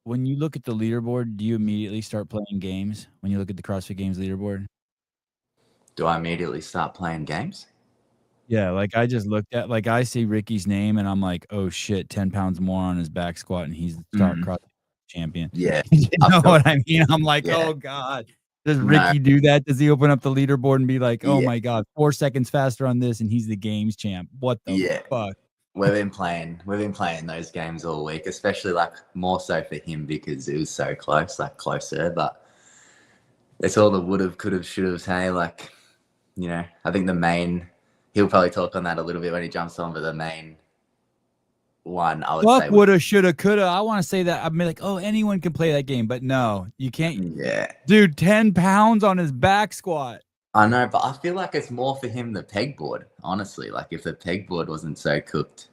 when you look at the leaderboard, do you immediately start playing games when you look at the CrossFit Games leaderboard? Do I immediately start playing games? Yeah, like, I just looked at like, I see Ricky's name, and I'm like, "Oh, shit, 10 pounds more on his back squat, and he's the Mm, CrossFit champion." yeah, You I know feel what I mean? I'm like, yeah. "Oh god." Does No, Ricky do that? Does he open up the leaderboard and be like, "Oh yeah, my god, 4 seconds faster on this, and he's the games champ. What the yeah. fuck?" We've been playing those games all week, especially like more so for him because it was so close, like closer. But it's all the would have, could have, should have. Hey, like I think the main. He'll probably talk on that a little bit when he jumps on, but the main one I would Fuck say was woulda, shoulda, coulda. I wanna say that. I'd be like, "Oh, anyone can play that game," but no, you can't. yeah. Dude, 10 pounds on his back squat. I know, but I feel like it's more for him the pegboard. Honestly, like if the pegboard wasn't so cooked.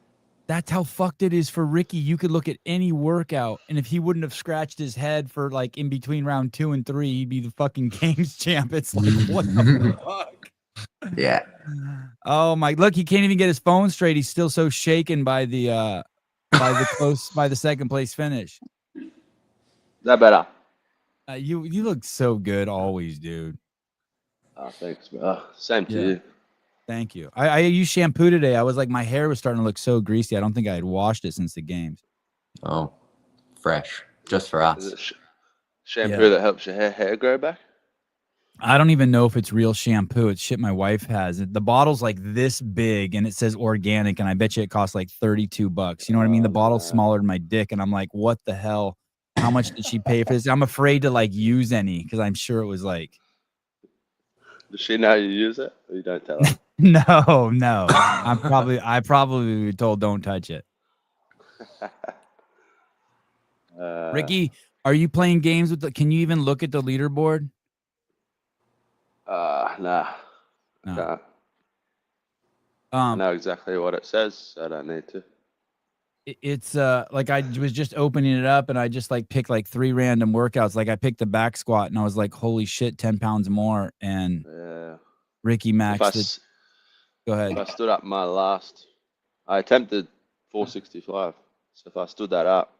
That's how fucked it is for Ricky. You could look at any workout, and if he wouldn't have scratched his head for like in between round 2 and 3, he'd be the fucking games champ. It's like, what the fuck? Yeah. Oh my! Look, he can't even get his phone straight. He's still so shaken by the second place finish. Is that better? You look so good always, dude. Oh, thanks, bro. Same to Yeah. you. Thank you. I used shampoo today. I was like, my hair was starting to look so greasy. I don't think I had washed it since the games. Oh, fresh, just for Is us. it shampoo that helps your hair grow back? I don't even know if it's real shampoo. It's shit my wife has. The bottle's like this big and it says organic, and I bet you it costs like $32. You know what I mean? The bottle's smaller than my dick, and I'm like, what the hell? How much did she pay for this? I'm afraid to like use any because I'm sure it was like. Does she know you use it, or you don't tell her? No. I probably told don't touch it. Ricky, are you playing games with can you even look at the leaderboard? Nah. No. I know exactly what it says, so I don't need to. It's like I was just opening it up and I just like picked like 3 random workouts. Like I picked the back squat and I was like, holy shit, 10 pounds more. And Ricky maxed it. Go ahead. If I stood up I attempted 465. So if I stood that up,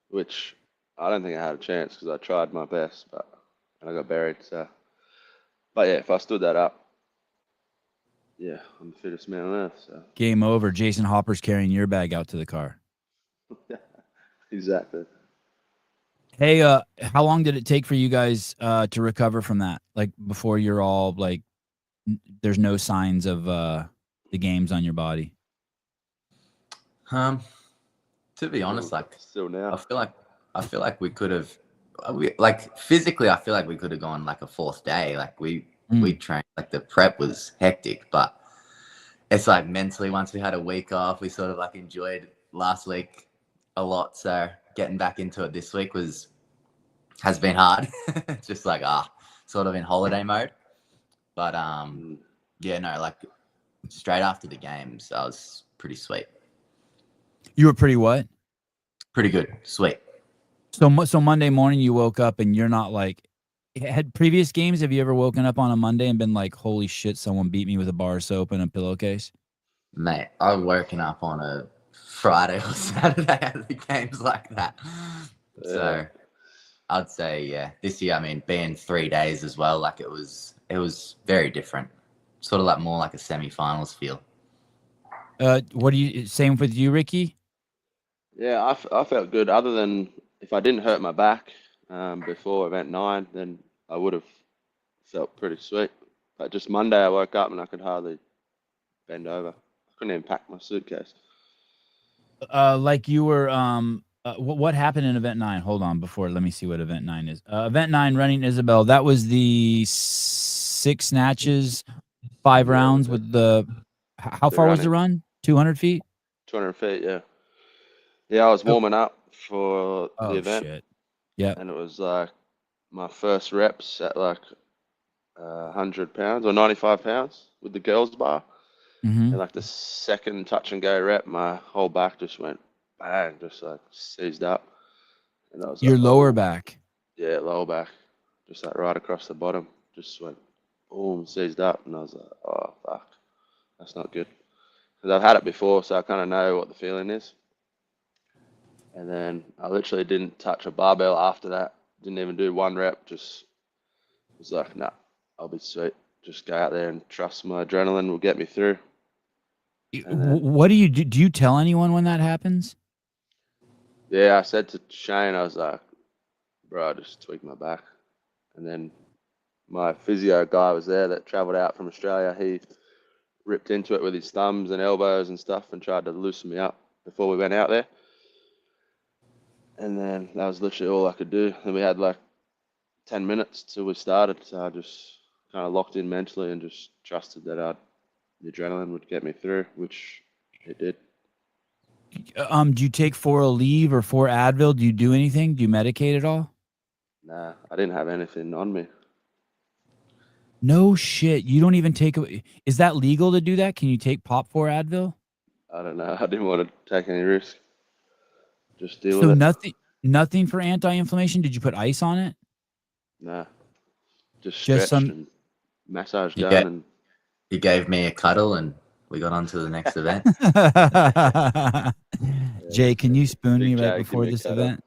which I don't think I had a chance because I tried my best, and I got buried. So, but yeah, if I stood that up, yeah, I'm the fittest man on earth. So game over. Jason Hopper's carrying your bag out to the car. Exactly. Hey, how long did it take for you guys to recover from that? Like before you're all like, there's no signs of the games on your body. To be honest, like still now, I feel like we could have, like physically, I feel like we could have gone like a 4th day. Like we trained, like the prep was hectic, but it's like mentally, once we had a week off, we sort of like enjoyed last week a lot. So getting back into it this week has been hard. Just like sort of in holiday mode. But yeah, no, like straight after the games, I was pretty sweet. You were pretty what? Pretty good, sweet. So Monday morning you woke up and you're not like, had previous games, have you ever woken up on a Monday and been like, holy shit, someone beat me with a bar of soap and a pillowcase? Mate, I've woken up on a Friday or Saturday at the games like that. Yeah. So I'd say, yeah, this year, I mean, being 3 days as well, like it was very different. Sort of like more like a semi-finals feel. What do you, same with you, Ricky? Yeah, I felt good. Other than if I didn't hurt my back before event 9, then I would have felt pretty sweet. But just Monday, I woke up and I could hardly bend over. I couldn't even pack my suitcase. Like you were, what happened in event 9? Hold on, let me see what event 9 is. Event 9, running Isabel. That was the 6 snatches, 5 rounds with the. How far was the run? 200 feet. 200 feet, yeah. Yeah, I was warming up for the event. Shit. Yeah. And it was like my first reps at like 100 pounds or 95 pounds with the girls bar. Mm-hmm. And like the second touch and go rep, my whole back just went bang, just like seized up. And I was your lower back. Yeah, lower back. Just like right across the bottom. Just went boom, seized up. And I was like, oh, fuck. That's not good. Because I've had it before, so I kind of know what the feeling is. And then I literally didn't touch a barbell after that. Didn't even do one rep. Just was like, nah, I'll be sweet. Just go out there and trust my adrenaline will get me through. And then, What do you do? Do you tell anyone when that happens? yeah, I said to Shane, I was like, bro, I just tweaked my back. And then my physio guy was there that traveled out from Australia. He ripped into it with his thumbs and elbows and stuff and tried to loosen me up before we went out there. And then that was literally all I could do. And we had like 10 minutes till we started. So I just kind of locked in mentally and just trusted that the adrenaline would get me through, which it did. Do you take 4 Aleve or 4 Advil? Do you do anything? Do you medicate at all? Nah, I didn't have anything on me. No shit. You don't even take. Is that legal to do that? Can you take Pop 4 Advil? I don't know. I didn't want to take any risk. Just deal So with it. nothing for anti-inflammation. Did you put ice on it? Nah, just Just stretched some. and massage You gun get and you gave me a cuddle and we got on to the next event. Jay, can you spoon Big me right Jay, give before me a this cuddle. event?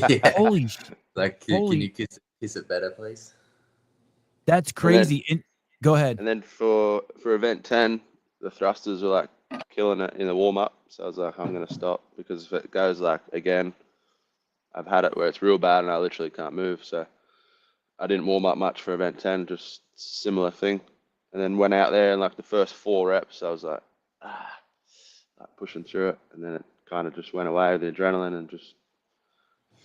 Yeah. Holy sh- Like, can you kiss it better, please? That's crazy. Go ahead. And then for event 10, the thrusters were like killing it in the warm up. So I was like, I'm gonna stop because if it goes like again, I've had it where it's real bad and I literally can't move. So I didn't warm up much for event 10, just similar thing. And then went out there and like the first 4 reps, I was like pushing through it. And then it kind of just went away with the adrenaline and just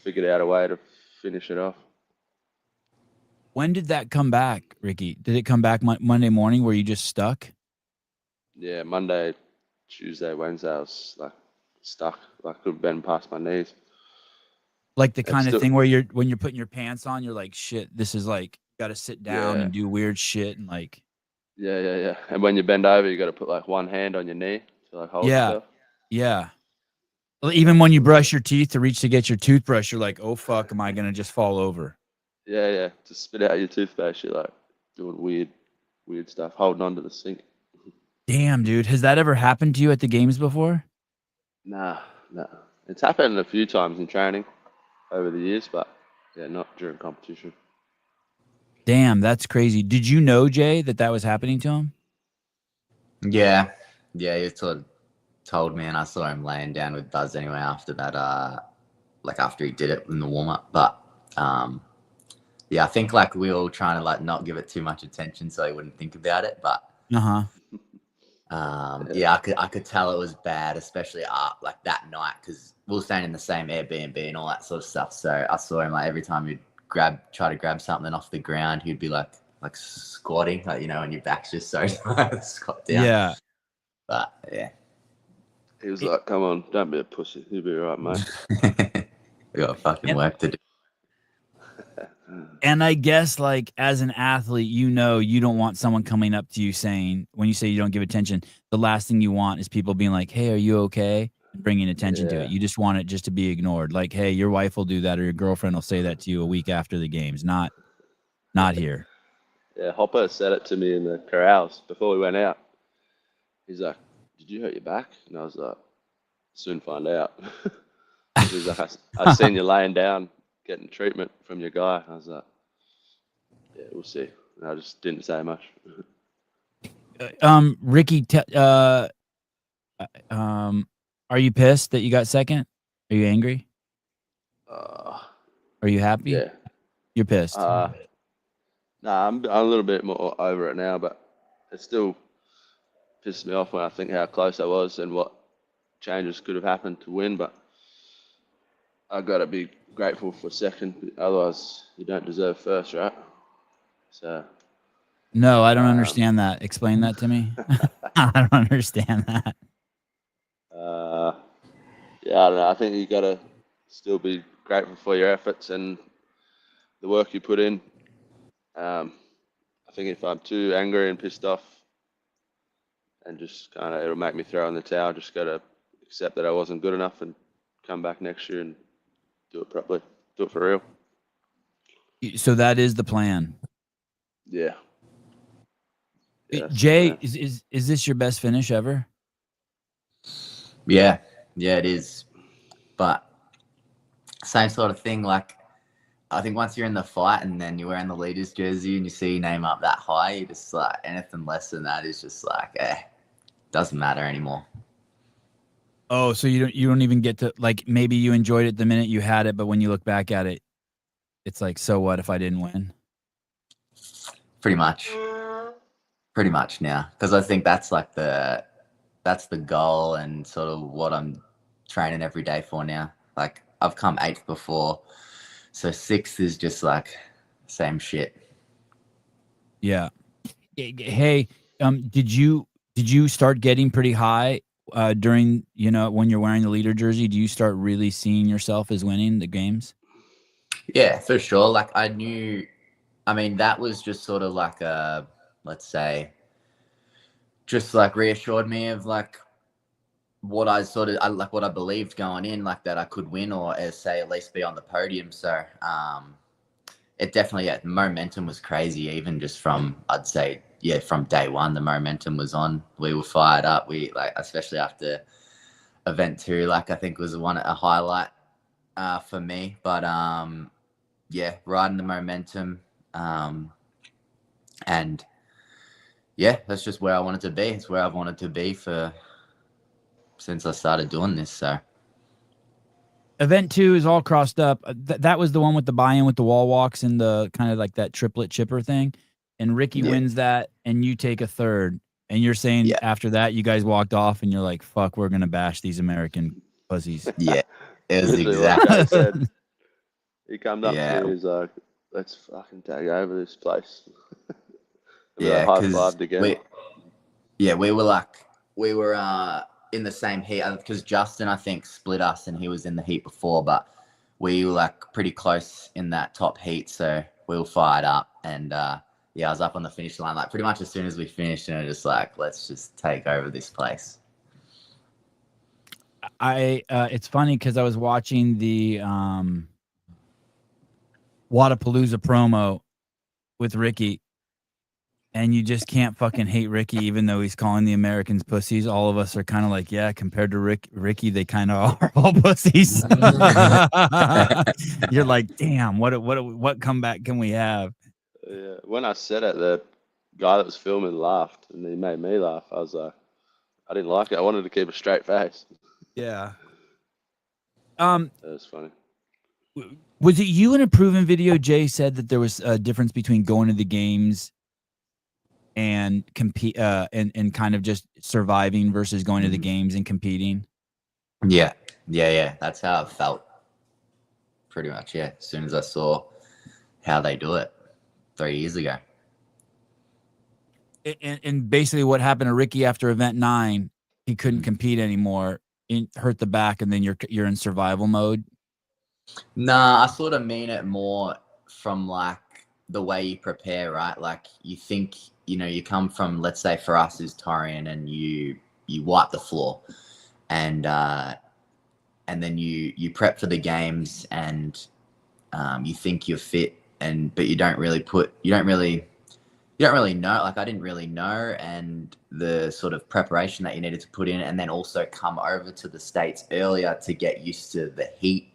figured out a way to finish it off. When did that come back, Ricky? Did it come back Monday morning where you just stuck? Yeah, Monday, Tuesday, Wednesday, I was like stuck. Like could have been past my knees. Like the It's kind of still- thing where when you're putting your pants on, you're like, shit, this is like, got to sit down Yeah. and do weird shit and like. Yeah. And when you bend over, you got to put like one hand on your knee to like hold yourself. Yeah. Well, even when you brush your teeth to reach to get your toothbrush, you're like, oh fuck, am I gonna just fall over? Yeah. To spit out your toothpaste, you're like doing weird stuff, holding onto the sink. Damn, dude. Has that ever happened to you at the games before? Nah. It's happened a few times in training over the years, but yeah, not during competition. Damn, that's crazy. Did you know, Jay, that was happening to him? Yeah, he sort of told me, and I saw him laying down with Buzz anyway after that. Like after he did it in the warm up, but yeah, I think like we were all trying to like not give it too much attention so he wouldn't think about it, but yeah, I could tell it was bad, especially like that night because we were staying in the same Airbnb and all that sort of stuff. So I saw him like every time he'd try to grab something off the ground, he'd be like squatting, like when your back's just so squat down. Yeah. But yeah, he was like, "Come on, don't be a pussy. You'll be all right, mate." We got fucking work to do. And I guess like as an athlete, you don't want someone coming up to you saying, when you say you don't give attention, the last thing you want is people being like, hey, are you okay? And bringing attention to it. You just want it just to be ignored. Like, hey, your wife will do that or your girlfriend will say that to you a week after the games. Not here. Yeah, Hopper said it to me in the corrals before we went out. He's like, "Did you hurt your back?" And I was like, "Soon find out." He's like, "I seen you laying down getting treatment from your guy." I was like, "Yeah, we'll see." And I just didn't say much. Ricky, are you pissed that you got second? Are you angry? Are you happy? Yeah. You're pissed. Nah, I'm a little bit more over it now, but it still pisses me off when I think how close I was and what changes could have happened to win. But I got to be grateful for second. Otherwise, you don't deserve first, right? So. No, I don't understand that. Explain that to me. I don't understand that. Yeah, I don't know. I think you got to still be grateful for your efforts and the work you put in. I think if I'm too angry and pissed off and just kind of, it'll make me throw in the towel. Just got to accept that I wasn't good enough and come back next year and do it properly. Do it for real. So that is the plan. Yeah. Jay, is this your best finish ever? Yeah, it is. but same sort of thing. Like, I think once you're in the fight and then you're wearing the leader's jersey and you see your name up that high, you just like, anything less than that is just like, doesn't matter anymore. Oh, so you don't even get to, like, maybe you enjoyed it the minute you had it, but when you look back at it, it's like, so what if I didn't win? Pretty much now, because I think that's like the goal and sort of what I'm training every day for now. Like, I've come 8th before, so 6th is just like same shit. Yeah. Hey, did you start getting pretty high during, when you're wearing the leader jersey? Do you start really seeing yourself as winning the games? Yeah, for sure. Like, I mean, that was just sort of like let's say, just like reassured me of like what I believed going in, like that I could win, or at least be on the podium. So it definitely, momentum was crazy, even just from, I'd say, from day one, the momentum was on. We were fired up. We, like, especially after event 2, like, I think was a highlight for me. But riding the momentum, and that's just where I wanted to be. It's where I've wanted to be since I started doing this. So event 2 is all crossed up. That was the one with the buy-in with the wall walks and the kind of like that triplet chipper thing. And Ricky wins that, and you take a 3rd. And you're saying after that, you guys walked off, and you're like, "Fuck, we're gonna bash these American pussies." Yeah, it was Literally exactly. what Jay said. He comes up Yeah. to me, he's like, "Let's fucking take over this place." Yeah, high fived again. we were in the same heat, because Justin, I think, split us, and he was in the heat before, but we were like pretty close in that top heat, so we were fired up. And I was up on the finish line like pretty much as soon as we finished, and just like, let's just take over this place. It's funny because I was watching the Wodapalooza promo with Ricky, and you just can't fucking hate Ricky, even though he's calling the Americans pussies. All of us are kind of like, yeah, compared to Ricky, they kind of are all pussies. You're like, damn, what comeback can we have? Yeah, when I said it, the guy that was filming laughed, and he made me laugh. I was like, I didn't like it. I wanted to keep a straight face. Yeah. That was funny. Was it you in a proven video, Jay, said that there was a difference between going to the games and compete and kind of just surviving versus going to the games and competing? Yeah. That's how I felt. Pretty much, yeah. As soon as I saw how they do it 3 years ago. And basically what happened to Ricky after event 9, he couldn't compete anymore. It hurt the back, and then you're in survival mode. Nah, I sort of mean it more from like the way you prepare, right? Like, you think, you come from, let's say for us is Torian, and you wipe the floor, and then you prep for the games, and you think you're fit, but you don't really know. Like, I didn't really know, and the sort of preparation that you needed to put in, and then also come over to the States earlier to get used to the heat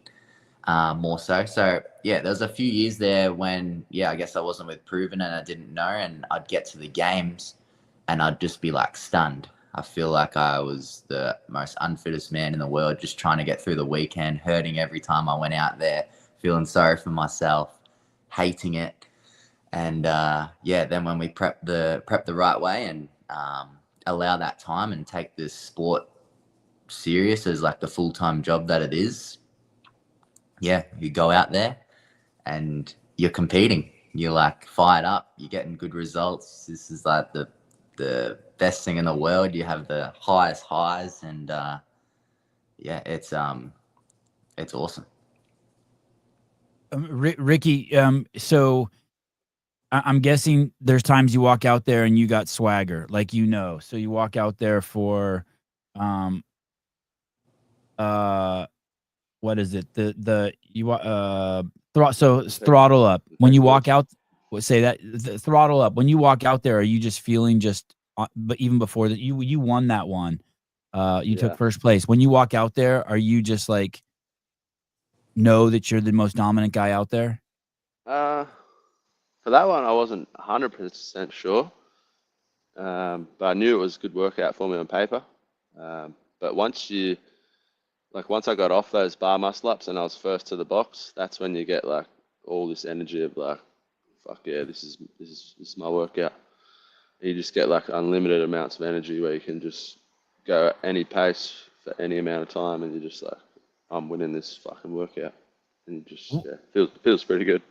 more so. So yeah, there was a few years there when, I guess I wasn't with Proven, and I didn't know, and I'd get to the games and I'd just be like stunned. I feel like I was the most unfittest man in the world, just trying to get through the weekend, hurting every time I went out there, feeling sorry for myself, hating it. And then when we prep the right way, and allow that time and take this sport serious as like the full-time job that it is, you go out there and you're competing. You're like fired up. You're getting good results. This is like the best thing in the world. You have the highest highs, and it's awesome. Ricky, so I'm guessing there's times you walk out there and you got swagger, like, so you walk out there for what is it? Throttle up. When you walk out, say that, throttle up. When you walk out there, are you just feeling but even before that, you won that one. You took first place. When you walk out there, are you just like, know that you're the most dominant guy out there? For that one, I wasn't 100% sure, but I knew it was a good workout for me on paper. But once I got off those bar muscle ups and I was first to the box, that's when you get like all this energy of like, fuck yeah, this is my workout. You just get like unlimited amounts of energy where you can just go at any pace for any amount of time, and you're just like, I'm winning this fucking workout, and you just feels pretty good.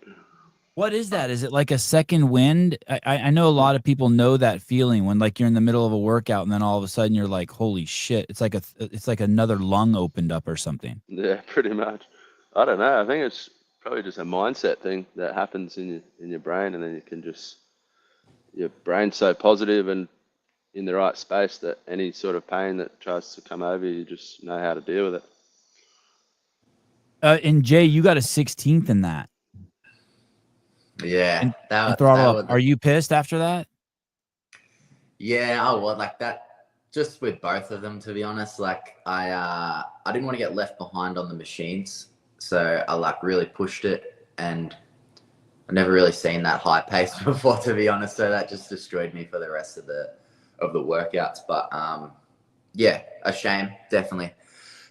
What is that? Is it like a second wind? I know a lot of people know that feeling when like you're in the middle of a workout and then all of a sudden you're like, holy shit! It's like another lung opened up or something. Yeah, pretty much. I don't know. I think it's probably just a mindset thing that happens in your brain, and then you can just your brain's so positive and in the right space that any sort of pain that tries to come over you just know how to deal with it. And Jay, you got a 16th in that. Yeah, And throttle up. Are you pissed after that? Yeah, I was like that. Just with both of them, to be honest. Like I didn't want to get left behind on the machines, so I like really pushed it, and I've never really seen that high pace before, to be honest. So that just destroyed me for the rest of the workouts. But yeah, a shame. Definitely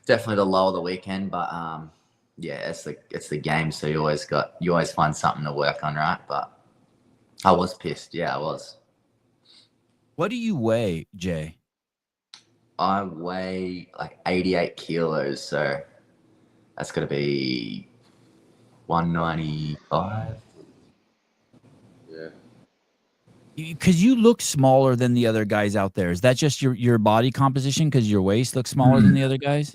the low of the weekend. But yeah, it's the game. So you always find something to work on, right? But I was pissed. Yeah, I was. What do you weigh, Jay? I weigh like 88 kilos, so that's gonna be 195. Yeah. Because you look smaller than the other guys out there. Is that just your body composition? Because your waist looks smaller than the other guys?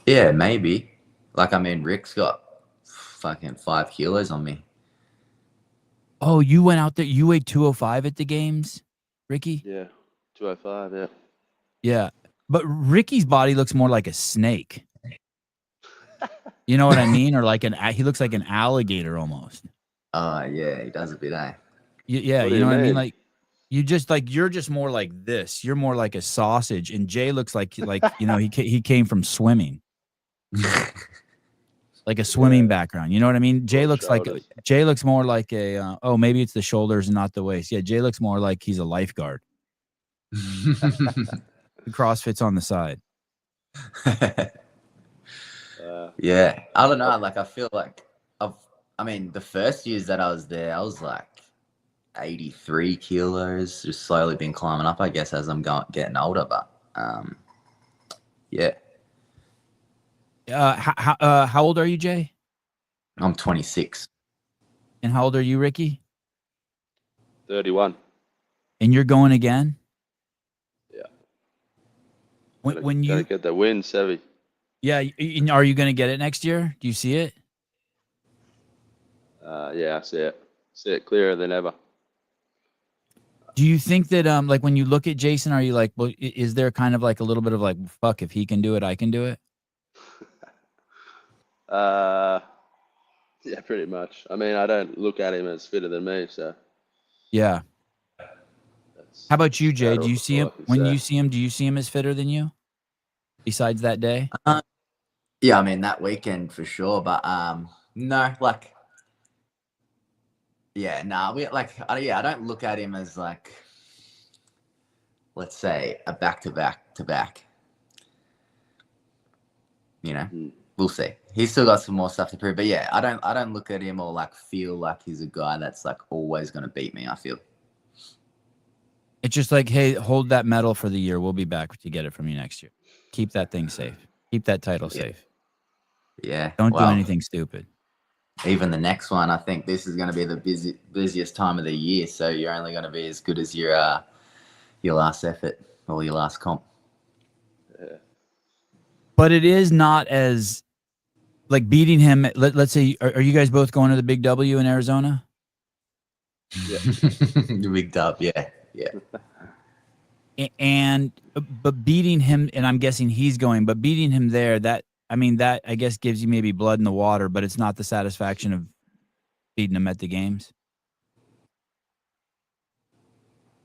Yeah, maybe. Like, I mean, Rick's got fucking 5 kilos on me. Oh, you went out there. You weighed 205 at the games, Ricky? Yeah, 205. Yeah. Yeah, but Ricky's body looks more like a snake. You know what I mean? Or like he looks like an alligator almost. Yeah, he does a bit, eh? Yeah, What you know what I mean? mean? Like you're just more like this. You're more like a sausage, and Jay looks like you know he came from swimming, like a swimming background. You know what I mean? Jay looks more like a oh, maybe it's the shoulders and not the waist. Yeah, Jay looks more like he's a lifeguard. The CrossFit's on the side. Yeah, I don't know. Like, I feel like I mean, the first years that I was there, I was like 83 kilos, just slowly been climbing up, I guess, as I'm getting older. But yeah. How old are you, Jay? I'm 26. And how old are you, Ricky? 31. And you're going again? Yeah. When you get the win, Sevy. Yeah, are you going to get it next year? Do you see it? Yeah, I see it. See it clearer than ever. Do you think that like when you look at Jason, are you like, well, is there kind of like a little bit of like, fuck, if he can do it, I can do it? Yeah, pretty much. I mean, I don't look at him as fitter than me, so. Yeah. How about you, Jay? Do you see him when you see him? Do you see him as fitter than you? Besides that day? Yeah, I mean that weekend for sure, but no, like, yeah, nah, I don't look at him as like, let's say, a back to back. You know, we'll see. He's still got some more stuff to prove, but yeah, I don't look at him or like feel like he's a guy that's like always gonna beat me. I feel it's just like, hey, hold that medal for the year. We'll be back to get it from you next year. Keep that thing safe. Keep that title safe. Yeah. Don't do anything stupid. Even the next one, I think this is going to be the busiest time of the year. So you're only going to be as good as your last effort or your last comp. Yeah. But it is not as like beating him. Let's say, are you guys both going to the Big W in Arizona? Yeah. The Big Dub, yeah. But beating him, and I'm guessing he's going, but beating him there, that I guess gives you maybe blood in the water, but it's not the satisfaction of beating him at the games.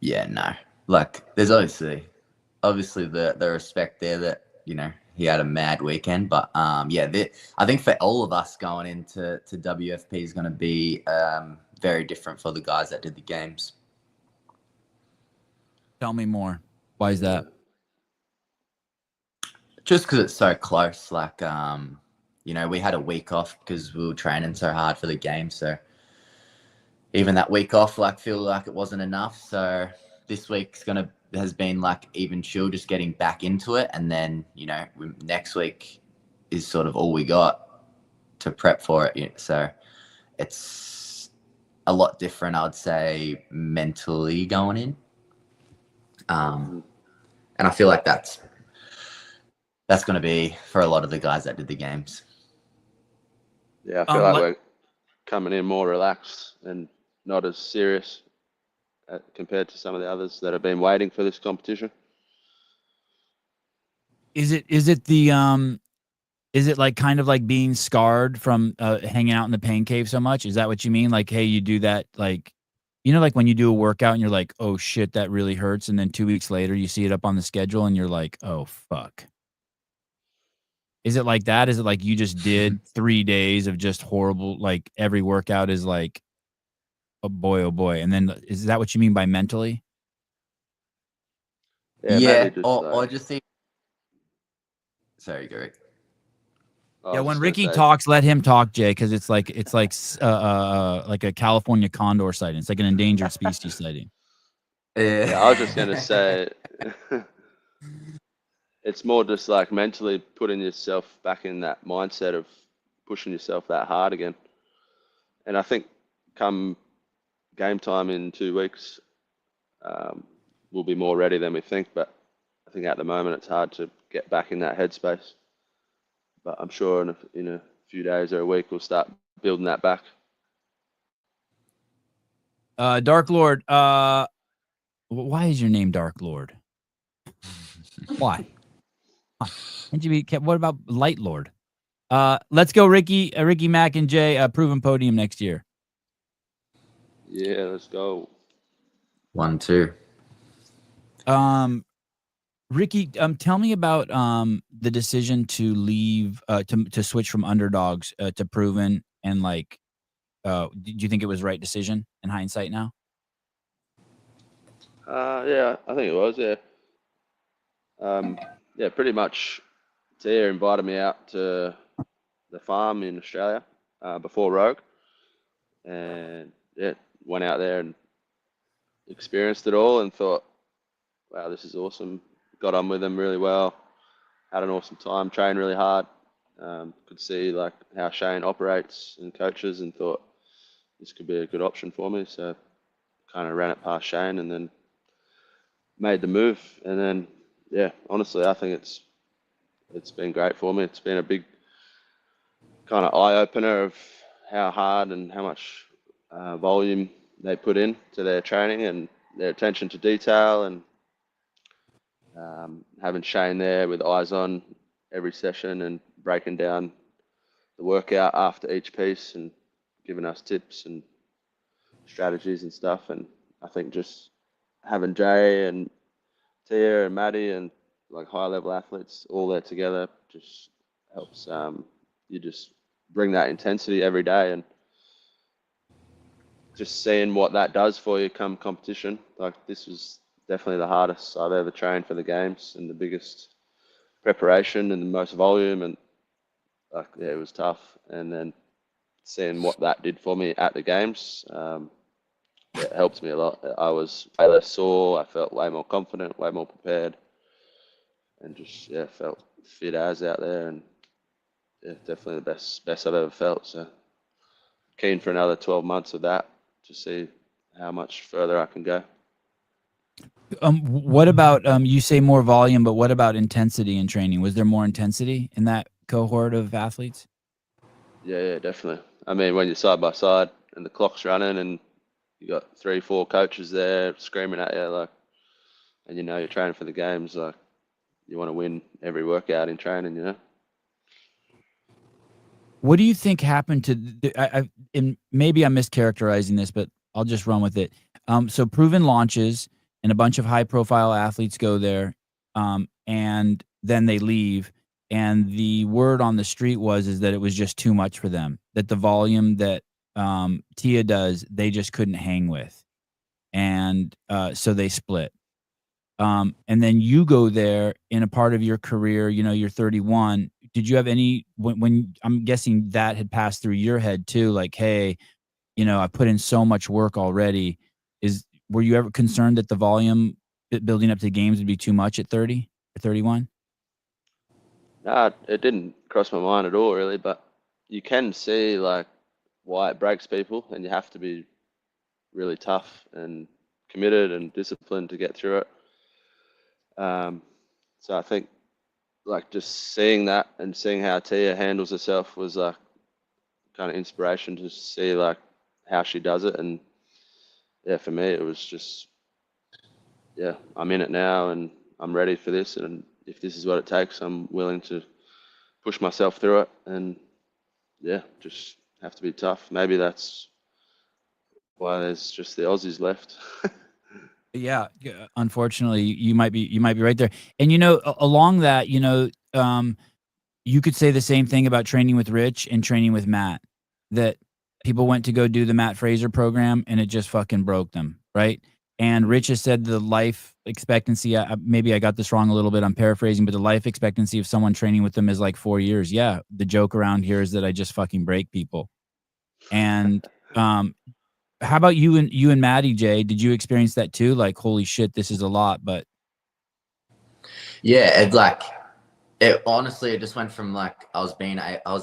Yeah, no. Like, there's obviously the respect there that, you know, he had a mad weekend. But yeah, I think for all of us going into WFP is going to be very different for the guys that did the games. Tell me more. Why is that? Just because it's so close. Like, you know, we had a week off because we were training so hard for the game. So even that week off, like, feel like it wasn't enough. So this week's has been like even chill, just getting back into it. And then, you know, next week is sort of all we got to prep for it. So it's a lot different, I'd say, mentally going in. And I feel like that's going to be for a lot of the guys that did the games. Yeah, I feel like we're coming in more relaxed and not as serious compared to some of the others that have been waiting for this competition. Is it like kind of like being scarred from hanging out in the pain cave so much? Is that what you mean? Like, hey, you do that, like, you know, like when you do a workout and you're like, oh shit, that really hurts, and then 2 weeks later you see it up on the schedule and you're like, oh fuck. Is it like that? Is it like you just did 3 days of just horrible, like every workout is like, oh boy, and then is that what you mean by mentally? Yeah, or just see. Sorry, Gary. Yeah, when Ricky talks, let him talk, Jay, because it's like a California condor sighting. It's like an endangered species sighting. Yeah, I was just gonna say, it's more just like mentally putting yourself back in that mindset of pushing yourself that hard again. And I think come game time in 2 weeks, we'll be more ready than we think. But I think at the moment it's hard to get back in that headspace. But I'm sure in a few days or a week we'll start building that back. Dark Lord, why is your name Dark Lord? Why? And you be kept? What about Light Lord? Let's go, Ricky, Mac, and Jay. Proven podium next year. Yeah, let's go. 1, 2. Ricky, tell me about the decision to leave, to switch from underdogs to proven, and like, did you think it was the right decision in hindsight now? Yeah, I think it was. Yeah. Yeah, pretty much. Tia invited me out to the farm in Australia before Rogue, and yeah, went out there and experienced it all, and thought, wow, this is awesome. Got on with them really well. Had an awesome time. Trained really hard. Could see like how Shane operates and coaches, and thought this could be a good option for me. So kind of ran it past Shane, and then made the move. And then yeah, honestly, I think it's been great for me. It's been a big kind of eye opener of how hard and how much volume they put in to their training and their attention to detail, and having Shane there with eyes on every session and breaking down the workout after each piece and giving us tips and strategies and stuff. And I think just having Jay and Tia and Maddie and like high level athletes all there together just helps you just bring that intensity every day, and just seeing what that does for you come competition. Like, this was definitely the hardest I've ever trained for the games, and the biggest preparation and the most volume, and like, yeah, it was tough. And then seeing what that did for me at the games, it helped me a lot. I was way less sore. I felt way more confident, way more prepared, and just felt fit as out there. And yeah, definitely the best I've ever felt. So keen for another 12 months of that to see how much further I can go. What about you say more volume, but what about intensity in training? Was there more intensity in that cohort of athletes? Yeah, definitely. I mean, when you're side by side and the clock's running and you got 3-4 coaches there screaming at you, like, and you know you're training for the games, like, you want to win every workout in training, you know. What do you think happened to and maybe I'm mischaracterizing this, but I'll just run with it. So Proven launches and a bunch of high profile athletes go there, and then they leave. and the word on the street is that it was just too much for them, that the volume that Tia does, they just couldn't hang with, and so they split. And then you go there in a part of your career, you know, you're 31. Did you have any, when I'm guessing that had passed through your head too, like, hey, you know, I put in so much work already. Were you ever concerned that the volume building up to games would be too much at 30 or 31? Nah, it didn't cross my mind at all, really. But you can see like why it breaks people, and you have to be really tough and committed and disciplined to get through it. So I think like just seeing that and seeing how Tia handles herself was like kind of inspiration to see like how she does it. And yeah, for me, it was just, yeah, I'm in it now and I'm ready for this. And if this is what it takes, I'm willing to push myself through it. And yeah, just have to be tough. Maybe that's why there's just the Aussies left. Yeah, unfortunately, you might be right there. And you know, along that, you know, you could say the same thing about training with Rich and training with Matt. That people went to go do the Matt Fraser program and it just fucking broke them, right? And Rich has said the life expectancy. Maybe I got this wrong a little bit. I'm paraphrasing, but the life expectancy of someone training with them is like 4 years. Yeah, the joke around here is that I just fucking break people. And how about you and Maddie, Jay? Did you experience that too? Like, holy shit, this is a lot. But Yeah, it like it honestly it just went from like I was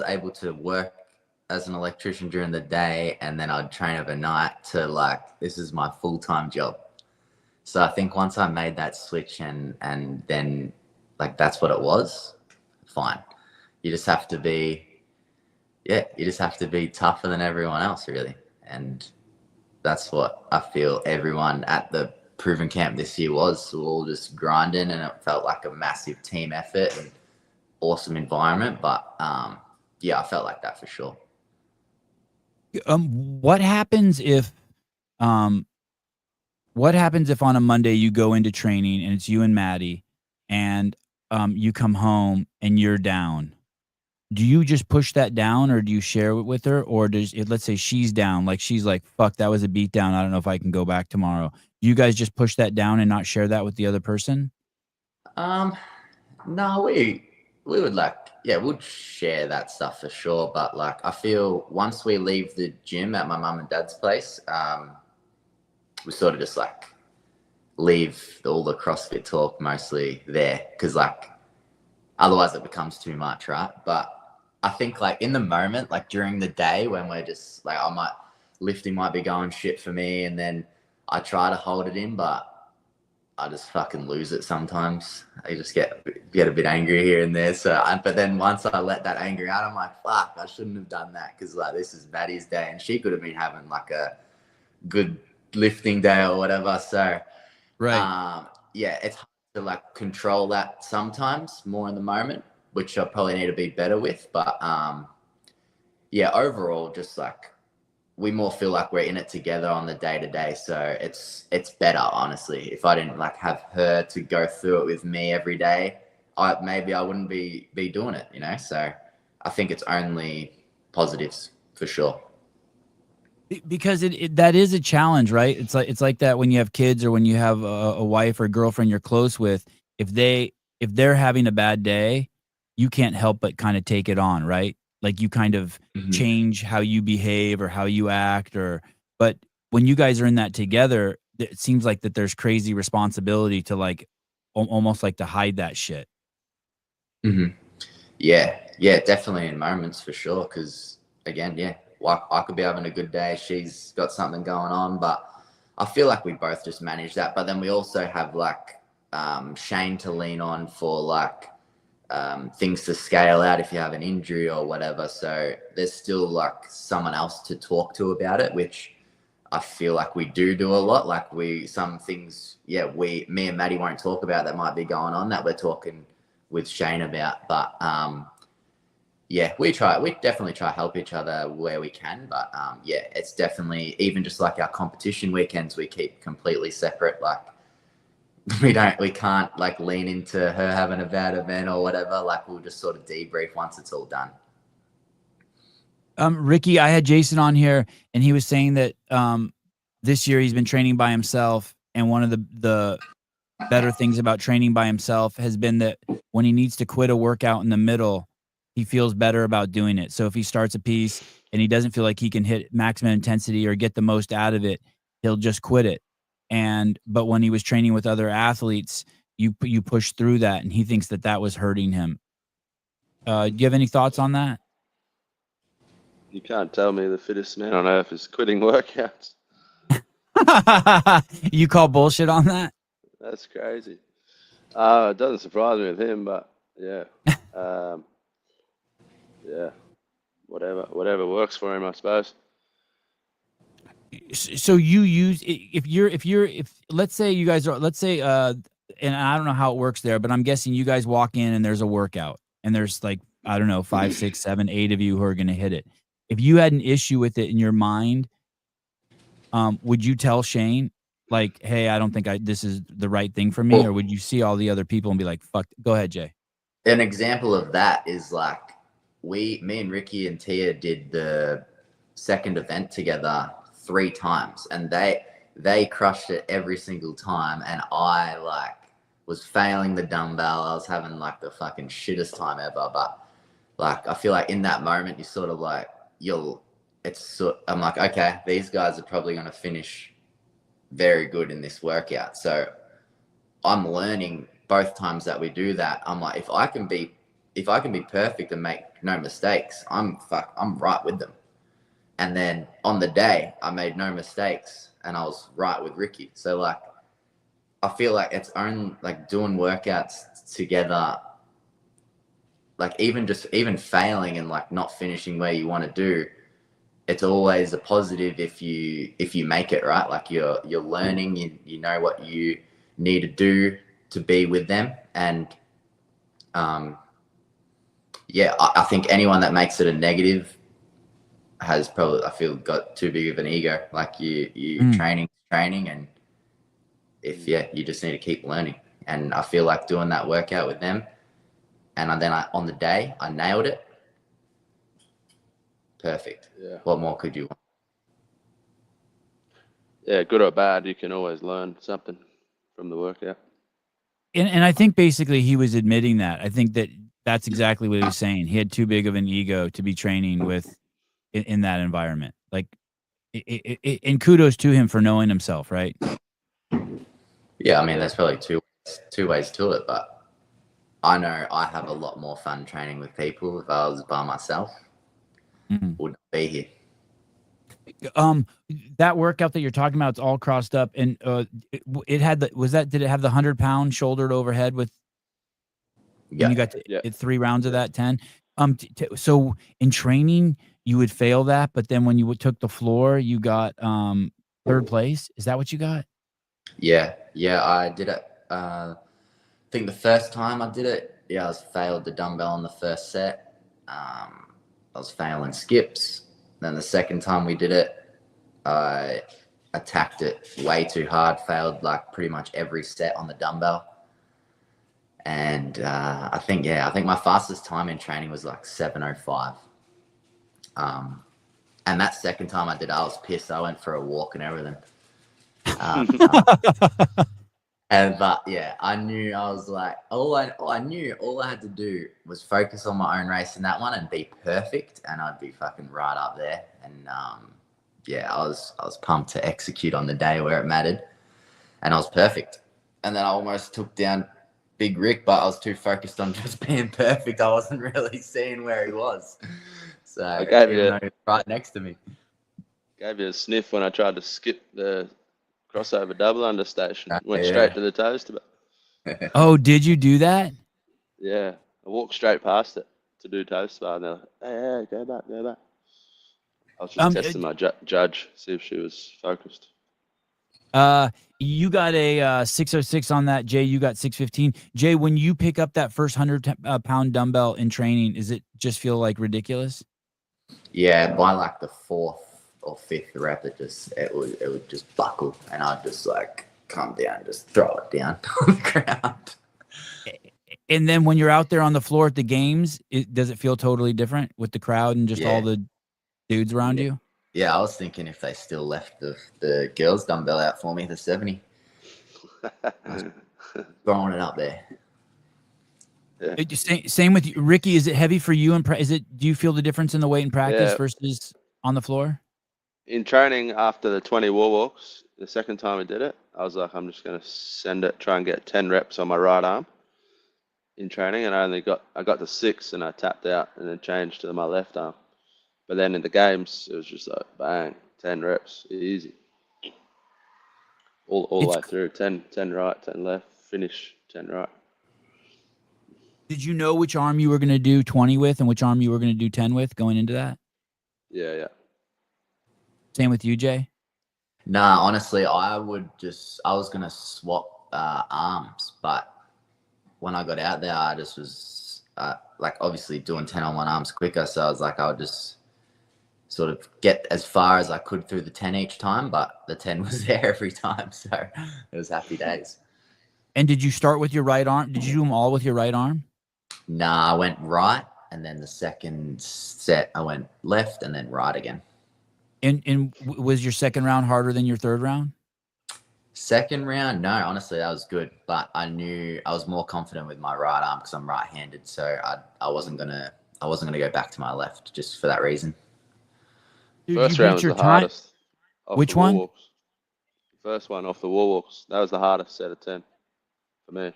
able to work as an electrician during the day and then I'd train overnight to like this is my full-time job. So I think once I made that switch and then like that's what it was, fine. You just have to be tougher than everyone else really. And that's what I feel everyone at the Proven Camp this year was. We're all just grinding and it felt like a massive team effort and awesome environment. But yeah, I felt like that for sure. what happens if on a Monday you go into training and it's you and Maddie and you come home and you're down? Do you just push that down or do you share it with her? Or let's say she's down, like she's like, fuck, that was a beat down. I don't know if I can go back tomorrow. Do you guys just push that down and not share that with the other person? No, we would like, yeah, we'd share that stuff for sure. But like, I feel once we leave the gym at my mum and dad's place, we sort of just like leave all the CrossFit talk mostly there. Cause like, otherwise it becomes too much. Right. But I think like in the moment, like during the day when we're just like, lifting might be going shit for me. And then I try to hold it in, but I just fucking lose it sometimes. I just get a bit angry here and there. So, but then once I let that anger out, I'm like, fuck, I shouldn't have done that because like this is Maddie's day, and she could have been having like a good lifting day or whatever. So, right, yeah, it's hard to like control that sometimes more in the moment, which I probably need to be better with. But yeah, overall, just like we more feel like we're in it together on the day to day. So it's better, honestly. If I didn't like have her to go through it with me every day, maybe I wouldn't be doing it, you know? So I think it's only positives for sure. because that is a challenge, right? It's like that when you have kids or when you have a wife or a girlfriend you're close with. If they're having a bad day, you can't help but kind of take it on, right? Like you kind of change how you behave or how you act, but when you guys are in that together, it seems like that there's crazy responsibility to like almost like to hide that shit. Yeah, definitely in moments for sure. Because again, yeah, I could be having a good day. She's got something going on, but I feel like we both just manage that. But then we also have like Shane to lean on for like things to scale out if you have an injury or whatever. So there's still like someone else to talk to about it, which I feel like we do a lot. Like some things, yeah, me and Maddie won't talk about that might be going on that we're talking with Shane about. But yeah, we definitely try to help each other where we can. But yeah, it's definitely even just like our competition weekends, we keep completely separate. Like we can't like lean into her having a bad event or whatever. Like we'll just sort of debrief once it's all done. Ricky, I had Jason on here, and he was saying that this year he's been training by himself, and one of the better things about training by himself has been that when he needs to quit a workout in the middle, he feels better about doing it. So if he starts a piece and he doesn't feel like he can hit maximum intensity or get the most out of it, he'll just quit it. But when he was training with other athletes, you push through that, and he thinks that was hurting him. Do you have any thoughts on that? You can't tell me the fittest man on earth is quitting workouts. You call bullshit on that? That's crazy. It doesn't surprise me with him, but yeah. Yeah. Whatever works for him, I suppose. So you use, if let's say you guys are, and I don't know how it works there, but I'm guessing you guys walk in and there's a workout and there's like, I don't know, 5, 6, 7, 8 of you who are going to hit it. If you had an issue with it in your mind, would you tell Shane, like, hey, I don't think this is the right thing for me? Or would you see all the other people and be like, fuck, go ahead, Jay? An example of that is like me and Ricky and Tia did the second event together 3 times, and they crushed it every single time, and I like was failing the dumbbell. I was having like the fucking shittest time ever, but like I feel like in that moment you sort of like I'm like, okay, these guys are probably going to finish very good in this workout. So I'm learning both times that we do that. I'm like, if I can be perfect and make no mistakes, I'm right with them. And then on the day I made no mistakes and I was right with Ricky. So like, I feel like it's only like doing workouts together, like even failing and like not finishing where you want to do, it's always a positive if you make it, right? Like you're learning, you know what you need to do to be with them. And yeah, I think anyone that makes it a negative has probably, I feel, got too big of an ego. Like you training, and you just need to keep learning. And I feel like doing that workout with them, and then on the day I nailed it. Perfect. Yeah. What more could you want? Yeah, good or bad, you can always learn something from the workout. And I think basically he was admitting that. I think that's exactly what he was saying. He had too big of an ego to be training with in that environment. Like, and kudos to him for knowing himself, right? Yeah, I mean, there's probably two ways to it, but I know I have a lot more fun training with people. If I was by myself, wouldn't be here. That workout that you're talking about, it's all crossed up, and it had did it have the 100-pound shouldered overhead with? Yeah, you got to 3 rounds of that 10. So in training you would fail that, but then when you took the floor, you got 3rd place. Is that what you got? Yeah, I did it. I think the first time I did it, I failed the dumbbell in the first set. I was failing skips. Then the second time we did it, I attacked it way too hard, failed like pretty much every set on the dumbbell. And I think my fastest time in training was like 7:05. And that second time I did it, I was pissed. I went for a walk and everything. But yeah, I knew, I was like, all I had to do was focus on my own race in that one and be perfect, and I'd be fucking right up there. And I was pumped to execute on the day where it mattered, and I was perfect. And then I almost took down Big Rick, but I was too focused on just being perfect. I wasn't really seeing where he was. So I gave you right next to me. Gave you a sniff when I tried to skip the crossover double under station. Went straight to the toaster. Oh, did you do that? Yeah, I walked straight past it to do toast bar, and they're like, hey, go back. I was just testing my judge, see if she was focused. You got a 606 on that, Jay. You got 615. Jay, when you pick up that first 100-pound dumbbell in training, is it just feel like ridiculous? Yeah, by like the 4th or 5th rep, it would just buckle, and I'd just like come down, just throw it down on the ground. And then when you're out there on the floor at the games, does it feel totally different with the crowd and just all the dudes around you? Yeah, I was thinking if they still left the girls' dumbbell out for me, the 70. I was throwing it up there. Yeah. Same with you, Ricky. Is it heavy for you? Do you feel the difference in the weight in practice versus on the floor? In training after the 20 wall walks, the second time I did it, I was like, I'm just going to try and get 10 reps on my right arm in training. And I got to 6 and I tapped out and then changed to my left arm. But then in the games, it was just like, bang, 10 reps, easy. All the way through, 10 right, 10 left, finish, 10 right. Did you know which arm you were going to do 20 with and which arm you were going to do 10 with going into that? Yeah. Same with you, Jay? Nah, honestly, I was going to swap arms, but when I got out there, I just was like obviously doing 10 on one arms quicker. So I was like, I would just sort of get as far as I could through the 10 each time, but the 10 was there every time. So it was happy days. And did you start with your right arm? Did you do them all with your right arm? Nah, I went right. And then the second set, I went left and then right again. And was your second round harder than your third round? Second round, no, honestly, that was good. But I knew I was more confident with my right arm because I'm right-handed. So I wasn't gonna go back to my left just for that reason. Dude, first round was the hardest. Which one? First one off the wall walks. That was the hardest set of 10 for me.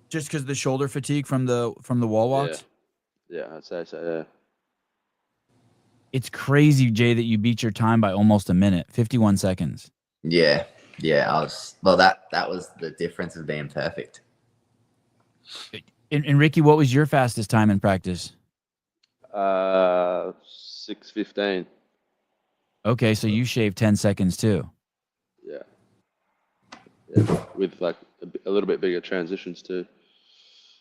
Just because the shoulder fatigue from the wall walks? Yeah, I'd say so, yeah. It's crazy, Jay, that you beat your time by almost a minute, 51 seconds. Yeah. That was the difference of being perfect. And Ricky, what was your fastest time in practice? 6:15. Okay, so you shaved 10 seconds too. Yeah, with like a little bit bigger transitions too.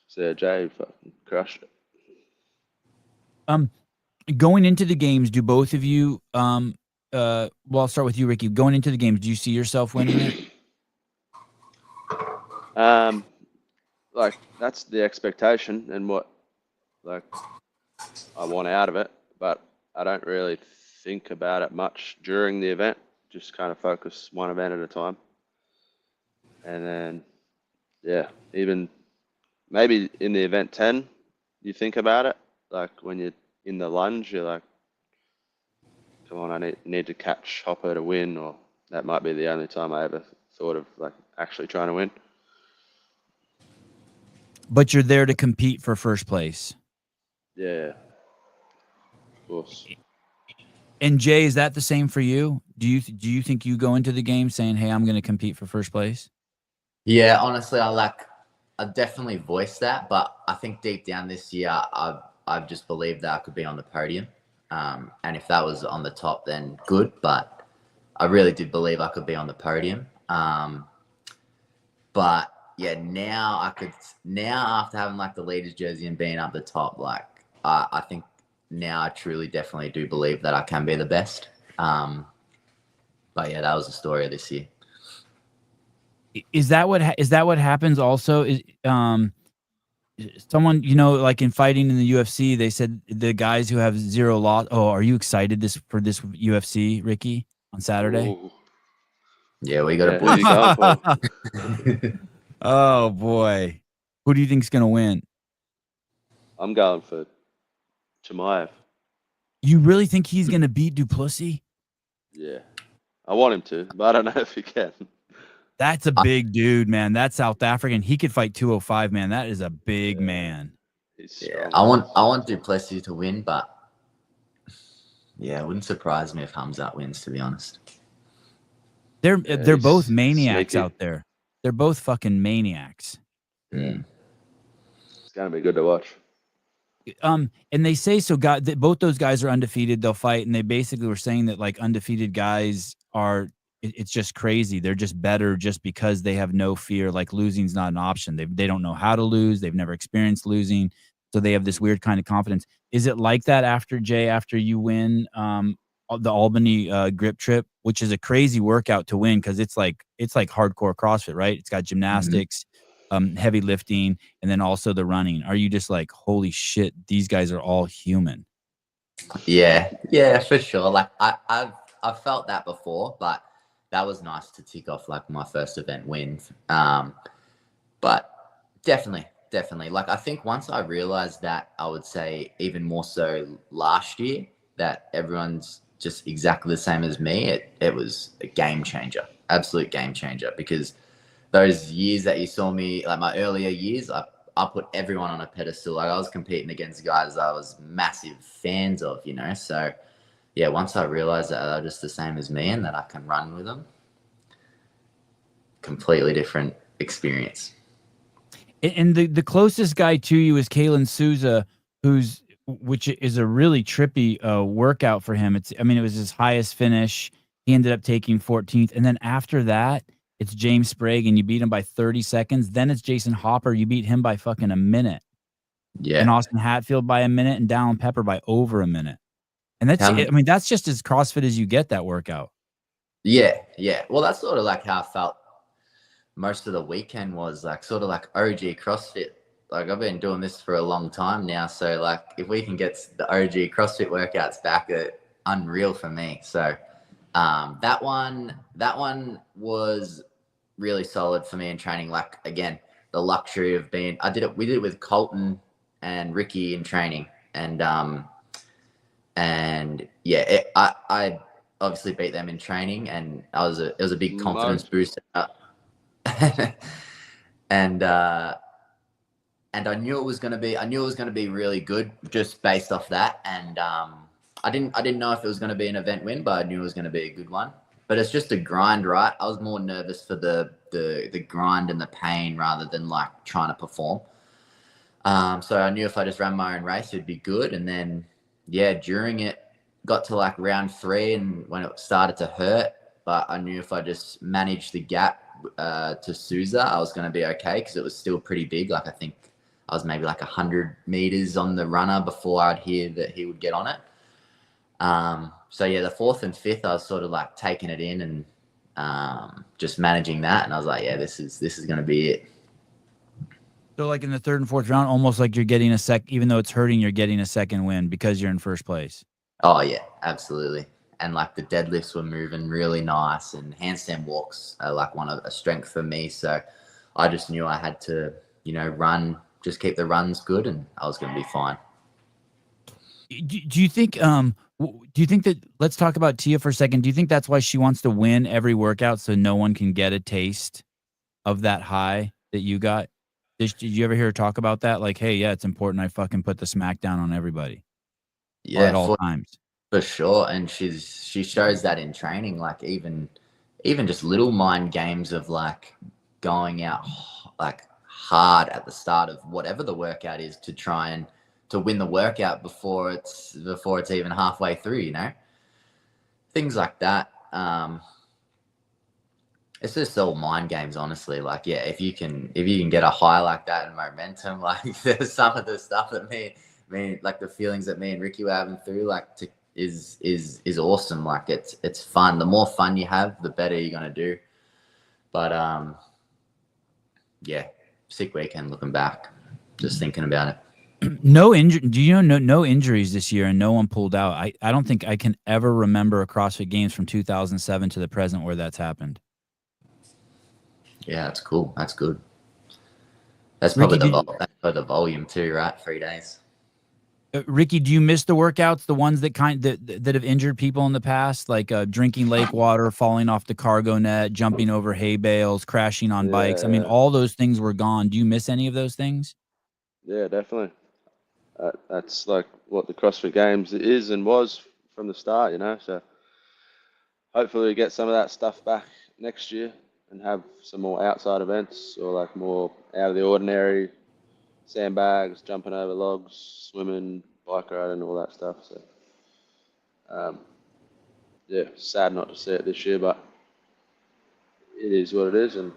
So Jay fucking crushed it. Going into the games, do both of you well, I'll start with you, Ricky. Going into the games, do you see yourself winning it? Like that's the expectation and what like I want out of it, but I don't really think about it much during the event. Just kind of focus one event at a time. And then even maybe in the event 10, you think about it. Like when you're in the lunge, you're like, come on, I need to catch Hopper to win, or that might be the only time I ever thought of like actually trying to win. But you're there to compete for first place. Yeah, of course. And Jay, is that the same for you? Do you think you go into the game saying, "Hey, I'm going to compete for first place"? Yeah, honestly, I definitely voiced that, but I think deep down this year, I've just believed that I could be on the podium, and if that was on the top, then good. But I really did believe I could be on the podium. But yeah, now after having like the leaders jersey and being up the top, like I think now I truly definitely do believe that I can be the best. But yeah, that was the story of this year. Is that what happens also? Is someone, like in fighting in the UFC, they said the guys who have 0 loss. Oh, are you excited for this UFC, Ricky, on Saturday? Ooh. Yeah, we got to who you going for? Oh boy, who do you think's gonna win? I'm going for Chimaev. You really think he's gonna beat Duplessis? Yeah, I want him to, but I don't know if he can. That's a big dude, man. That's South African. He could fight 205, man. That is a big man. He's strong. I want Duplessis to win, but yeah, it wouldn't surprise me if Hamzat wins, to be honest. They're both maniacs sneaky out there. They're both fucking maniacs. Mm. It's gonna be good to watch. And they say both those guys are undefeated. They'll fight, and they basically were saying that like undefeated guys are. It's just crazy. They're just better just because they have no fear. Like losing's not an option. They don't know how to lose. They've never experienced losing, so they have this weird kind of confidence. Is it like that after you win the Albany grip trip, which is a crazy workout to win because it's like hardcore CrossFit, right? It's got gymnastics, heavy lifting, and then also the running. Are you just like, holy shit, these guys are all human? Yeah, for sure. Like I've felt that before, but that was nice to tick off like my first event win. But definitely. Like I think once I realized that, I would say even more so last year, that everyone's just exactly the same as me. It was a game changer, absolute game changer. Because those years that you saw me, like my earlier years, I put everyone on a pedestal. Like I was competing against guys I was massive fans of, you know. So yeah, once I realized that they're just the same as me and that I can run with them, completely different experience. And the closest guy to you is Kalen Souza, which is a really trippy workout for him. It was his highest finish. He ended up taking 14th, and then after that, it's James Sprague, and you beat him by 30 seconds. Then it's Jason Hopper. You beat him by fucking a minute. Yeah. And Austin Hatfield by a minute, and Dallin Pepper by over a minute. And that's just as CrossFit as you get that workout. Yeah. Well, that's sort of like how I felt most of the weekend, was like sort of like OG CrossFit. Like I've been doing this for a long time now, so like if we can get the OG CrossFit workouts back, unreal for me. So that one was really solid for me in training. Like again, the luxury of we did it with Colton and Ricky in training, and yeah, I obviously beat them in training, and it was a big confidence boost. And I knew it was going to be really good just based off that. And I didn't know if it was going to be an event win, but I knew it was going to be a good one. But it's just a grind, right? I was more nervous for the grind and the pain rather than like trying to perform. So I knew if I just ran my own race, it'd be good. And then, yeah, during it, got to like round 3, and when it started to hurt, but I knew if I just managed the gap to Souza, I was going to be okay, because it was still pretty big. Like I think I was maybe like 100 meters on the runner before I'd hear that he would get on it. So yeah, the 4th and 5th, I was sort of like taking it in and just managing that. And I was like, yeah, this is going to be it. So like in the 3rd and 4th round, almost like you're getting even though it's hurting, you're getting a second win because you're in first place. Oh yeah, absolutely. And like the deadlifts were moving really nice, and handstand walks are like a strength for me. So I just knew I had to, just keep the runs good, and I was going to be fine. Do you think that, let's talk about Tia for a second. Do you think that's why she wants to win every workout so no one can get a taste of that high that you got? Did you ever hear her talk about that? Like, hey, yeah, it's important I fucking put the smack down on everybody. Yeah, at all times. For sure. And she shows that in training, like even just little mind games of like going out like hard at the start of whatever the workout is to try and to win the workout before it's even halfway through, things like that. It's just all mind games, honestly. Like, yeah, if you can get a high like that and momentum, like there's some of the stuff that me like the feelings that me and Ricky were having through, like is awesome. Like it's fun. The more fun you have, the better you're gonna do. But yeah, sick weekend looking back, just thinking about it. No injury. Do you know no injuries this year, and no one pulled out? I don't think I can ever remember a CrossFit Games from 2007 to the present where that's happened. Yeah, that's cool. That's good. That's probably the volume too, right? 3 days. Ricky, do you miss the workouts, the ones that that have injured people in the past, like drinking lake water, falling off the cargo net, jumping over hay bales, crashing on bikes? I mean, all those things were gone. Do you miss any of those things? Yeah, definitely. That's like what the CrossFit Games is and was from the start, So hopefully we get some of that stuff back next year and have some more outside events, or like more out of the ordinary, sandbags, jumping over logs, swimming, bike riding, all that stuff. So, yeah, sad not to see it this year, but it is what it is. And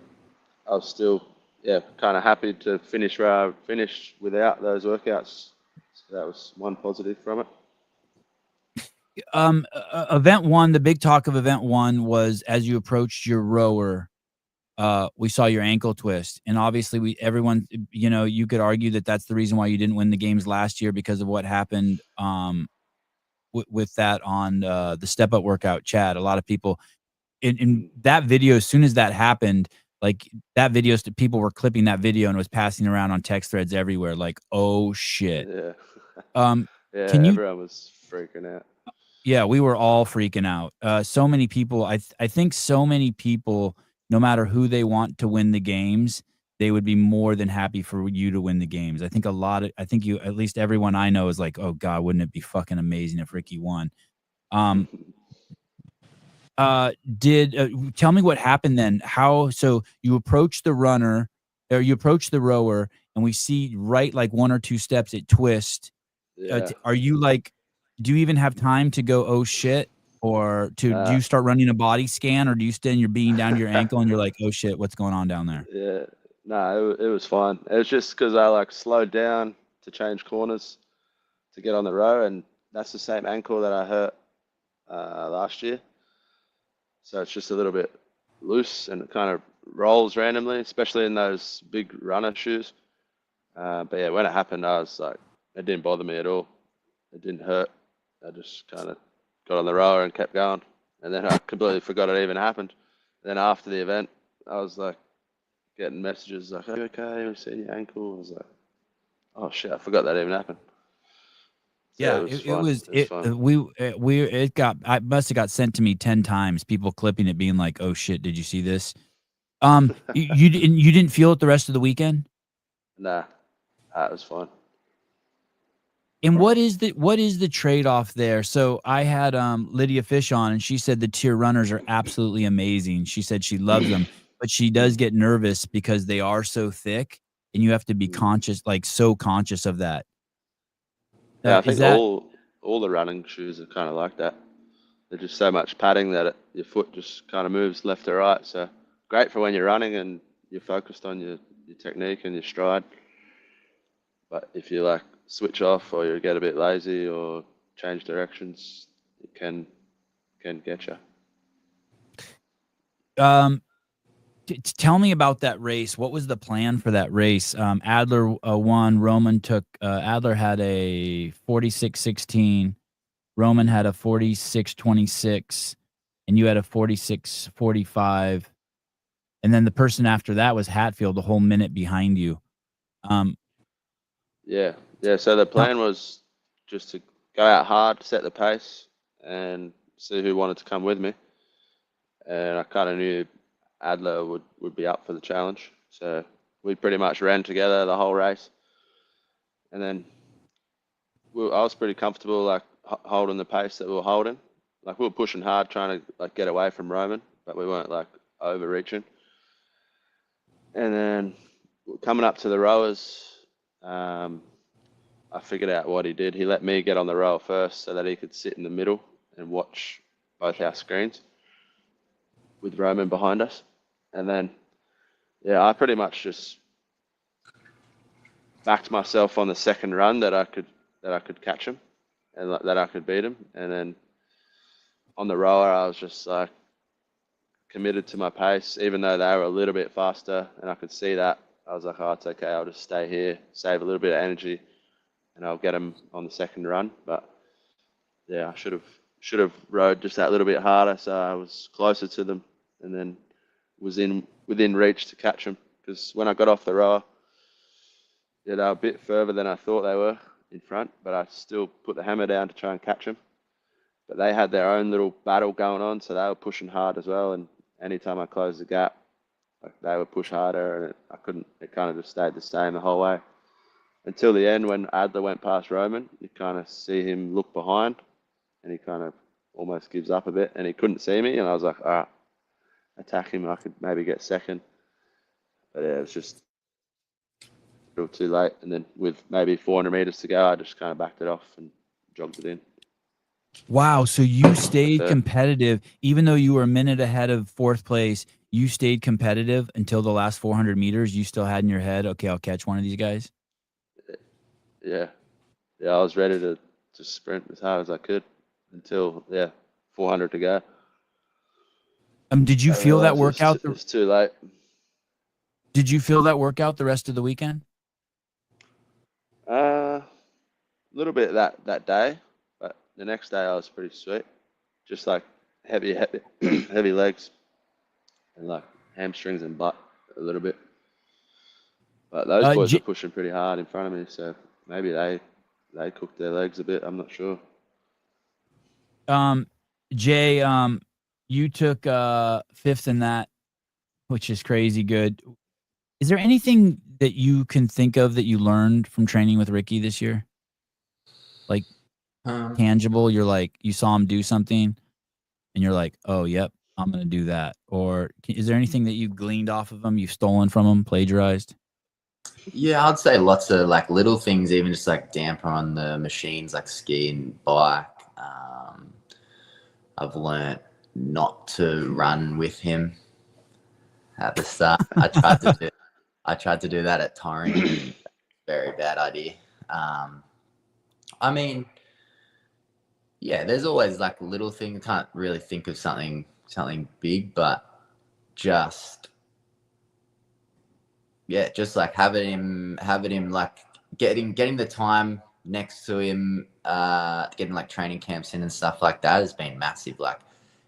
I was still, kind of happy to finish where I finished without those workouts. So that was one positive from it. Event one, the big talk of event one was as you approached your rower, we saw your ankle twist, and obviously everyone, you know, you could argue that that's the reason why you didn't win the games last year because of what happened, with that on the step up workout. Chad, a lot of people in Mm, that video, as soon as that happened, like that video, people were clipping that video and it was passing around on text threads everywhere. Like, oh shit. yeah. Um, Yeah, can you everyone was freaking out. Yeah, we were all freaking out. So many people, I think so many people, no matter who they want to win the games, they would be more than happy for you to win the games. I think you, at least everyone I know is like, "Oh god, wouldn't it be fucking amazing if Ricky won?" Um, did tell me what happened then. How so you approach the runner or you approach the rower and we see right like one or two steps it twist. Yeah. Are you like, do you even have time to go, "Oh shit," or do Nah. you start running a body scan, or do you stand you're being down to your ankle and you're like, "Oh shit, what's going on down there?" Yeah. Nah, it was fine. It was just because I like slowed down to change corners to get on the row, and that's the same ankle that I hurt last year. So it's just a little bit loose and it kind of rolls randomly, especially in those big runner shoes. But yeah, when it happened, I was like, it didn't bother me at all. It didn't hurt. I just kind of got on the rower and kept going. And then I completely forgot it even happened. And then after the event, I was like getting messages like, "Are you okay? We've seen your ankle." I was like, "Oh shit, I forgot that even happened." So yeah, Yeah, it was it fun. was It was fun. it got I must have got sent to me 10 times, people clipping it being like, "Oh shit, did you see this?" You didn't feel it the rest of the weekend? Nah, it was fun. And what is the trade-off there? So I had Lydia Fish on and she said the tier runners are absolutely amazing. She said she loves them, but she does get nervous because they are so thick and you have to be Mm. conscious, like so conscious of that. Yeah, I Is think that all the running shoes are kind of like that. There's just so much padding that your foot just kind of moves left to right. So great for when you're running and you're focused on your technique and your stride. But if you like switch off or you get a bit lazy or change directions, it can get you. um tell me about that race. What was the plan for that race? Adler won. Roman took. Adler had a 46-16. Roman had a 46-26, and you had a 46-45. And then the person after that was Hatfield, a whole minute behind you. Um, Yeah, yeah. So the tell- plan was just to go out hard, set the pace, and see who wanted to come with me. And I kind of knew Adler would be up for the challenge. So we pretty much ran together the whole race. And then I was pretty comfortable like holding the pace that we were holding. Like we were pushing hard, trying to like get away from Roman, but we weren't like overreaching. And then coming up to the rowers, um, I figured out what he did. He let me get on the rower first so that he could sit in the middle and watch both our screens with Roman behind us. And then, yeah, I pretty much just backed myself on the second run that I could catch him and that I could beat him. And then on the rower, I was just like committed to my pace, even though they were a little bit faster, and I could see that. I was like, oh, it's okay. I'll just stay here, save a little bit of energy, and I'll get him on the second run. But yeah, I should have rode just that little bit harder, so I was closer to them, and then was in within reach to catch them. Because when I got off the rower, yeah, they were a bit further than I thought they were in front, but I still put the hammer down to try and catch them. But they had their own little battle going on, so they were pushing hard as well. And anytime I closed the gap, like they would push harder, and I couldn't. It kind of just stayed the same the whole way until the end when Adler went past Roman. You kind of see him look behind, and he kind of almost gives up a bit, and he couldn't see me, and I was like, all right, attack him. I could maybe get second, but yeah, it was just a little too late. And then with maybe 400 meters to go, I just kind of backed it off and jogged it in. wow. So you stayed So competitive, even though you were a minute ahead of fourth place. You stayed competitive until the last 400 meters. You still had in your head, okay, I'll catch one of these guys. yeah, yeah, I was ready to sprint as hard as I could. until 400 to go. Did you I feel that realised workout? It's too late. Did you feel that workout the rest of the weekend? A little bit that day, but the next day I was pretty sweet. Just like heavy heavy legs and like hamstrings and butt a little bit. But those boys were pushing pretty hard in front of me, so maybe they cooked their legs a bit. I'm not sure. Jay, you took 5th in that, which is crazy good. Is there anything that you can think of that you learned from training with Ricky this year? Like tangible, you're like, you saw him do something and you're like, oh, yep, I'm going to do that. Or is there anything that you gleaned off of him, you've stolen from him, plagiarized? Yeah, I'd say lots of like little things, even just like damper on the machines, like ski and bike. I've learnt not to run with him at the start. I tried to do that at Torreen. Very bad idea. I mean, yeah, there's always like little things. Can't really think of something big, but just like having him like getting the time next to him, getting like training camps in and stuff like that has been massive. Like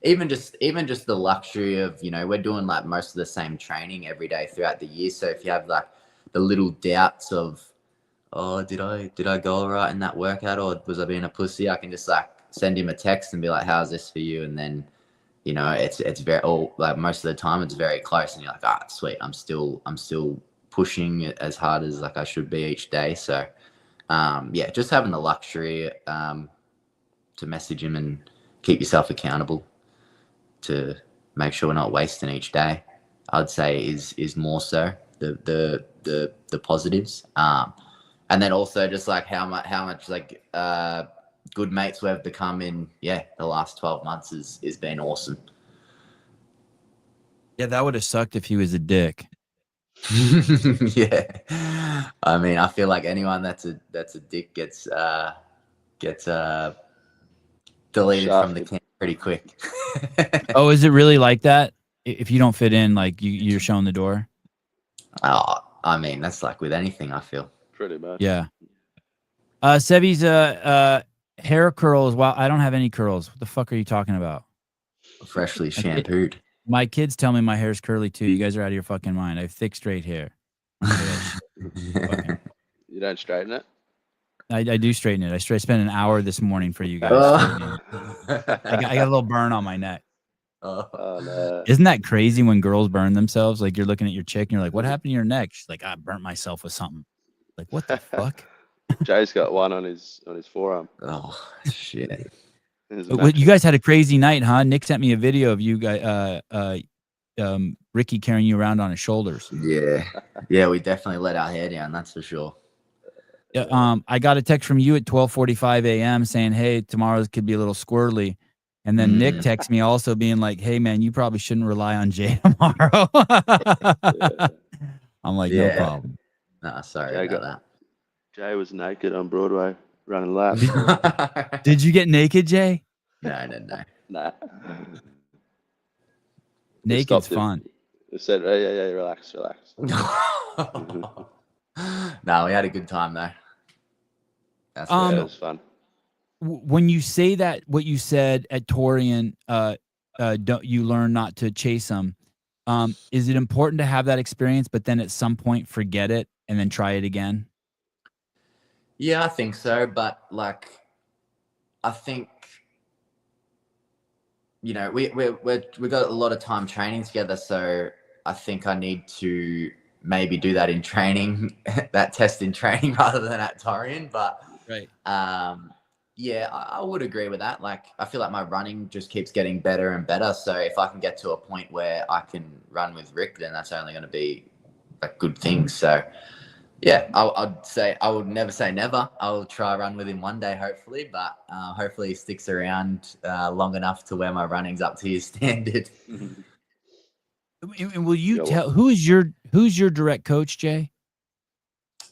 even just the luxury of, you know, we're doing like most of the same training every day throughout the year. So if you have like the little doubts of, oh, did I go all right in that workout, or was I being a pussy, I can just like send him a text and be like, how's this for you? And then, you know, it's very, like most of the time it's very close and you're like, ah, sweet, I'm still pushing as hard as like I should be each day. So just having the luxury to message him and keep yourself accountable to make sure we're not wasting each day, I'd say is more so the positives. And then also just like how much like good mates we've become in the last 12 months is been awesome. Yeah, that would have sucked if he was a dick. Yeah, I mean, I feel like anyone that's a dick gets deleted from the camp pretty quick. Oh, is it really like that? If you don't fit in, like you're showing the door? Oh, I mean, that's like with anything, I feel. Pretty much. Yeah. Sevy's hair curls. Well, I don't have any curls. What the fuck are you talking about? Freshly shampooed. My kids tell me my hair's curly too. You guys are out of your fucking mind. I have thick, straight hair. You don't straighten it? I do straighten it. I spent an hour this morning for you guys. I got a little burn on my neck. Oh, no. Isn't that crazy when girls burn themselves? Like you're looking at your chick and you're like, what happened to your neck? She's like, I burnt myself with something. Like, what the fuck? Jay's got one on his forearm. Oh, shit. You guys had a crazy night, huh? Nick sent me a video of you guys, Ricky carrying you around on his shoulders. Yeah, we definitely let our hair down, that's for sure. I got a text from you at 12:45 a.m. saying, hey, tomorrow could be a little squirrely. And then Nick texts me also being like, hey, man, you probably shouldn't rely on Jay tomorrow. I'm like, no problem. Nah, sorry about that. Jay was naked on Broadway running laps. Did you get naked, Jay? No. Nah. Naked's fun. They said, yeah, relax. No, we had a good time though. That's it was fun. When you say that, what you said at Torian, don't you learn not to chase them? Is it important to have that experience, but then at some point forget it and then try it again? Yeah, I think so. But like, I think, you know, we got a lot of time training together, so I think I need to maybe do that in training, that test in training rather than at Torian. But right. Yeah, I would agree with that. Like, I feel like my running just keeps getting better and better. So if I can get to a point where I can run with Rick, then that's only going to be a good thing. So yeah, I'd say I would never say never. I'll try run with him one day, hopefully, but hopefully he sticks around long enough to where my running's up to his standard. And will you tell who's your direct coach, Jay?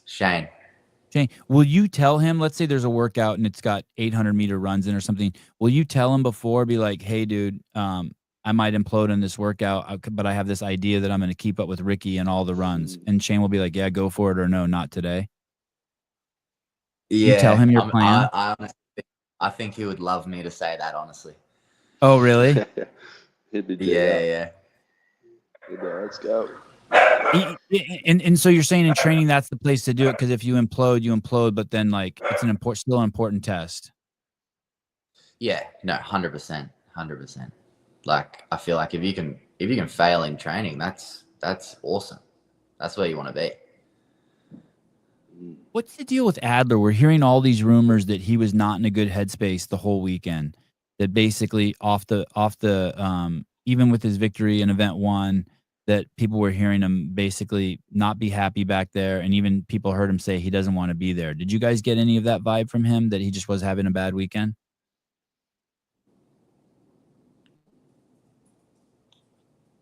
Shane. Shane, will you tell him, let's say there's a workout and it's got 800-meter runs in or something. Will you tell him before, be like, hey, dude, I might implode in this workout, but I have this idea that I'm going to keep up with Ricky and all the runs. And Shane will be like, yeah, go for it, or no, not today. Yeah, you tell him your plan? I honestly I think he would love me to say that, honestly. Oh, really? He'd be Yeah. Let's go. And so you're saying in training that's the place to do it, because if you implode, but then like it's still an important test. Yeah, no, 100%. Like, I feel like if you can fail in training, that's awesome. That's where you want to be. What's the deal with Adler? We're hearing all these rumors that he was not in a good headspace the whole weekend. That basically off the even with his victory in event 1, that people were hearing him basically not be happy back there, and even people heard him say he doesn't want to be there. Did you guys get any of that vibe from him, that he just was having a bad weekend?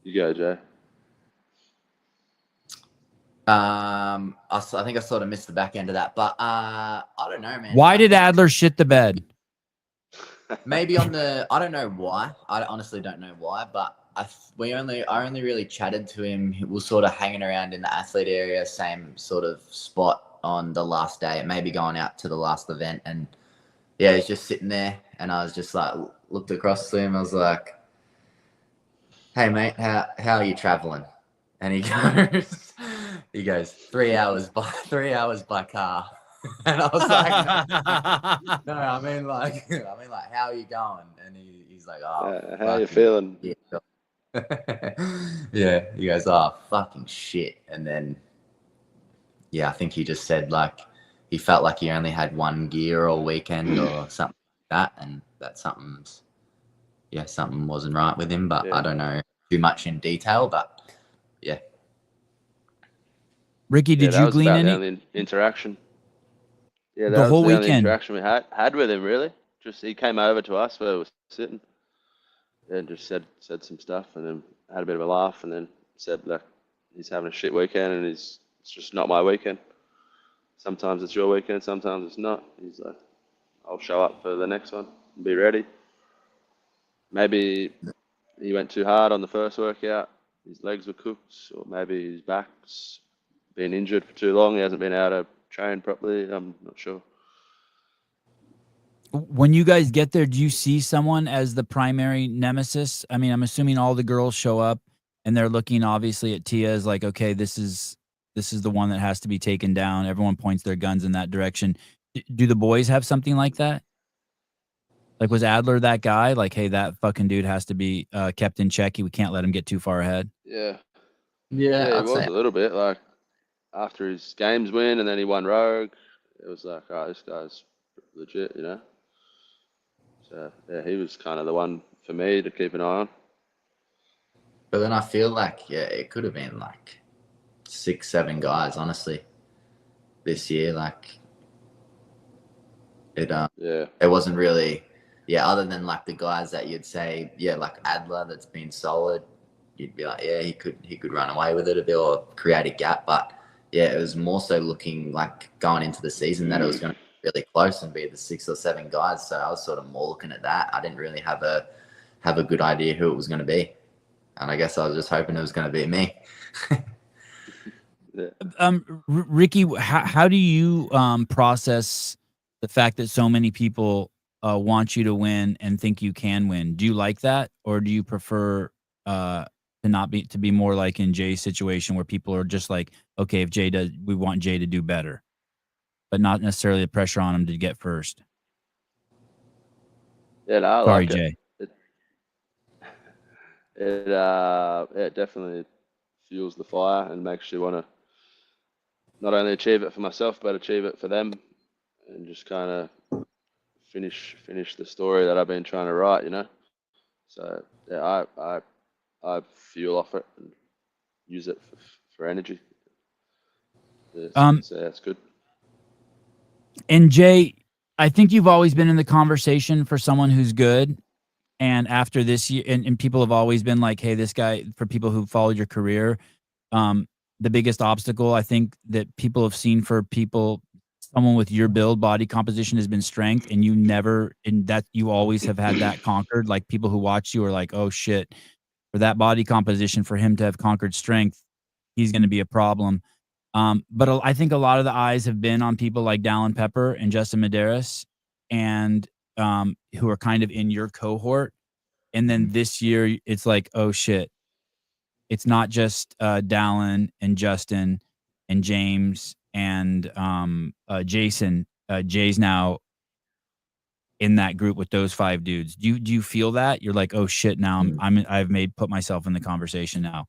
You go, Jay. I think I sort of missed the back end of that, but I don't know, man. Why did Adler shit the bed? Maybe I don't know why. I honestly don't know why, but I only really chatted to him. He was sort of hanging around in the athlete area, same sort of spot on the last day, maybe going out to the last event, and yeah, he's just sitting there, and I was just like, looked across to him. I was like, "Hey, mate, how are you traveling?" And he goes, 3 hours by car. And I was like, no, I mean like, how are you going? And he's like, oh, how are you feeling? Yeah. Yeah, he goes, oh, fucking shit. And then, yeah, I think he just said like he felt like he only had one gear all weekend or something like that, and that something wasn't right with him. But I don't know too much in detail. But yeah. Ricky, did you glean any? The only interaction. Yeah, that the was whole the weekend. only interaction we had with him, really. Just he came over to us where we were sitting and just said some stuff, and then had a bit of a laugh, and then said like he's having a shit weekend, and it's just not my weekend. Sometimes it's your weekend, sometimes it's not. He's like, I'll show up for the next one and be ready. Maybe he went too hard on the first workout. His legs were cooked, or maybe his back's been injured for too long. He hasn't been able to train properly. I'm not sure. When you guys get there, do you see someone as the primary nemesis? I mean, I'm assuming all the girls show up and they're looking obviously at Tia as like, okay, this is the one that has to be taken down. Everyone points their guns in that direction. Do the boys have something like that? Like, was Adler that guy? Like, hey, that fucking dude has to be kept in check. We can't let him get too far ahead. Yeah, Yeah, it was a little bit like after his games win and then he won Rogue. It was like, oh, this guy's legit, you know. So yeah, he was kind of the one for me to keep an eye on. But then I feel like, yeah, it could have been like 6, 7 guys, honestly, this year. Like it wasn't really, other than like the guys that you'd say, like Adler, that's been solid. You'd be like, yeah, he could run away with it a bit or create a gap. But yeah, it was more so looking like going into the season that it was going to be really close and be the 6 or 7 guys. So I was sort of more looking at that. I didn't really have a good idea who it was going to be. And I guess I was just hoping it was going to be me. Ricky, how do you process the fact that so many people want you to win and think you can win? Do you like that, or do you prefer to be more like in Jay's situation where people are just like, okay, if Jay does, we want Jay to do better, but not necessarily the pressure on him to get first? Yeah, no, I Sorry, like Jay. It definitely fuels the fire and makes you want to not only achieve it for myself but achieve it for them, and just kind of finish the story that I've been trying to write, you know. So yeah, I fuel off it and use it for energy. So that's good. And Jay, I think you've always been in the conversation for someone who's good. And after this year, and people have always been like, hey, this guy, for people who followed your career, the biggest obstacle I think that people have seen for people someone with your build, body composition has been strength, and you always have had that conquered. Like people who watch you are like, oh shit, for that body composition, for him to have conquered strength, he's going to be a problem. But I think a lot of the eyes have been on people like Dallin Pepper and Justin Medeiros, and who are kind of in your cohort. And then this year, it's like, oh shit, it's not just Dallin and Justin and James and Jason. Jay's now in that group with those 5 dudes. Do you feel that? You're like, oh shit, now I've put myself in the conversation now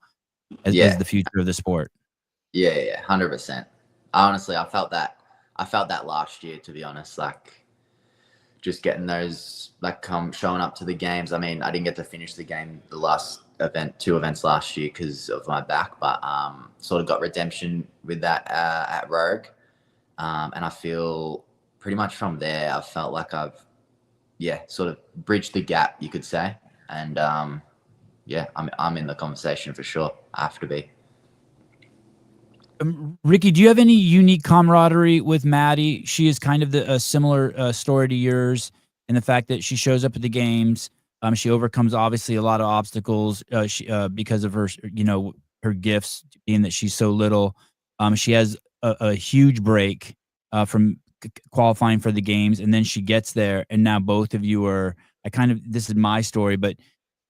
as the future of the sport. Yeah, 100%. Honestly, I felt that last year, to be honest. Like, just getting those, like, showing up to the games. I mean, I didn't get to finish the game, the last event, 2 events last year because of my back, but sort of got redemption with that at Rogue. And I feel pretty much from there, I felt like I've, sort of bridged the gap, you could say. And I'm in the conversation for sure. I have to be. Ricky, do you have any unique camaraderie with Maddie? She is kind of a similar story to yours in the fact that she shows up at the games. She overcomes obviously a lot of obstacles because of her, her gifts, being that she's so little. She has a huge break from qualifying for the games, and then she gets there, and now both of you are. This is my story, but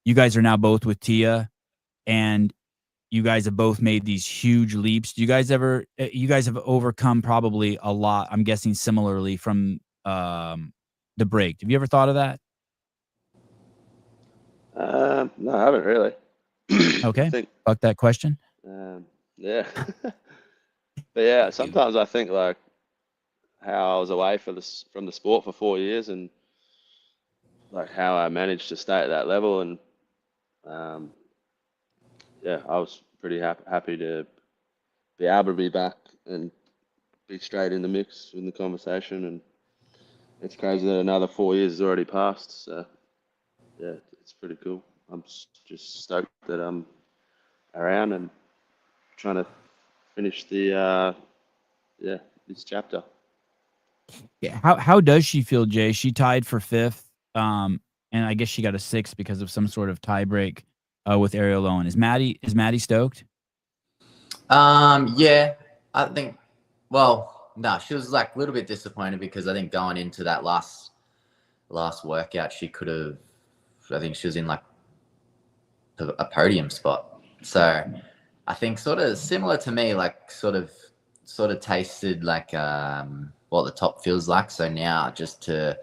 you guys are now both with Tia, and you guys have both made these huge leaps. Do you guys have overcome probably a lot, I'm guessing similarly from the break. Have you ever thought of that? No, I haven't really. Okay. Fuck that question. Yeah. But yeah, sometimes I think like how I was away from the sport for 4 years and like how I managed to stay at that level, and I was pretty happy to be able to be back and be straight in the mix in the conversation. And it's crazy that another 4 years has already passed. So yeah, it's pretty cool. I'm just stoked that I'm around and trying to finish the this chapter. Yeah. How does she feel, Jay? She tied for 5th, and I guess she got a 6th because of some sort of tie break with Ariel Owen. Is Maddie stoked? Yeah, I think. Well, no, she was like a little bit disappointed because I think going into that last workout, she could have. I think she was in like a podium spot. So I think sort of similar to me, like sort of tasted like what the top feels like. So now just to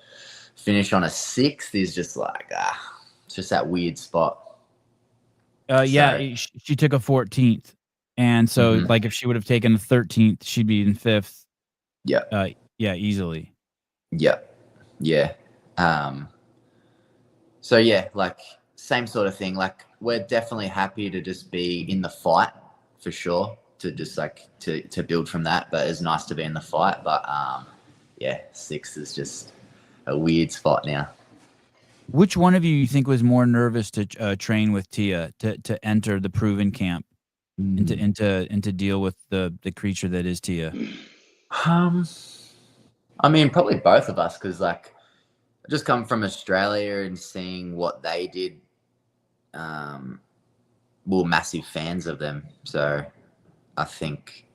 finish on a 6th is just like it's just that weird spot. She took a 14th, and so like if she would have taken a 13th, she'd be in 5th. Yeah. Easily. Yeah. So yeah, like same sort of thing. Like we're definitely happy to just be in the fight for sure. To just like to build from that, but it's nice to be in the fight. But 6th is just a weird spot now. Which one of you think was more nervous to train with Tia to enter the proven camp and to deal with the creature that is Tia? I mean, probably both of us, because like I just come from Australia and seeing what they did. We're massive fans of them, so I think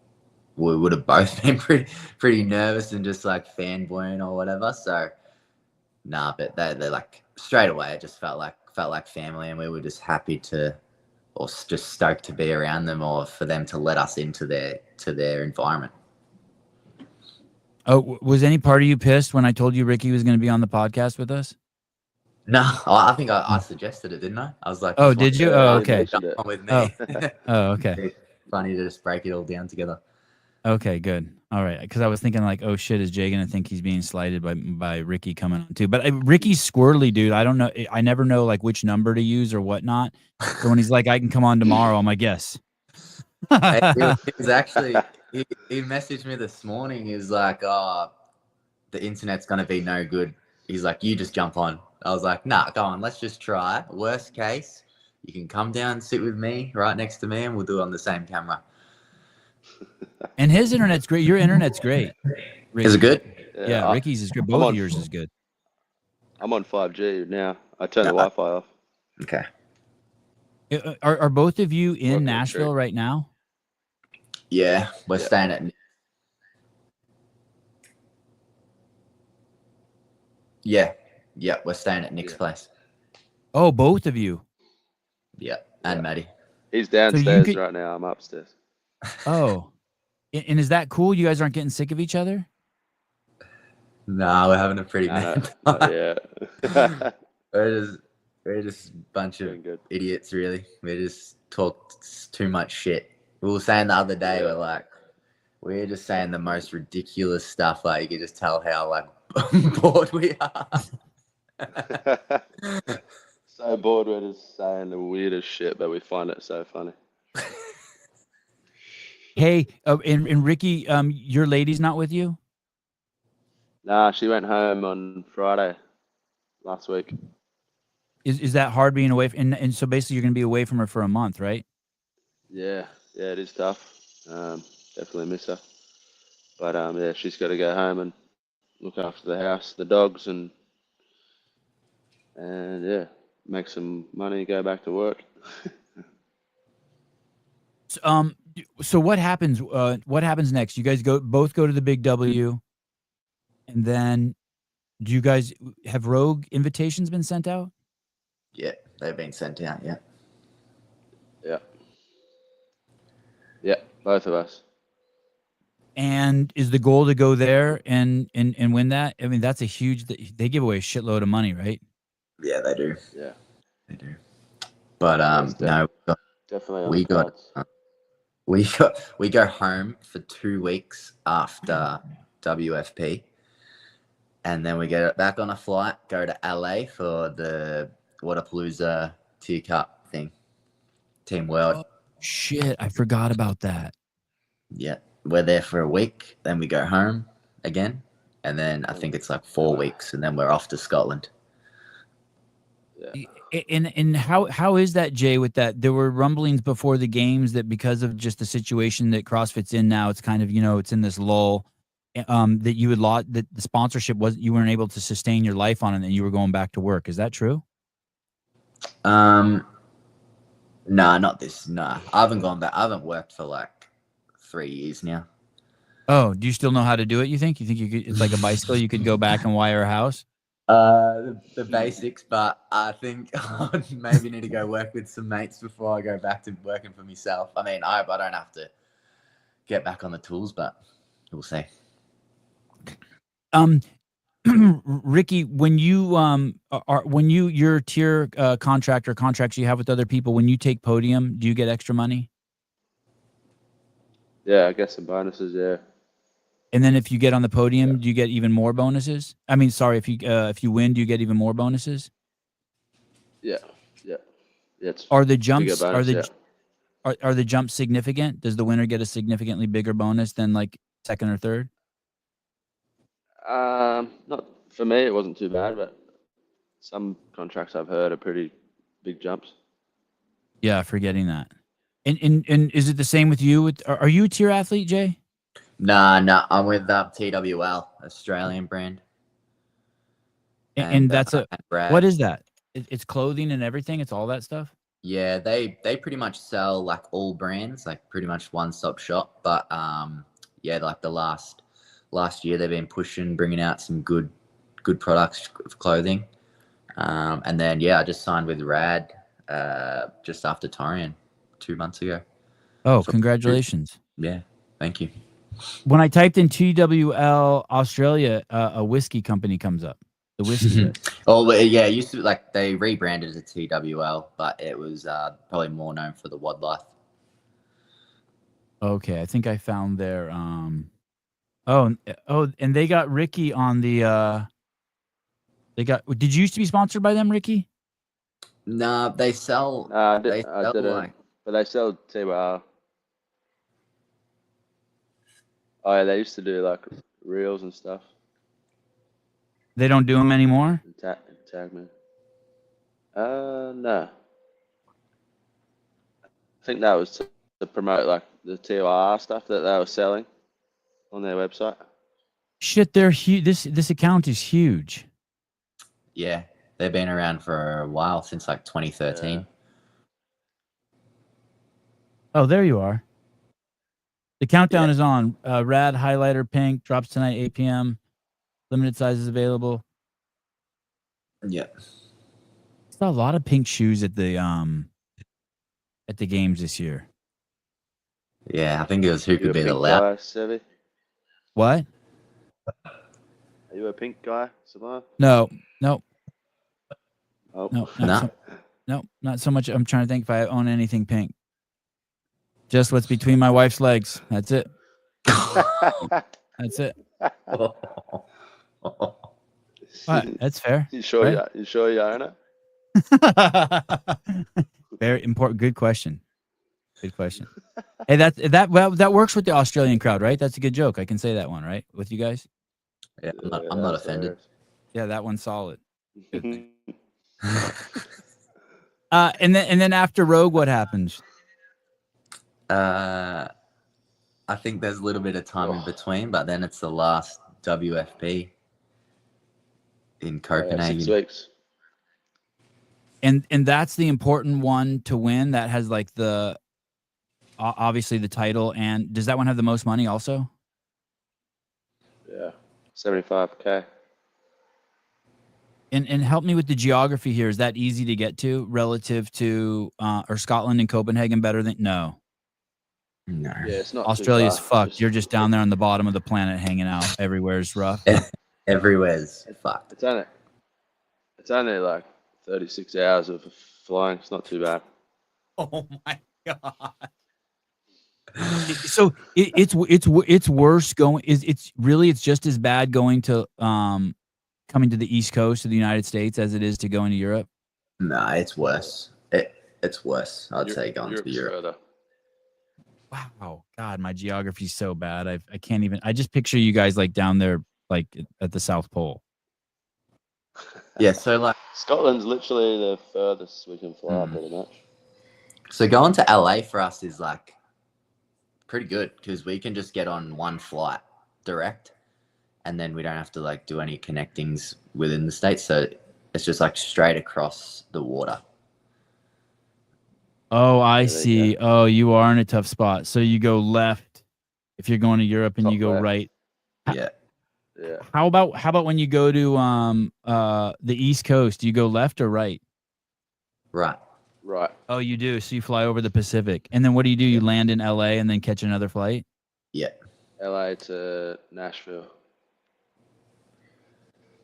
we would have both been pretty nervous and just like fanboying or whatever. So but they're like straight away. It just felt like family, and we were just happy or just stoked to be around them, or for them to let us into their environment. Oh, was any part of you pissed when I told you Ricky was going to be on the podcast with us? No, I think I suggested it, didn't I? I was like, oh, did you? Oh, okay. Jump on with me. Oh, okay. It's funny to just break it all down together. Okay, good. All right, because I was thinking like, oh shit, is Jay gonna think he's being slighted by Ricky coming on too? But Ricky's squirrely, dude. I don't know. I never know like which number to use or whatnot. So when he's like, I can come on tomorrow, I'm like, yes. It was actually he messaged me this morning. He was like, oh, the internet's gonna be no good. He's like, you just jump on. I was like, nah, go on, let's just try. Worst case, you can come down and sit with me right next to me, and we'll do it on the same camera. And his internet's great. Your internet's great. Ricky. Is it good? Yeah, Ricky's is good. I'm Both on of yours is good. I'm on 5G now. I turned the No. Wi-Fi off. Okay. Are both of you in Working Nashville right now? Yeah, we're staying at. Yeah, we're staying at Nick's place. Oh, both of you. Yeah, and Maddie. He's downstairs right now. I'm upstairs. Oh, and is that cool? You guys aren't getting sick of each other? No, we're having a pretty No, man. yeah. we're just a bunch of idiots, really. We just talked too much shit. We were saying the other day, we're just saying the most ridiculous stuff. Like, you can just tell how bored we are. So bored, we're just saying the weirdest shit, but we find it so funny. Hey, and Ricky, your lady's not with you? Nah, she went home on Friday last week. Is that hard being away? And so basically, you're going to be away from her for a month, right? Yeah, it is tough. Definitely miss her. But yeah, she's got to go home and look after the house, the dogs, and yeah, make some money, go back to work. So what happens? What happens next? You guys both go to the Big W, and then do you guys have Rogue invitations been sent out? Yeah, they've been sent out. Yeah. Yeah, both of us. And is the goal to go there and win that? I mean, that's a huge. They give away a shitload of money, right? Yeah, they do. Yeah, they do. But no, definitely we go home for 2 weeks after WFP, and then we get back on a flight, go to LA for the Wodapalooza Tier Cup thing, Team World. Oh, shit, I forgot about that. Yeah, we're there for a week, then we go home again, and then I think it's 4 weeks, and then we're off to Scotland. Yeah. And how is that, Jay? With that, there were rumblings before the games that because of just the situation that CrossFit's in now, it's kind of it's in this lull. That you would that the sponsorship you weren't able to sustain your life on it, and you were going back to work. Is that true? Nah, not this. Nah, I haven't gone back. I haven't worked for 3 years now. Oh, do you still know how to do it? You think you could? It's like a bicycle. You could go back and wire a house. The basics, but I think I maybe need to go work with some mates before I go back to working for myself. I mean, I hope I don't have to get back on the tools, but we'll see. Ricky, when you your tier contracts you have with other people, when you take podium, do you get extra money? Yeah, I get some bonuses. Yeah. And then if you get on the podium, do you get even more bonuses? I mean, sorry, if you win, do you get even more bonuses? Yeah. Are the jumps are the jumps significant? Does the winner get a significantly bigger bonus than second or third? Not for me. It wasn't too bad, but some contracts I've heard are pretty big jumps. Yeah, forgetting that. And is it the same with you? Are you a tier athlete, Jay? Nah, I'm with TWL, Australian brand. And that's what is that? It's clothing and everything. It's all that stuff. Yeah, they pretty much sell all brands, pretty much one-stop shop. But yeah, the last year they've been bringing out some good products of clothing. And then I just signed with Rad just after Torian 2 months ago. Oh, so congratulations! Yeah, thank you. When I typed in TWL Australia, a whiskey company comes up. The whiskey. Oh, yeah, it used to they rebranded as TWL, but it was probably more known for the Wodify. Okay, I think I found their and they got Ricky on the did you used to be sponsored by them, Ricky? Nah, they sell I didn't, but they sell TWL. Oh yeah, they used to do reels and stuff. They don't do them anymore? Tag me. No. I think that was to promote the TOR stuff that they were selling on their website. Shit, they're huge. This account is huge. Yeah, they've been around for a while, since like 2013. Oh, there you are. The countdown Yeah. is on. Rad highlighter pink drops tonight 8 p.m. Limited sizes available. Yeah. Saw a lot of pink shoes at the games this year. Yeah, I think it was who You could a be the pink loud. guy, Sevi? What? Are you a pink guy, Savannah? No. Oh. No, Nah. not so much. I'm trying to think if I own anything pink. Just what's between my wife's legs. That's it. That's it. What? That's fair. You sure? Right? You sure you own it? Very important. Good question. Good question. Hey, that works with the Australian crowd, right? That's a good joke. I can say that one, right? With you guys. Yeah, I'm not that's offended. Yeah, that one's solid. Good thing. hilarious. And then after Rogue, what happens? I think there's a little bit of time in between, but then it's the last WFP in Copenhagen. 6 weeks. And that's the important one to win. That has like the obviously the title. And does that one have the most money also? Yeah, 75K. And help me with the geography here. Is that easy to get to relative to or Scotland and Copenhagen better than no? No. Yeah, it's not Australia's too far. fucked. You're just down there on the bottom of the planet hanging out. Everywhere's rough. Everywhere's fucked. It's only like 36 hours of flying. It's not too bad. Oh my god. So it's worse going. It's just as bad going to coming to the East Coast of the United States as it is to going to Europe. Nah, it's worse. It's worse. I'd say going to Europe. Further. Wow, God, my geography's so bad. I can't even. I just picture you guys like down there, like at the South Pole. Yeah, so like Scotland's literally the furthest we can fly, pretty much. So going to LA for us is like pretty good because we can just get on one flight direct, and then we don't have to like do any connectings within the states. So it's just like straight across the water. Oh, I see. Oh, you are in a tough spot. So you go left if you're going to Europe, and Top you go left. right. Yeah. Yeah. How about when you go to the East Coast? Do you go left or right? Right. Right. Oh, you do. So you fly over the Pacific, and then what do? You land in LA and then catch another flight. Yeah. LA to Nashville.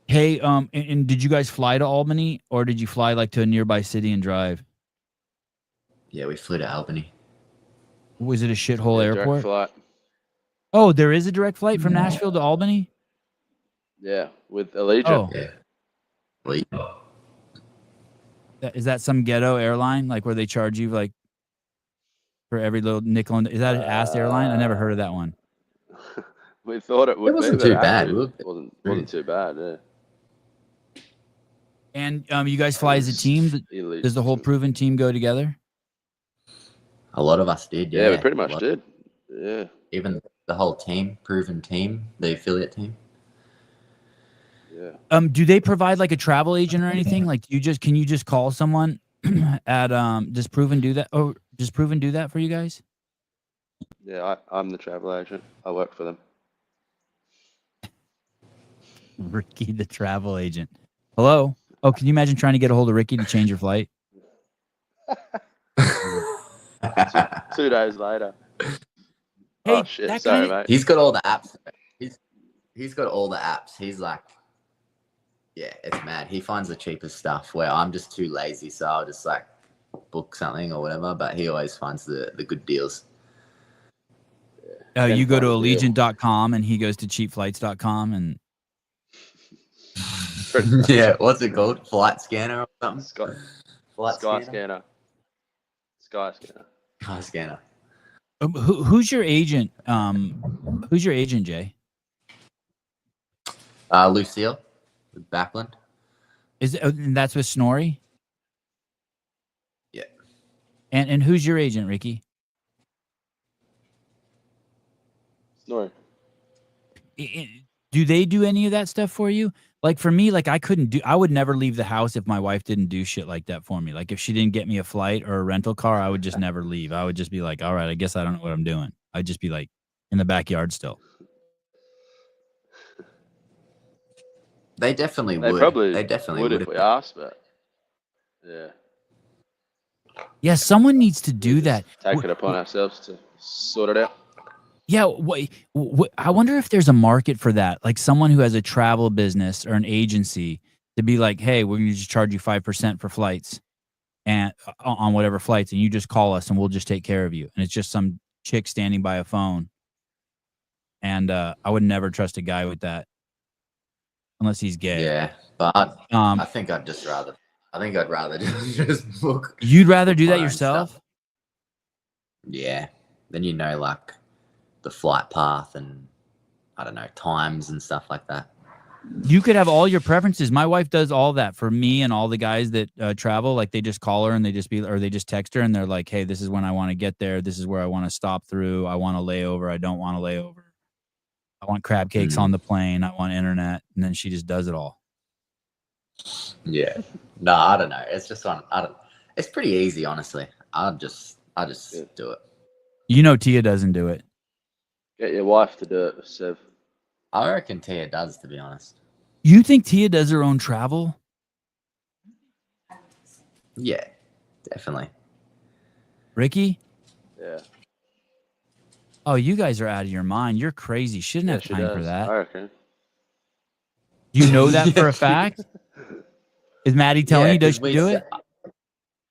Hey, and did you guys fly to Albany, or did you fly like to a nearby city and drive? Yeah, we flew to Albany. Was it a shithole Direct airport? flight. Oh, there is a direct flight from Nashville to Albany? Yeah, with Allegiant. Oh. Yeah. Well, Is that some ghetto airline, like where they charge you like for every little nickel? Is that an ass airline? I never heard of that one. We thought it would It wasn't be, too but bad. actually it wasn't too bad. Yeah. And you guys fly as a team? Elite. Does the whole proven team go together? a lot of us did. Yeah, Yeah, we pretty much did. Yeah. Even the whole team, proven team, the affiliate team. Yeah. Do they provide like a travel agent or anything? Like can you just call someone at does Proven do that? Oh, does Proven do that for you guys? Yeah, I'm the travel agent. I work for them. Ricky, the travel agent. Hello. Oh, can you imagine trying to get a hold of Ricky to change your flight? 2 days later. Hey, Oh shit! that Sorry, guy- mate. He's got all the apps. He's got all the apps. He's like, yeah, it's mad. He finds the cheapest stuff where I'm just too lazy, so I'll just like book something or whatever. But he always finds the good deals. You go to Find a deal. Allegiant.com and he goes to cheapflights.com and Yeah, what's it called? Flight scanner or something? Sky Scanner. Sky scanner. who's your agent? Who's your agent, Jay? Lucille with Backland. And that's with Snorri? Yeah. And who's your agent, Ricky? Snorri. Do they do any of that stuff for you? Like for me, like I would never leave the house if my wife didn't do shit like that for me. Like if she didn't get me a flight or a rental car, I would just never leave. I would just be like, all right, I guess I don't know what I'm doing. I'd just be like in the backyard still. They definitely They would. probably They definitely would would. if we asked, but yeah. Yeah, someone needs to We do just that. take it upon ourselves to sort it out. Yeah, I wonder if there's a market for that. Like someone who has a travel business or an agency to be like, hey, we're going to just charge you 5% for flights and on whatever flights, and you just call us and we'll just take care of you. And it's just some chick standing by a phone. And I would never trust a guy with that unless he's gay. Yeah, but I think I'd rather just book. You'd rather do my that own yourself? stuff. Yeah, then you know, like the flight path and I don't know, times and stuff like that. You could have all your preferences. My wife does all that for me and all the guys that travel. Like they just call her and they just text her and they're like, hey, this is when I want to get there. This is where I want to stop through. I want a layover. I don't want a layover. I want crab cakes on the plane. I want internet. And then she just does it all. Yeah. No, I don't know. It's just it's pretty easy, honestly. I just do it. You know, Tia doesn't do it. Get your wife to do it, Sev. I reckon Tia does, to be honest. You think Tia does her own travel? Yeah, definitely. Ricky? Yeah. Oh, you guys are out of your mind. You're crazy. She didn't have time for that. I reckon. You know that for a fact? Is Maddie telling you? Does she do it?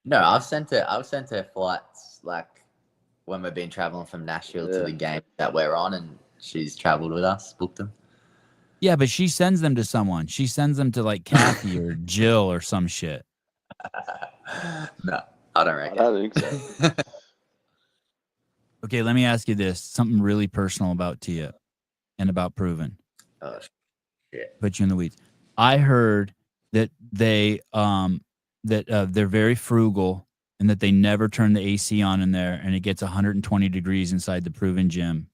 No, I've sent her flights like when we've been traveling from Nashville to the game that we're on, and she's traveled with us, booked them. Yeah, but she sends them to someone. She sends them to like Kathy or Jill or some shit. No, I don't reckon. I don't think so. Okay, let me ask you this. Something really personal about Tia and about Proven. Oh, shit. Put you in the weeds. I heard that they're very frugal and that they never turn the AC on in there and it gets 120 degrees inside the Proven gym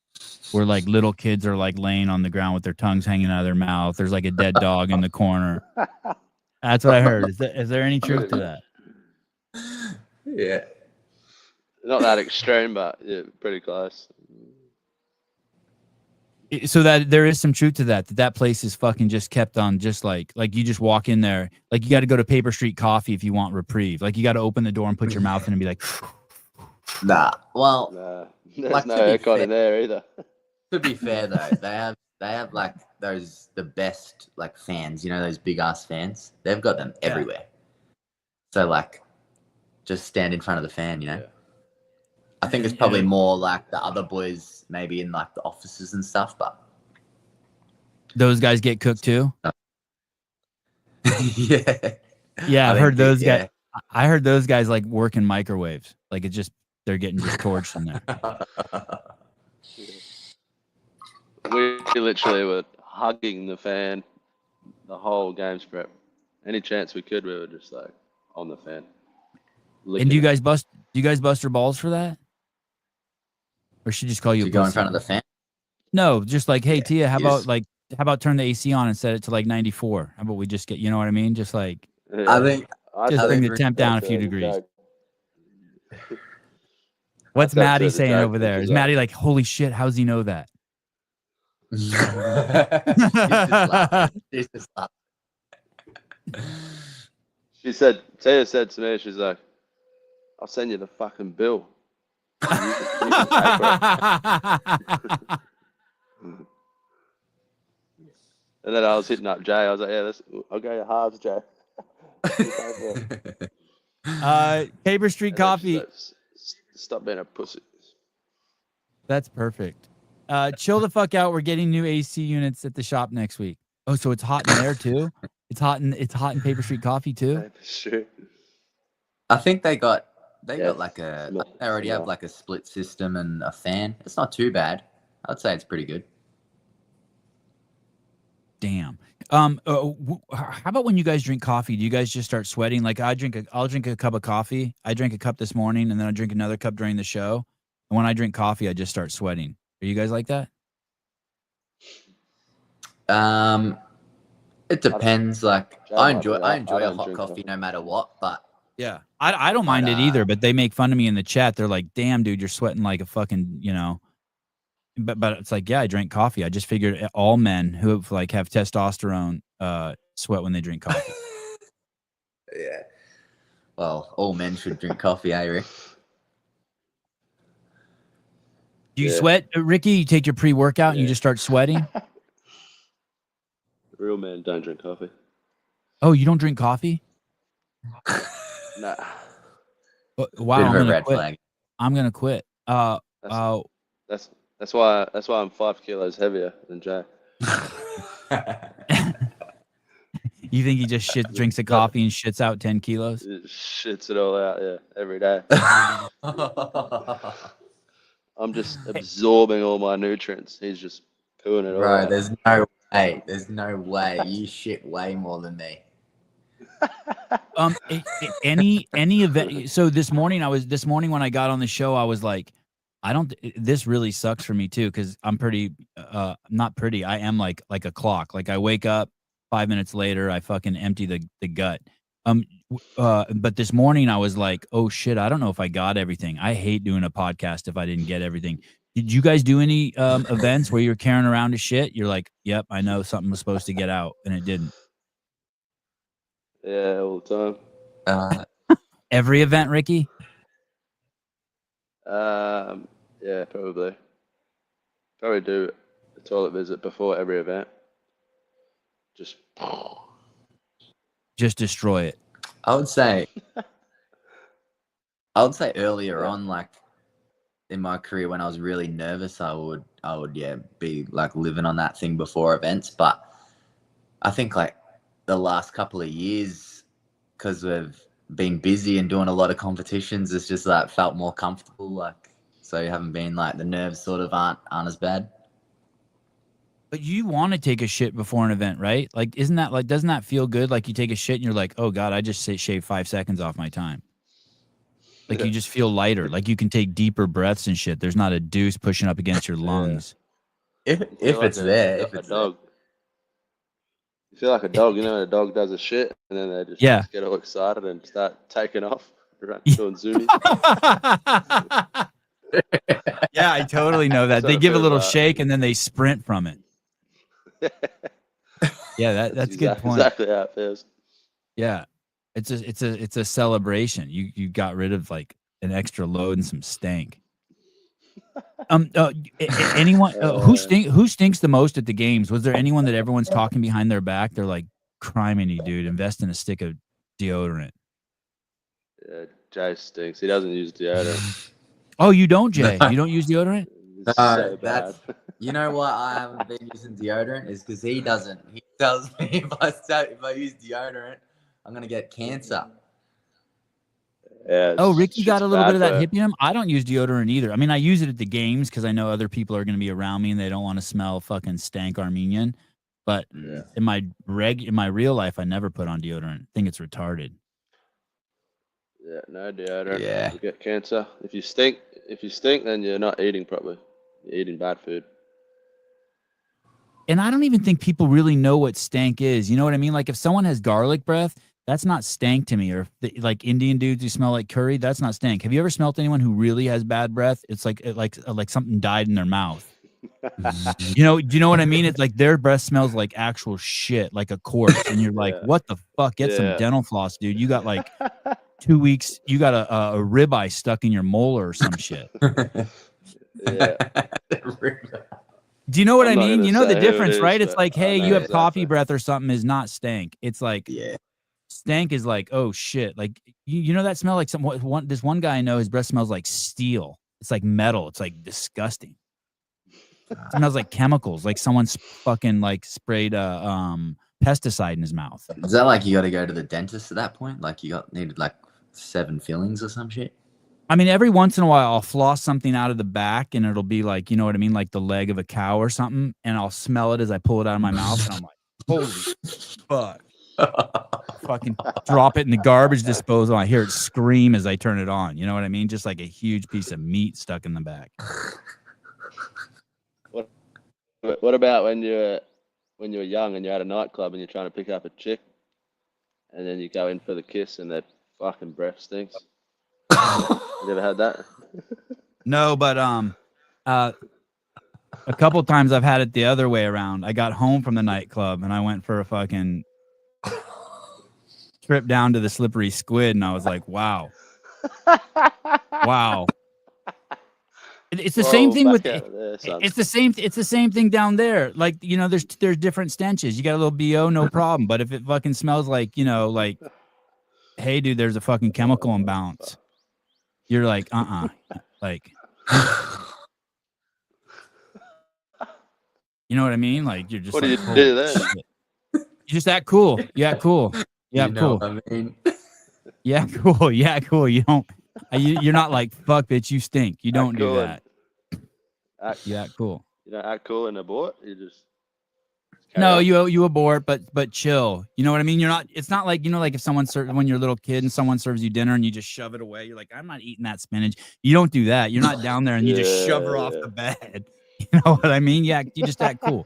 where like little kids are like laying on the ground with their tongues hanging out of their mouth. There's like a dead dog in the corner. That's what I heard. Is there any truth to that? Yeah. Not that extreme, but yeah, pretty close. So that there is some truth to that place is fucking just kept on just like you just walk in there. Like you got to go to Paper Street Coffee if you want reprieve. Like you got to open the door and put your mouth in and be like, nah. Well, there's like, no aircon in there either. To be fair though, they have like the best like fans, you know, those big ass fans. They've got them everywhere. So like just stand in front of the fan, you know. Yeah. I think it's probably more like the other boys maybe in like the offices and stuff, but those guys get cooked too. Yeah, I've heard those guys. I heard those guys like work in microwaves. Like it's just they're getting just torched in there. We literally were hugging the fan the whole game's prep. Any chance we could, we were just like on the fan. And do you guys bust her balls for that? Or should she just call you? To go in front of the fan? No, just like, hey Tia, how about turn the AC on and set it to like 94? How about we just get, you know what I mean? Just like, I think just bring the temp down a few degrees. What's Maddie saying over there? Is Maddie like, holy shit, how's he know that? She's just laughing. Tia said to me, she's like, I'll send you the fucking bill. You can pay for it. And then I was hitting up Jay. I was like, yeah, I'll go your halves, Jay. Paper Street Coffee. Stop being a pussy. That's perfect. Chill the fuck out. We're getting new AC units at the shop next week. Oh, so it's hot in there too? It's hot in Paper Street Coffee too? Sure. I think they got like they already have like a split system and a fan. It's not too bad. I'd say it's pretty good. Damn. How about when you guys drink coffee? Do you guys just start sweating? Like I'll drink a cup of coffee. I drank a cup this morning, and then I drink another cup during the show. And when I drink coffee, I just start sweating. Are you guys like that? It depends. Like Jay I might enjoy be. I I enjoy a don't hot drink coffee no matter what, but Yeah, I don't mind it either, but they make fun of me in the chat. They're like, "Damn, dude, you're sweating like a fucking, you know." But it's like, yeah, I drank coffee. I just figured all men who like have testosterone sweat when they drink coffee. yeah. Well, all men should drink coffee, eh, Rick? Do you Yeah. sweat, Ricky? You take your pre-workout and you Yeah. just start sweating? Real men don't drink coffee. Oh, you don't drink coffee? Nah. Wow, Bit of I'm a gonna red quit. flag. I'm gonna quit. That's why I'm 5 kilos heavier than Jay. You think he just drinks a coffee and shits out 10 kilos? It shits it all out, yeah, every day. I'm just absorbing all my nutrients. He's just pooing it all Bro, out. there's no way. There's no way. You shit way more than me. Any event. So this morning when I got on the show, I was like, this really sucks for me too, because I'm pretty not pretty. I am like a clock. Like I wake up 5 minutes later, I fucking empty the gut. But this morning I was like, oh shit, I don't know if I got everything. I hate doing a podcast if I didn't get everything. Did you guys do any events where you're carrying around a shit? You're like, yep, I know something was supposed to get out and it didn't. Yeah, all the time. Every event, Ricky? Yeah, probably. Probably do a toilet visit before every event. Just destroy it. I would say earlier on, like in my career when I was really nervous, I would be like living on that thing before events. But I think like the last couple of years, because we've been busy and doing a lot of competitions, it's just like felt more comfortable. Like, so you haven't been like the nerves sort of aren't as bad. But you want to take a shit before an event, right? Like, doesn't that feel good? Like you take a shit and you're like, oh God, I just shaved 5 seconds off my time. Like you just feel lighter. Like you can take deeper breaths and shit. There's not a deuce pushing up against your lungs. If it's there, if it's a dog. You feel like a dog, you know, when a dog does a shit and then they just get all excited and start taking off, doing zoomies. Yeah, I totally know that. They give a little shake and then they sprint from it. Yeah, that's a good point. Exactly how it feels. Yeah, it's a celebration. You got rid of like an extra load and some stank. Anyone who stinks the most at the games? Was there anyone that everyone's talking behind their back? They're like, "Criminy, dude, invest in a stick of deodorant." Yeah, Jay stinks. He doesn't use deodorant. Oh, you don't, Jay? You don't use deodorant? No, so bad. You know why I haven't been using deodorant is because he doesn't. He tells me if I use deodorant, I'm gonna get cancer. Yeah. Oh, Ricky got a little bit of that hippie in him. I don't use deodorant either. I mean, I use it at the games because I know other people are going to be around me and they don't want to smell fucking stank Armenian. But in my real life, I never put on deodorant. I think it's retarded. Yeah, no deodorant. Yeah. You get cancer. If you stink, then you're not eating properly. You're eating bad food. And I don't even think people really know what stank is. You know what I mean? Like if someone has garlic breath, that's not stank to me. Or like Indian dudes who smell like curry, that's not stank. Have you ever smelled anyone who really has bad breath? It's like something died in their mouth. Do you know what I mean? It's like their breath smells like actual shit, like a corpse, and you're like, what the fuck? Get some dental floss, dude. You got like 2 weeks. You got a ribeye stuck in your molar or some shit. Yeah. Do you know what I mean? You know the difference, is, right? It's like, hey, you have exactly. coffee breath or something is not stank. It's like, stank is like, oh shit. Like, you know that smell? Like this one guy I know, his breath smells like steel. It's like metal. It's like disgusting. It smells like chemicals. Like someone's fucking like sprayed pesticide in his mouth. Is that like you got to go to the dentist at that point? Like you needed like 7 fillings or some shit? I mean, every once in a while, I'll floss something out of the back, and it'll be like, you know what I mean, like the leg of a cow or something, and I'll smell it as I pull it out of my mouth, and I'm like, holy fuck. Fucking drop it in the garbage disposal. I hear it scream as I turn it on. You know what I mean? Just like a huge piece of meat stuck in the back. What about when you're when you're young and you're at a nightclub and you're trying to pick up a chick, and then you go in for the kiss and that fucking breath stinks. You ever had that? No, but a couple times I've had it the other way around. I got home from the nightclub and I went for a fucking trip down to the Slippery Squid, and I was like, wow. Wow. It's the same thing with it's the same thing down there. Like, you know, there's different stenches. You got a little BO, no problem. But if it fucking smells like, you know, like, hey dude, there's a fucking chemical imbalance. You're like, like, you know what I mean? Like, you're just what like, do you do then? You just act cool. You act cool. You act cool. What I mean? Yeah, cool. Yeah, cool. You don't. You're not like, fuck, bitch, you stink. You don't do that. You act cool. You don't act cool and abort. You just no, you abort, but chill. You know what I mean? You're not. It's not like, you know, like if someone when you're a little kid and someone serves you dinner and you just shove it away. You're like, I'm not eating that spinach. You don't do that. You're not down there and you just shove her off the bed. You know what I mean? Yeah, you just act cool.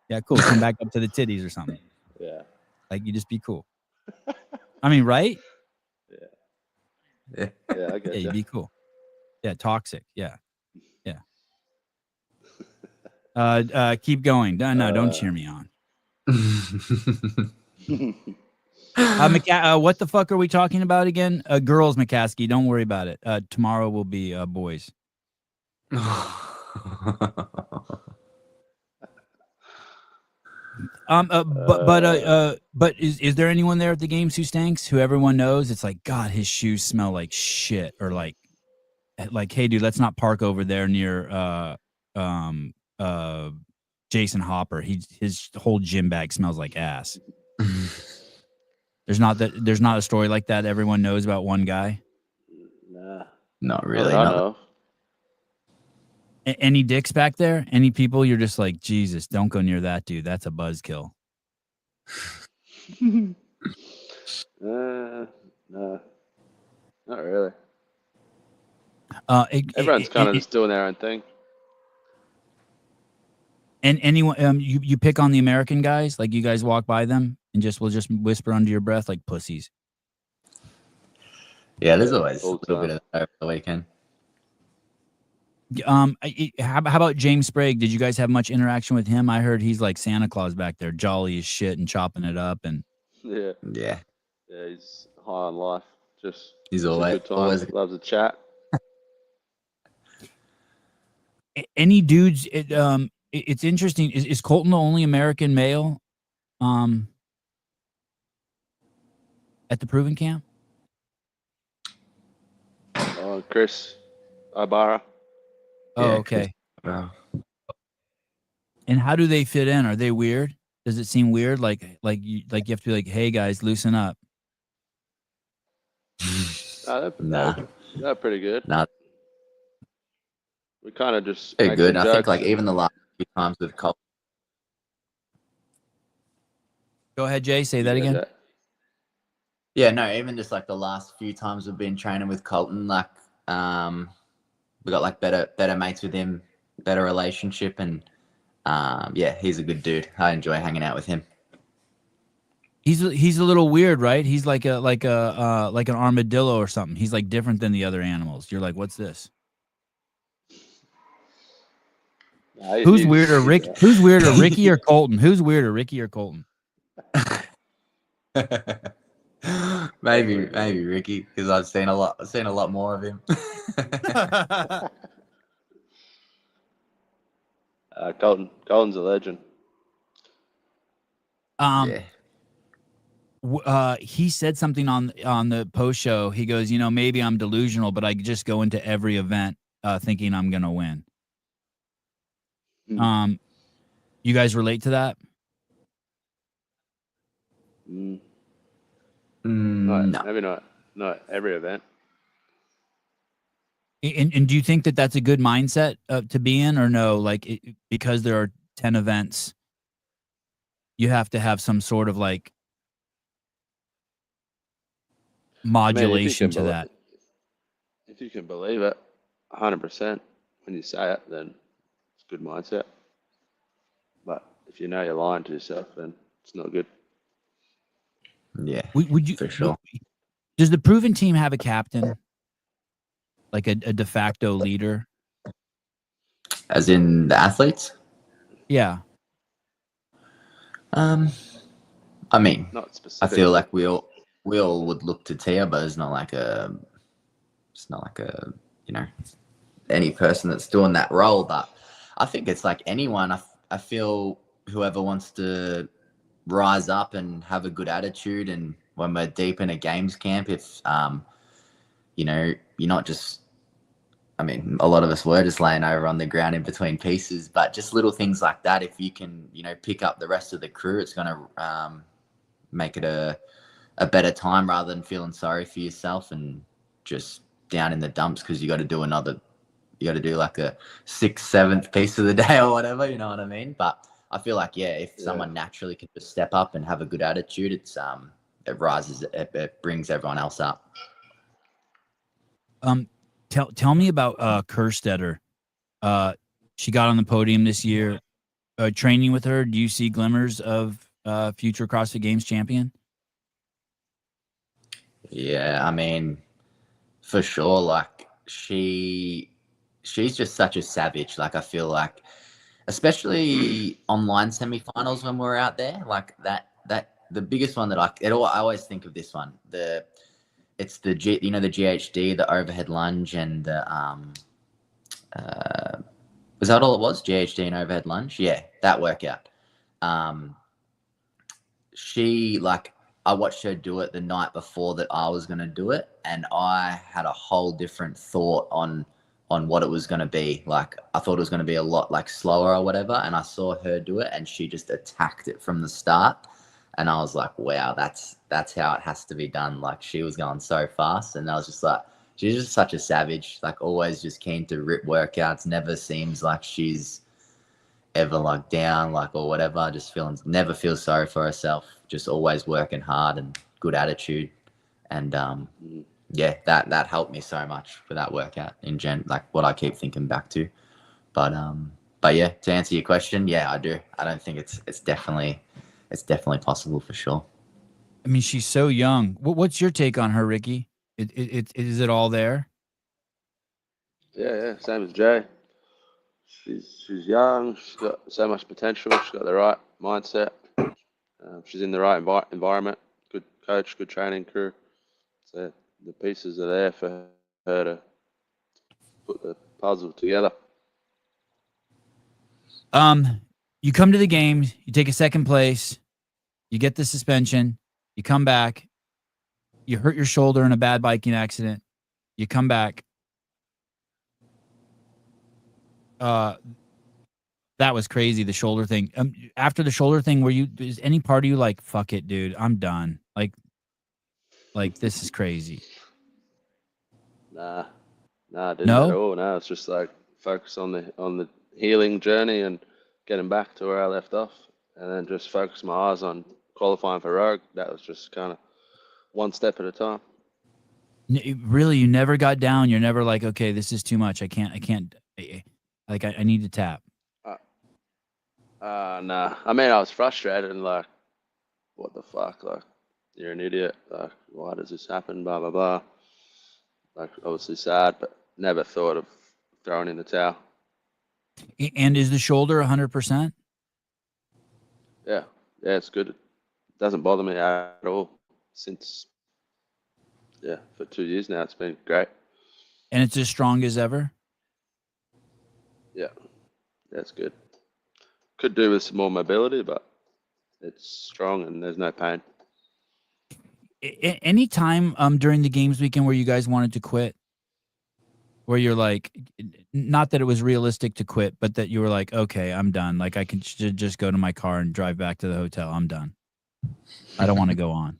Yeah, cool. Come back up to the titties or something. Yeah. Like, you just be cool. I mean, right? Yeah. Yeah, I get you be cool. Yeah, toxic. Yeah. Keep going. No, don't cheer me on. What the fuck are we talking about again? Girls, McCaskey. Don't worry about it. Tomorrow will be boys. But is there anyone there at the games who stinks? Who everyone knows? It's like, God, his shoes smell like shit, or like, hey, dude, let's not park over there near Jason Hopper. His whole gym bag smells like ass. There's not a story like that everyone knows about one guy. Nah, not really. I know. Any dicks back there? Any people you're just like, Jesus, don't go near that dude. That's a buzzkill. No, not really. Everyone's kind of just doing their own thing. And anyone, you pick on the American guys, like you guys walk by them and will just whisper under your breath like pussies. Yeah, there's always a little bit of that over the weekend. How about James Sprague? Did you guys have much interaction with him? I heard he's like Santa Claus back there, jolly as shit and chopping it up. And yeah, he's high on life. Just he's always loves a chat. Any dudes? It's interesting. Is Colton the only American male at the Proven Camp? Chris Ibarra. Oh, okay. Wow. And how do they fit in? Are they weird? Does it seem weird? Like you have to be like, hey guys, loosen up. They're pretty good. Nah. We kind of just pretty good. I think like even the last few times with Colton. Go ahead, Jay. Say that again. Yeah, no, even just like the last few times we've been training with Colton, like we got like better mates with him, better relationship, and yeah, he's a good dude. I enjoy hanging out with him. He's a little weird, right? He's like an armadillo or something. He's like different than the other animals. You're like, what's this? Who's weirder, Rick? Who's weirder, Ricky or Colton? Who's weirder, Ricky or Colton? maybe Ricky, because I've seen a lot more of him. Colton's a legend. Yeah. He said something on the post show. He goes, you know, maybe I'm delusional, but I just go into every event thinking I'm gonna win. You guys relate to that? No, No. maybe not every event. And do you think that that's a good mindset to be in, or no? Like, because there are 10 events, you have to have some sort of like modulation to that. If you can believe it 100% when you say it, then it's a good mindset. But if you know you're lying to yourself, then it's not good. Yeah, Would you? for sure. Does the proven team have a captain, like a de facto leader? As in the athletes? Yeah. I mean, Not I specifically. feel like we all would look to Tia, but it's not like a any person that's doing that role. But I think it's like anyone. I feel whoever wants to rise up and have a good attitude, and when we're deep in a games camp, if you're not just. I mean, a lot of us were just laying over on the ground in between pieces, but just little things like that. If you can, pick up the rest of the crew, it's going to make it a better time rather than feeling sorry for yourself and just down in the dumps because you got to do like a 6th, 7th piece of the day or whatever. You know what I mean? But I feel like if someone naturally can just step up and have a good attitude, it rises, it brings everyone else up. Tell me about Kerstetter. She got on the podium this year. Training with her, do you see glimmers of future CrossFit Games champion? Yeah, I mean, for sure. Like she's just such a savage. Like I feel like, especially online semifinals when we're out there, like that the biggest one that I always think of this one. It's the the GHD, the overhead lunge, and the was that all it was? GHD and overhead lunge? Yeah, that workout. I watched her do it the night before that I was going to do it, and I had a whole different thought on what it was going to be. Like I thought it was going to be a lot like slower or whatever, and I saw her do it, and she just attacked it from the start, and I was like, wow, that's how it has to be done. Like she was going so fast, and I was just like, she's just such a savage. Like always just keen to rip workouts. Never seems like she's ever like down, like or whatever. Just never feels sorry for herself. Just always working hard and good attitude. And that helped me so much for that workout in like what I keep thinking back to. But yeah, to answer your question, yeah, I do. I don't think it's definitely possible for sure. I mean, she's so young. What's your take on her, Ricky? Is it all there? Yeah, same as Jay. She's young. She's got so much potential. She's got the right mindset. She's in the right environment. Good coach, good training crew. So the pieces are there for her to put the puzzle together. You come to the games, you take a second place, you get the suspension, you come back, you hurt your shoulder in a bad biking accident, you come back. That was crazy, the shoulder thing. After the shoulder thing, is any part of you like, fuck it, dude, I'm done? Like this is crazy. Nah, I didn't No? at all. No, it's just like focus on the healing journey and getting back to where I left off, and then just focus my eyes on qualifying for Rogue. That was just kind of one step at a time. Really, you never got down. You're never like, okay, this is too much. I can't. Like, I need to tap. Nah. I mean, I was frustrated and like, what the fuck? Like, you're an idiot. Like, why does this happen? Blah, blah, blah. Like, obviously sad, but never thought of throwing in the towel. And is the shoulder 100%? Yeah, it's good. It doesn't bother me at all since, for 2 years now. It's been great. And it's as strong as ever? Yeah, that's good. Could do with some more mobility, but it's strong and there's no pain. Any time during the games weekend where you guys wanted to quit, where you're like, not that it was realistic to quit, but that you were like, okay, I'm done. Like I can just go to my car and drive back to the hotel. I'm done. I don't want to go on.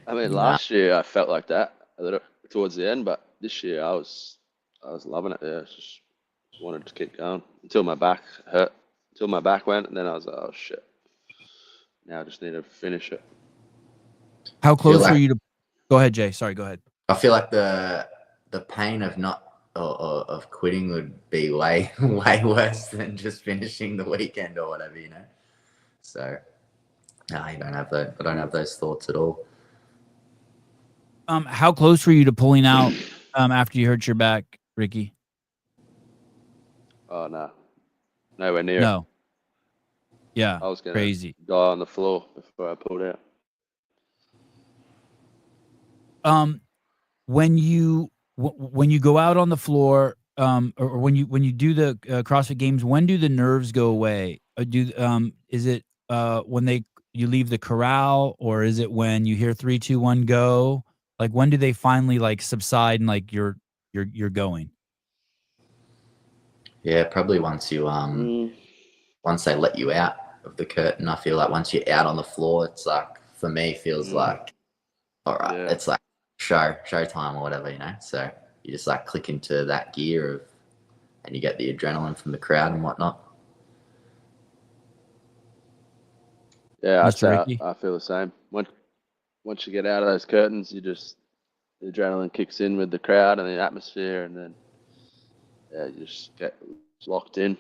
I mean, last year I felt like that a little towards the end, but this year I was loving it. Yeah, just wanted to keep going until my back hurt, until my back went, and then I was like, oh shit. Now I just need to finish it. How close were you to? Go ahead, Jay. Sorry, go ahead. I feel like the pain of not of quitting would be way worse than just finishing the weekend or whatever, you know. So no, I don't have those thoughts at all. How close were you to pulling out after you hurt your back, Ricky? Oh no, nowhere near it. No. Yeah. I was gonna crazy. die on the floor before I pulled out. When you go out on the floor, or when you do the CrossFit Games, when do the nerves go away? Is it when you leave the corral, or is it when you hear 3, 2, 1, go? Like, when do they finally like subside and like you're going? Yeah, probably once you once they let you out of the curtain. I feel like once you're out on the floor, it's like, for me, feels like, all right, Yeah. it's like show time or whatever, you know. So you just like click into that gear and you get the adrenaline from the crowd and whatnot. Yeah, I'd Mr. say Ricky? I feel the same. Once you get out of those curtains, the adrenaline kicks in with the crowd and the atmosphere, and then you just get locked in.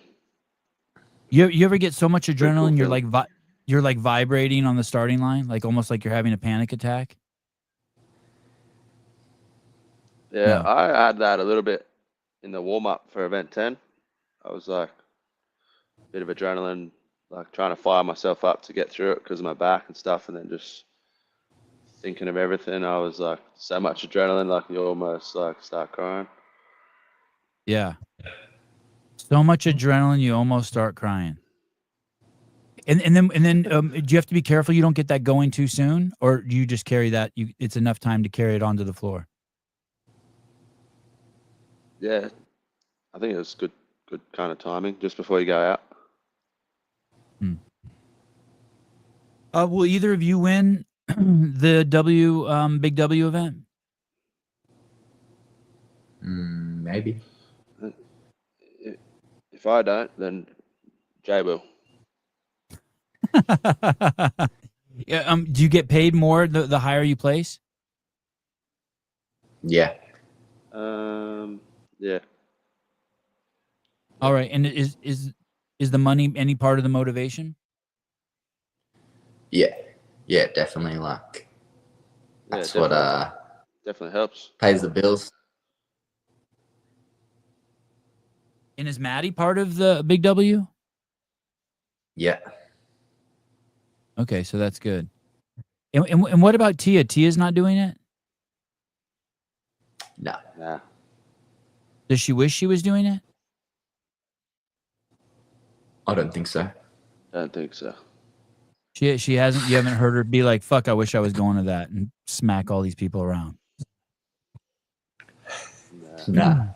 You ever get so much cool adrenaline feeling. you're like vibrating on the starting line, like almost like you're having a panic attack? Yeah, No. I had that a little bit in the warm up for event 10. I was like a bit of adrenaline, like trying to fire myself up to get through it because of my back and stuff, and then just thinking of everything. I was like, so much adrenaline, like you almost like start crying. Yeah. So much adrenaline you almost start crying. And then do you have to be careful you don't get that going too soon, or do you just carry that? It's enough time to carry it onto the floor. Yeah, I think it was good kind of timing just before you go out. Will either of you win the Big W event? Maybe. If I don't, then Jay will. Yeah. Do you get paid more the higher you place? Yeah. Yeah. All right. And is the money any part of the motivation? Yeah, definitely. Like, that's what definitely helps. pays the bills. And is Maddie part of the Big W? Yeah. Okay, so that's good. And what about Tia? Tia's not doing it? No. Nah. Does she wish she was doing it? I don't think so. Don't think so. She hasn't. You haven't heard her be like, "Fuck, I wish I was going to that," and smack all these people around. Nah.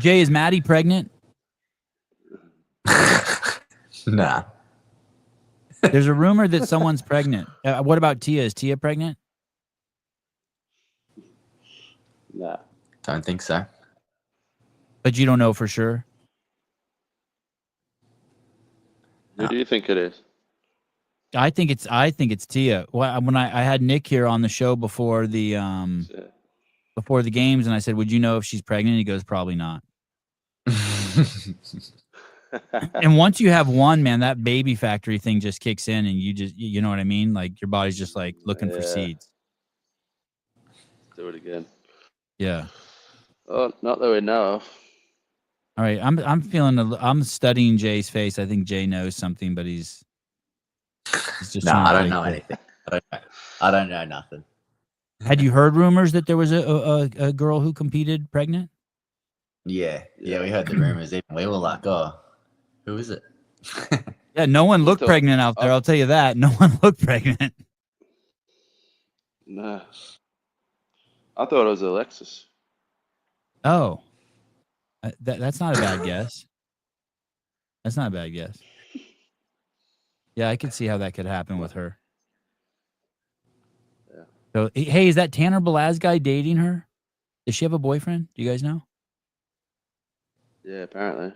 Jay, is Maddie pregnant? Nah. There's a rumor that someone's pregnant. What about Tia? Is Tia pregnant? Nah. Don't think so. But you don't know for sure. Who do you think it is? I think it's Tia. Well, when I had Nick here on the show before the games, and I said, "Would you know if she's pregnant?" He goes, "Probably not." And once you have one, man, that baby factory thing just kicks in, and you know what I mean? Like, your body's just like looking for seeds. Do it again. Yeah. Oh, not that we know of. All right. I'm studying Jay's face. I think Jay knows something, but he's just No, trying to I don't play know cool. anything. I don't know nothing. Had you heard rumors that there was a girl who competed pregnant? Yeah, we heard the rumors. Even we were like, "Oh, who is it?" Yeah, no one looked pregnant out there. I'll tell you that. No one looked pregnant. Nah. I thought it was Alexis. Oh, that's not a bad guess. That's not a bad guess. Yeah, I could see how that could happen with her. Yeah. So, hey, is that Tanner Balaz guy dating her? Does she have a boyfriend? Do you guys know? Yeah, apparently.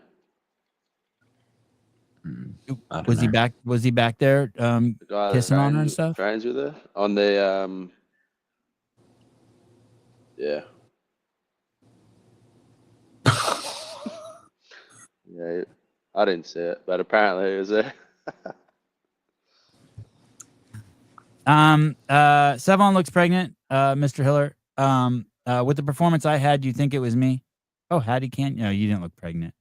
Was he back? Was he back there The guy kissing on her and stuff? Trains with her on the yeah. I didn't see it, but apparently it was there. Sevon looks pregnant, Mr. Hiller. With the performance I had, do you think it was me? Oh, Hattie can't. No, you didn't look pregnant.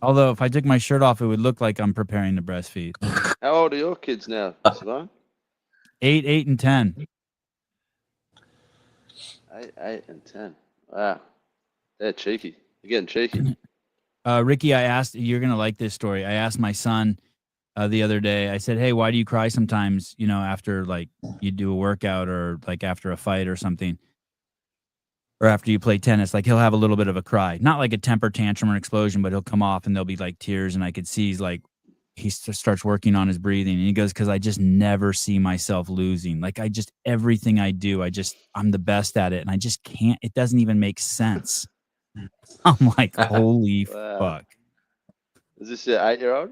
Although if I took my shirt off, it would look like I'm preparing to breastfeed. How old are your kids now, Savon? 8, and 10. 8 and 10. Wow. They're cheeky. You're getting cheeky. Ricky, you're going to like this story. I asked my son the other day, I said, hey, why do you cry sometimes, after like you do a workout or like after a fight or something? Or after you play tennis, like he'll have a little bit of a cry, not like a temper tantrum or explosion, but he'll come off and there'll be like tears. And I could see he starts working on his breathing. And he goes, because I just never see myself losing. Like everything I do, I'm the best at it. And I just can't, it doesn't even make sense. I'm like, holy fuck. Is this your 8-year-old?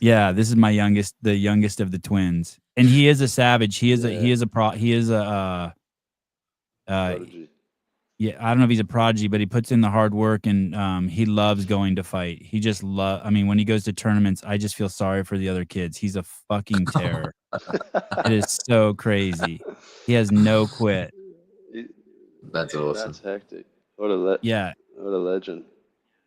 Yeah, this is the youngest of the twins. And he is a savage. He is Prodigy. Yeah, I don't know if he's a prodigy, but he puts in the hard work and he loves going to fight. He just when he goes to tournaments, I just feel sorry for the other kids. He's a fucking terror. It is so crazy. He has no quit. That's awesome. That's hectic. What a legend.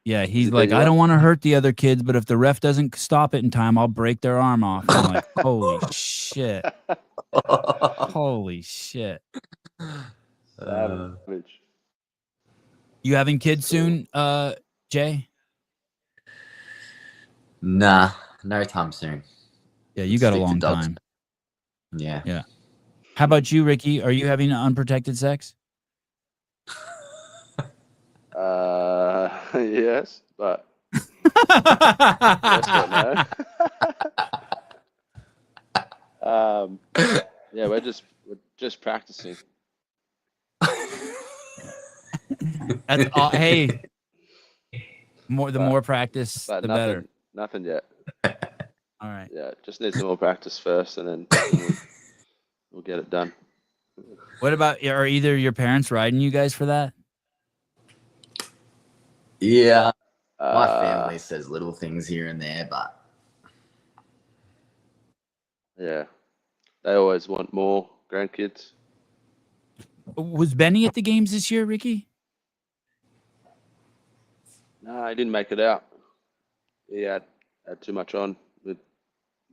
Yeah, he's like, I don't want to hurt the other kids, but if the ref doesn't stop it in time, I'll break their arm off. I'm like, holy shit. Holy shit. Savage. You having kids soon, Jay? Nah, no time soon. Yeah, you got a long time. Yeah. Yeah. How about you, Ricky? Are you having unprotected sex? Yes, but yes, but no. Yeah, we're just practicing. That's all. Hey, more practice, the better. Nothing yet. All right. Yeah, just need some more practice first, and then we'll get it done. What about, are either your parents riding you guys for that? Yeah. My family says little things here and there, but yeah, they always want more grandkids. Was Benny at the games this year, Ricky? No, he didn't make it out. He had too much on with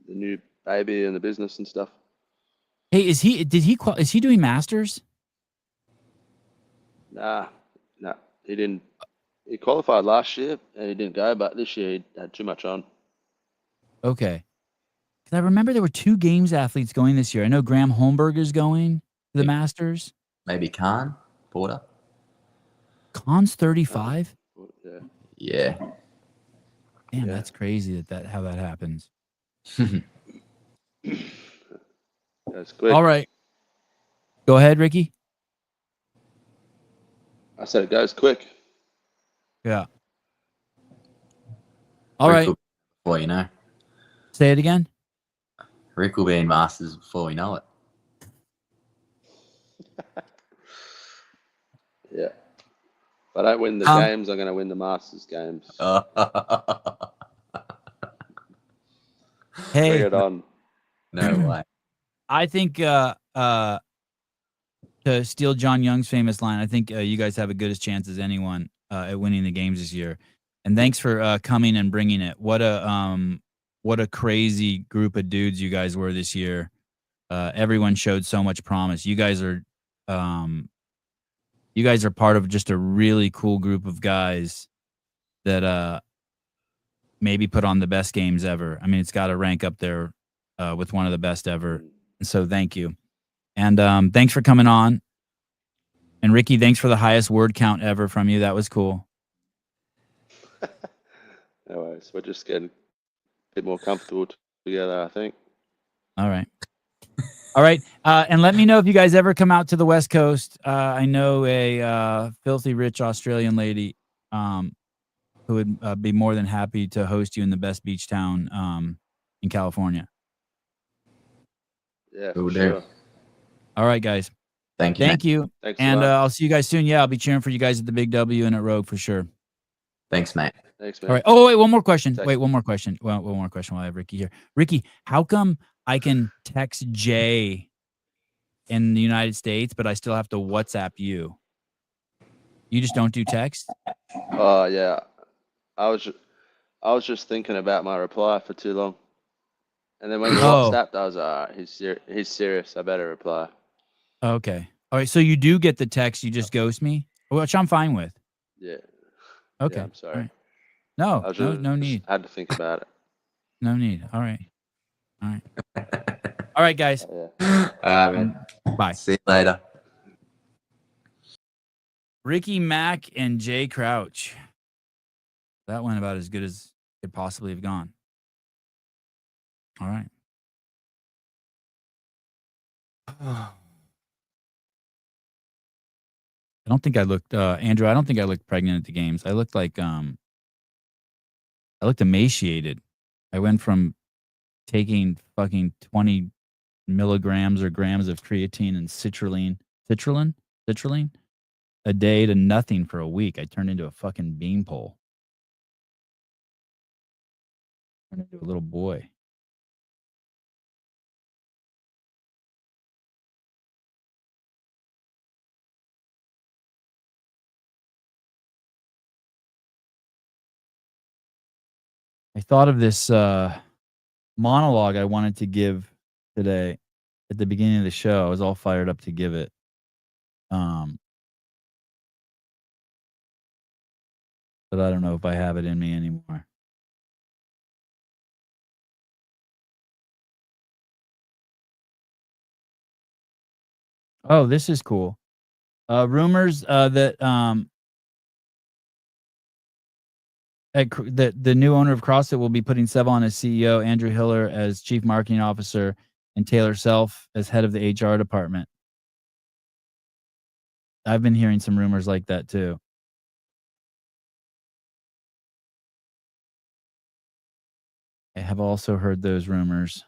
the new baby and the business and stuff. Hey, is he doing masters? Nah, he didn't. He qualified last year and he didn't go, but this year he had too much on. Okay. Because I remember there were 2 games athletes going this year. I know Graham Holmberg is going to the Masters. Maybe Porter. Khan's 35? Yeah. Yeah. Damn, that's crazy how that happens. That's quick. All right. Go ahead, Ricky. I said it goes quick. Yeah. All right. Before you know. Say it again. Rick will be in Masters before we know it. Yeah. If I don't win the games, I'm going to win the Masters games. Hey. Bring it on. No way. I think to steal John Young's famous line, I think you guys have a good as chance as anyone at winning the games this year. And thanks for coming and bringing it. What a crazy group of dudes you guys were this year. Everyone showed so much promise. You guys are part of just a really cool group of guys that maybe put on the best games ever. I mean, it's got to rank up there with one of the best ever. So thank you. And thanks for coming on. And Ricky, thanks for the highest word count ever from you. That was cool. Anyways, we're just getting a bit more comfortable together, I think. All right. All right. And let me know if you guys ever come out to the West Coast. I know a filthy rich Australian lady who would be more than happy to host you in the best beach town in California. Yeah, for sure. All right, guys. Thank you. Thank you. Thanks And a lot. I'll see you guys soon. Yeah, I'll be cheering for you guys at the Big W and at Rogue for sure. Thanks, mate. Thanks, man. All right. Oh, wait, one more question. Text. Wait, one more question. Well, one more question while I have Ricky here. Ricky, how come I can text Jay in the United States, but I still have to WhatsApp you? You just don't do text? Oh yeah, I was just thinking about my reply for too long, and then when you Oh. WhatsApped, I was he's serious. I better reply. Okay. All right. So you do get the text. You just ghost me, which I'm fine with. Yeah. Okay. Yeah, I'm sorry. Right. No, I was no, just, no need. had to think about it. No need. All right. All right. All right, guys. Yeah. All right, man. Bye. See you later. Ricky Mack and Jay Crouch. That went about as good as it could possibly have gone. All right. I don't think I looked Andrew, I don't think I looked pregnant at the games. I looked like I looked emaciated. I went from taking fucking 20 milligrams or grams of creatine and citrulline a day to nothing for a week. I turned into a fucking beanpole. Turned into a little boy. I thought of this monologue I wanted to give today at the beginning of the show. I was all fired up to give it. But I don't know if I have it in me anymore. Oh, this is cool. Rumors that that the new owner of CrossFit will be putting Sevon as CEO, Andrew Hiller as Chief Marketing Officer, and Taylor Self as head of the HR department. I've been hearing some rumors like that too. I have also heard those rumors.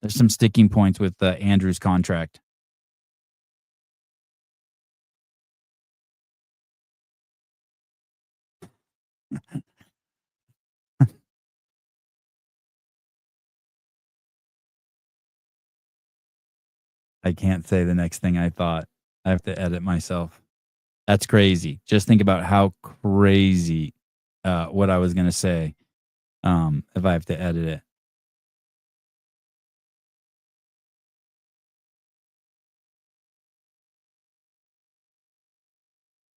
There's some sticking points with Andrew's contract. I can't say the next thing I thought. I have to edit myself. That's crazy. Just think about how crazy what I was going to say if I have to edit it.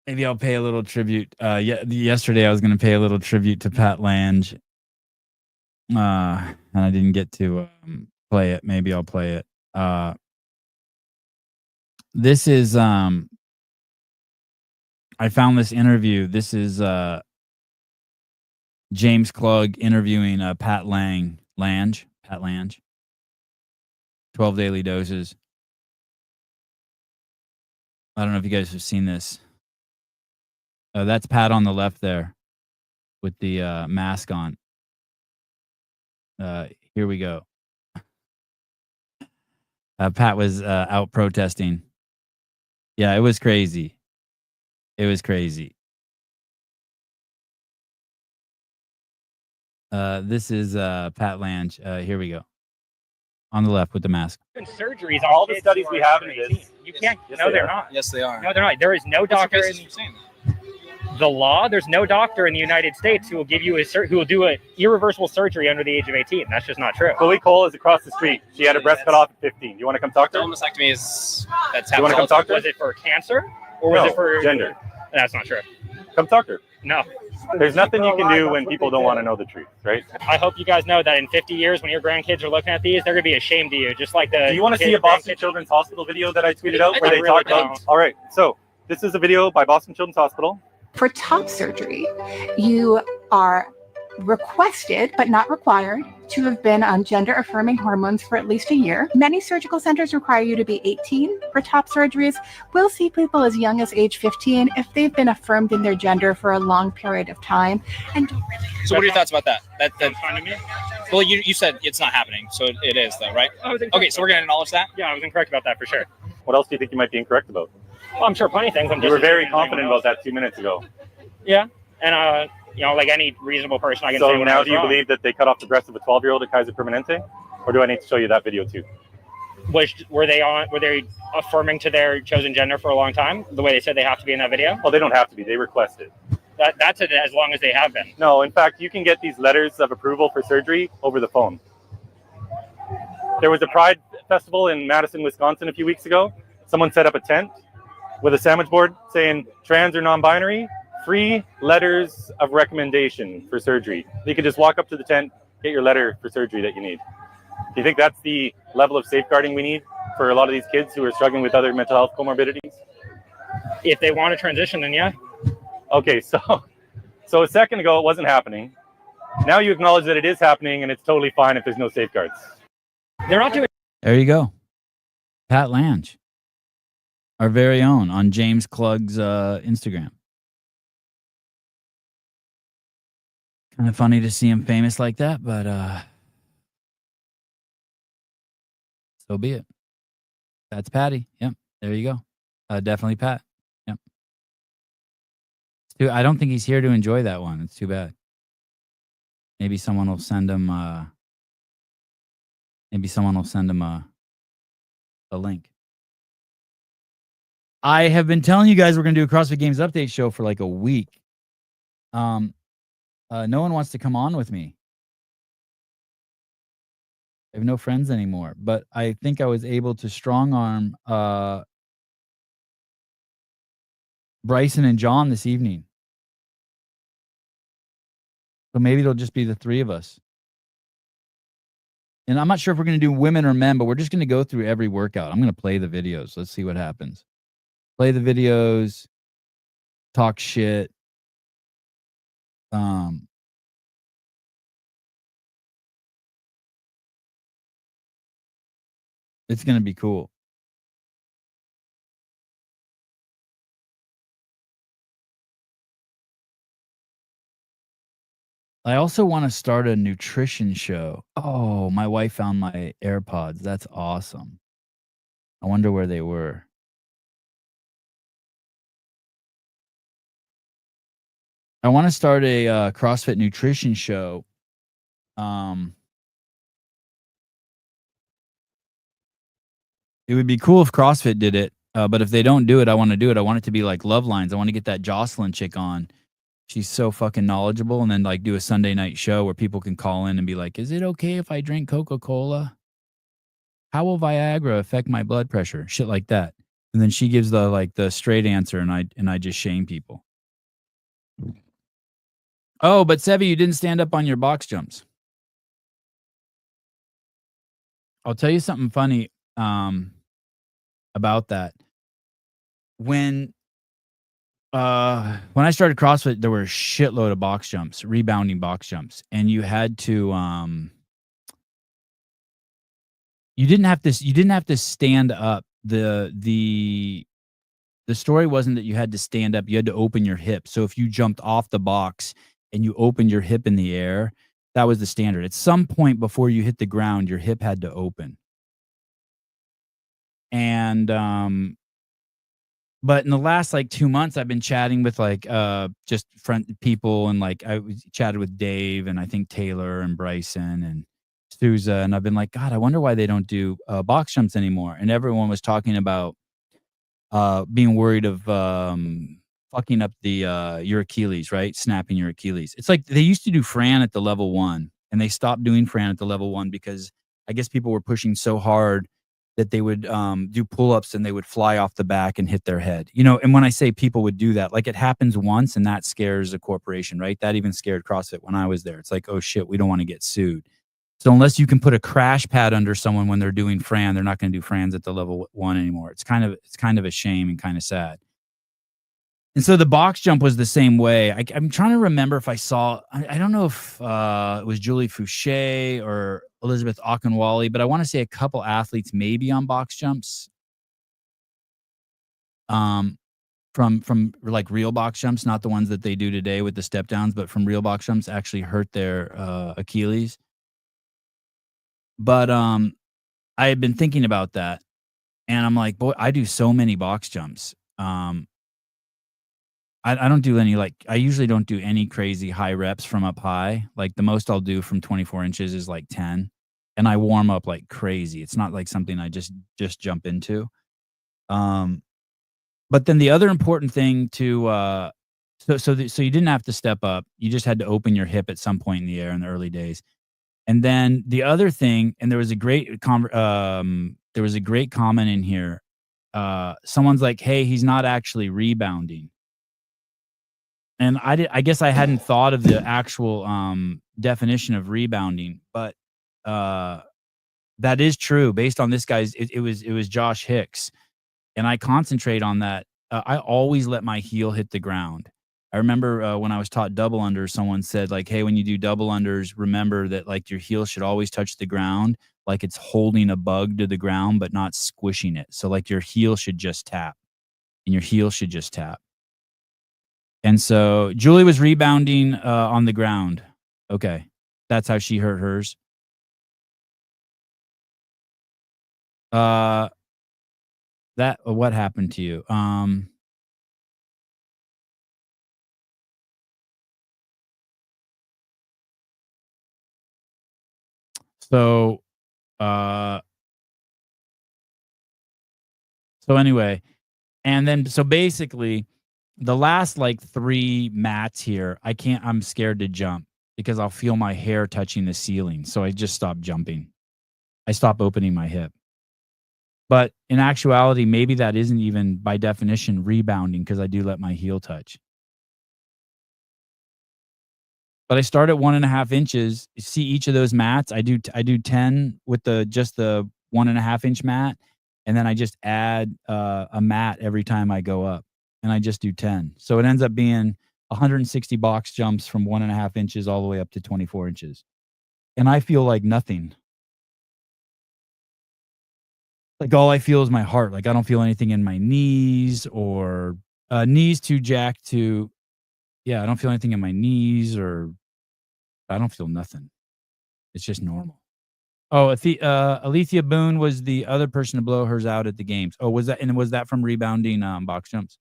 Maybe I'll pay a little tribute. Yesterday I was going to pay a little tribute to Pat Lange. And I didn't get to play it. Maybe I'll play it. This is I found this interview. This is James Klug interviewing Pat Lange. 12 Daily Doses. I don't know if you guys have seen this. That's Pat on the left there with the mask on. Here we go. Pat was out protesting. Yeah, it was crazy. It was crazy. This is Pat Lange. Here we go. On the left with the mask. Surgeries, all the studies we have in this. You can't. Yes, No, they're not. Yes, they are. No, they're not. There is no doctor in the law. There's no doctor in the United States who will give you who will do an irreversible surgery under the age of 18. That's just not true. Chloe Cole is across the street. She had her breast cut off at 15. You want to come talk to her? Mastectomy is that's You want to come talk to her? Was it for cancer or was No, it for gender. That's not true. Come talk to her. No. There's nothing you can do when people don't want to know the truth, right? I hope you guys know that in 50 years, when your grandkids are looking at these, they're gonna be ashamed of you. Just like the. Do you want to see a Boston Children's Hospital video that I tweeted out where I they really talk about? don't. All right, so this is a video by Boston Children's Hospital. For top surgery, you are requested, but not required, to have been on gender-affirming hormones for at least a year. Many surgical centers require you to be 18 for top surgeries. We'll see people as young as age 15 if they've been affirmed in their gender for a long period of time. And So what are your thoughts about that? That's fine to me. Well, you said it's not happening, so it is though, right? Okay, so we're gonna acknowledge that. Yeah, I was incorrect about that for sure. What else do you think you might be incorrect about? Well, I'm sure plenty of things. You were very confident about that 2 minutes ago. Yeah, and like any reasonable person, I can say So when I now was do you wrong. believe that they cut off the breast of a 12-year-old at Kaiser Permanente? Or do I need to show you that video too? Were they affirming to their chosen gender for a long time, the way they said they have to be in that video? Well, they don't have to be. They request it. That's it, as long as they have been. No, in fact, you can get these letters of approval for surgery over the phone. There was a Pride Festival in Madison, Wisconsin a few weeks ago. Someone set up a tent with a sandwich board saying trans or non-binary, free letters of recommendation for surgery. You can just walk up to the tent, get your letter for surgery that you need. Do you think that's the level of safeguarding we need for a lot of these kids who are struggling with other mental health comorbidities? If they want to transition, then yeah. Okay, so a second ago it wasn't happening. Now you acknowledge that it is happening and it's totally fine if there's no safeguards. They're not doing. There you go. Pat Lange, our very own, on James Klug's Instagram. Kind of funny to see him famous like that, but so be it. That's Patty. Yep. There you go. Definitely Pat. Yep. I don't think he's here to enjoy that one. It's too bad. Maybe someone will send him a link. I have been telling you guys we're going to do a CrossFit Games update show for like a week. No one wants to come on with me. I have no friends anymore, but I think I was able to strong arm Bryson and John this evening. So maybe it'll just be the three of us. And I'm not sure if we're going to do women or men, but we're just going to go through every workout. I'm going to play the videos. Let's see what happens. Play the videos, talk shit. It's going to be cool. I also want to start a nutrition show. Oh, my wife found my AirPods. That's awesome. I wonder where they were. I want to start a CrossFit nutrition show. It would be cool if CrossFit did it, but if they don't do it, I want to do it. I want it to be like Love Lines. I want to get that Jocelyn chick on. She's so fucking knowledgeable, and then like do a Sunday night show where people can call in and be like, "Is it okay if I drink Coca-Cola? How will Viagra affect my blood pressure?" Shit like that. And then she gives the straight answer, and I just shame people. Oh, but Sevi, you didn't stand up on your box jumps. I'll tell you something funny about that. When I started CrossFit, there were a shitload of box jumps, rebounding box jumps, and you had to you didn't have to stand up. The story wasn't that you had to stand up, you had to open your hip. So if you jumped off the box and you opened your hip in the air, that was the standard. At some point before you hit the ground, your hip had to open. And but in the last like 2 months, I've been chatting with like just friend people, and like I chatted with Dave and I think Taylor and Bryson and Souza, and I've been like, God, I wonder why they don't do box jumps anymore. And everyone was talking about being worried of fucking up the your Achilles, right? Snapping your Achilles. It's like they used to do Fran at the level 1, and they stopped doing Fran at the level 1 because I guess people were pushing so hard that they would do pull-ups and they would fly off the back and hit their head. You know, and when I say people would do that, like it happens once and that scares a corporation, right? That even scared CrossFit when I was there. It's like, oh shit, we don't want to get sued. So unless you can put a crash pad under someone when they're doing Fran, they're not going to do Frans at the level 1 anymore. It's kind of a shame and kind of sad. And so the box jump was the same way. I'm trying to remember if I saw, I don't know if it was Julie Fouché or Elizabeth Akinwale, but I want to say a couple athletes maybe on box jumps. From like real box jumps, not the ones that they do today with the step downs, but from real box jumps actually hurt their Achilles. But I had been thinking about that, and I'm like, boy, I do so many box jumps. I don't do any, like, I usually don't do any crazy high reps from up high. Like, the most I'll do from 24 inches is like 10, and I warm up like crazy. It's not like something I just jump into. But then the other important thing to so you didn't have to step up. You just had to open your hip at some point in the air in the early days. And then the other thing, and there was a great comment in here. Someone's like, "Hey, he's not actually rebounding." And I guess I hadn't thought of the actual definition of rebounding, but that is true based on this guy's. It was Josh Hicks, and I concentrate on that. I always let my heel hit the ground. I remember when I was taught double unders, someone said like, "Hey, when you do double unders, remember that like your heel should always touch the ground, like it's holding a bug to the ground, but not squishing it. So like your heel should just tap, and your heel should just tap." And so Julie was rebounding on the ground. Okay, that's how she hurt hers. What happened to you? So anyway, and then so basically the last like 3 mats here, I'm scared to jump because I'll feel my hair touching the ceiling. So I just stop jumping. I stop opening my hip. But in actuality, maybe that isn't even by definition rebounding because I do let my heel touch. But I start at 1.5 inches. You see each of those mats. I do 10 with just the 1.5 inch mat, and then I just add a mat every time I go up, and I just do 10. So it ends up being 160 box jumps from 1.5 inches all the way up to 24 inches, and I feel like nothing. Like all I feel is my heart. Like I don't feel anything in my knees or knees too jacked to. Yeah, I don't feel anything in my knees or I don't feel nothing. It's just normal. Oh, Alethea Boone was the other person to blow hers out at the games. Oh, was that from rebounding box jumps?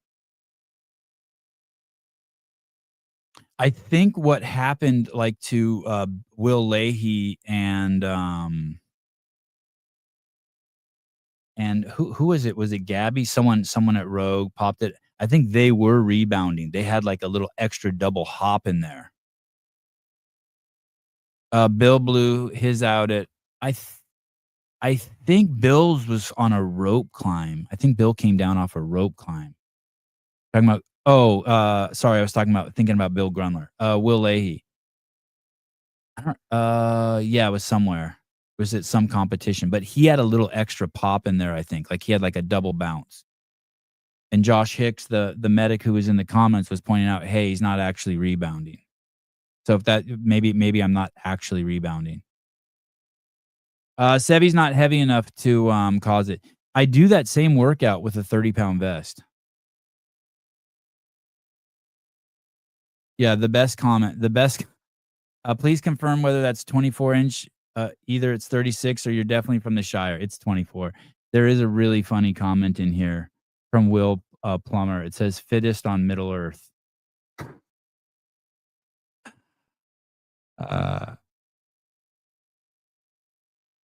I think what happened like to Will Leahy and who was it? Was it Gabby? Someone at Rogue popped it. I think they were rebounding. They had like a little extra double hop in there. Bill blew his out at I think Bill's was on a rope climb. I think Bill came down off a rope climb. Talking about sorry, I was thinking about Bill Grunler. Will Leahy. Yeah, it was somewhere. It was at some competition, but he had a little extra pop in there, I think. Like he had like a double bounce. And Josh Hicks, the medic who was in the comments, was pointing out, hey, he's not actually rebounding. So if that maybe I'm not actually rebounding. Sevy's not heavy enough to cause it. I do that same workout with a 30-pound vest. Yeah, the best comment. Please confirm whether that's 24 inch. Either it's 36 or you're definitely from the Shire. It's 24. There is a really funny comment in here from Will Plummer. It says fittest on Middle Earth.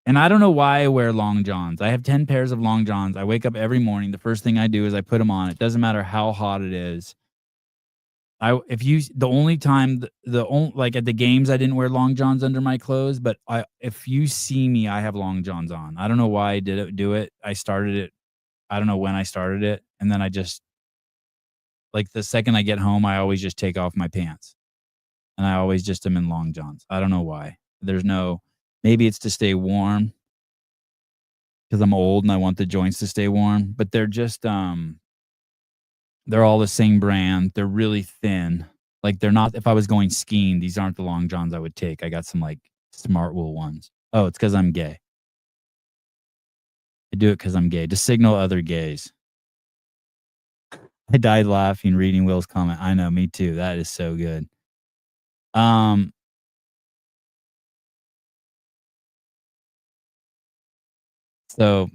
And I don't know why I wear long johns. I have 10 pairs of long johns. I wake up every morning. The first thing I do is I put them on. It doesn't matter how hot it is. Like at the games, I didn't wear long johns under my clothes, but if you see me, I have long johns on. I don't know why I do it. I started it. I don't know when I started it. And then I just, like the second I get home, I always just take off my pants and I always just am in long johns. I don't know why. Maybe it's to stay warm because I'm old and I want the joints to stay warm, but they're just, they're all the same brand. They're really thin. Like they're not, if I was going skiing, these aren't the long johns I would take. I got some like smart wool ones. Oh, it's because I'm gay. I do it because I'm gay to signal other gays. I died laughing reading Will's comment. I know, me too. That is so good. So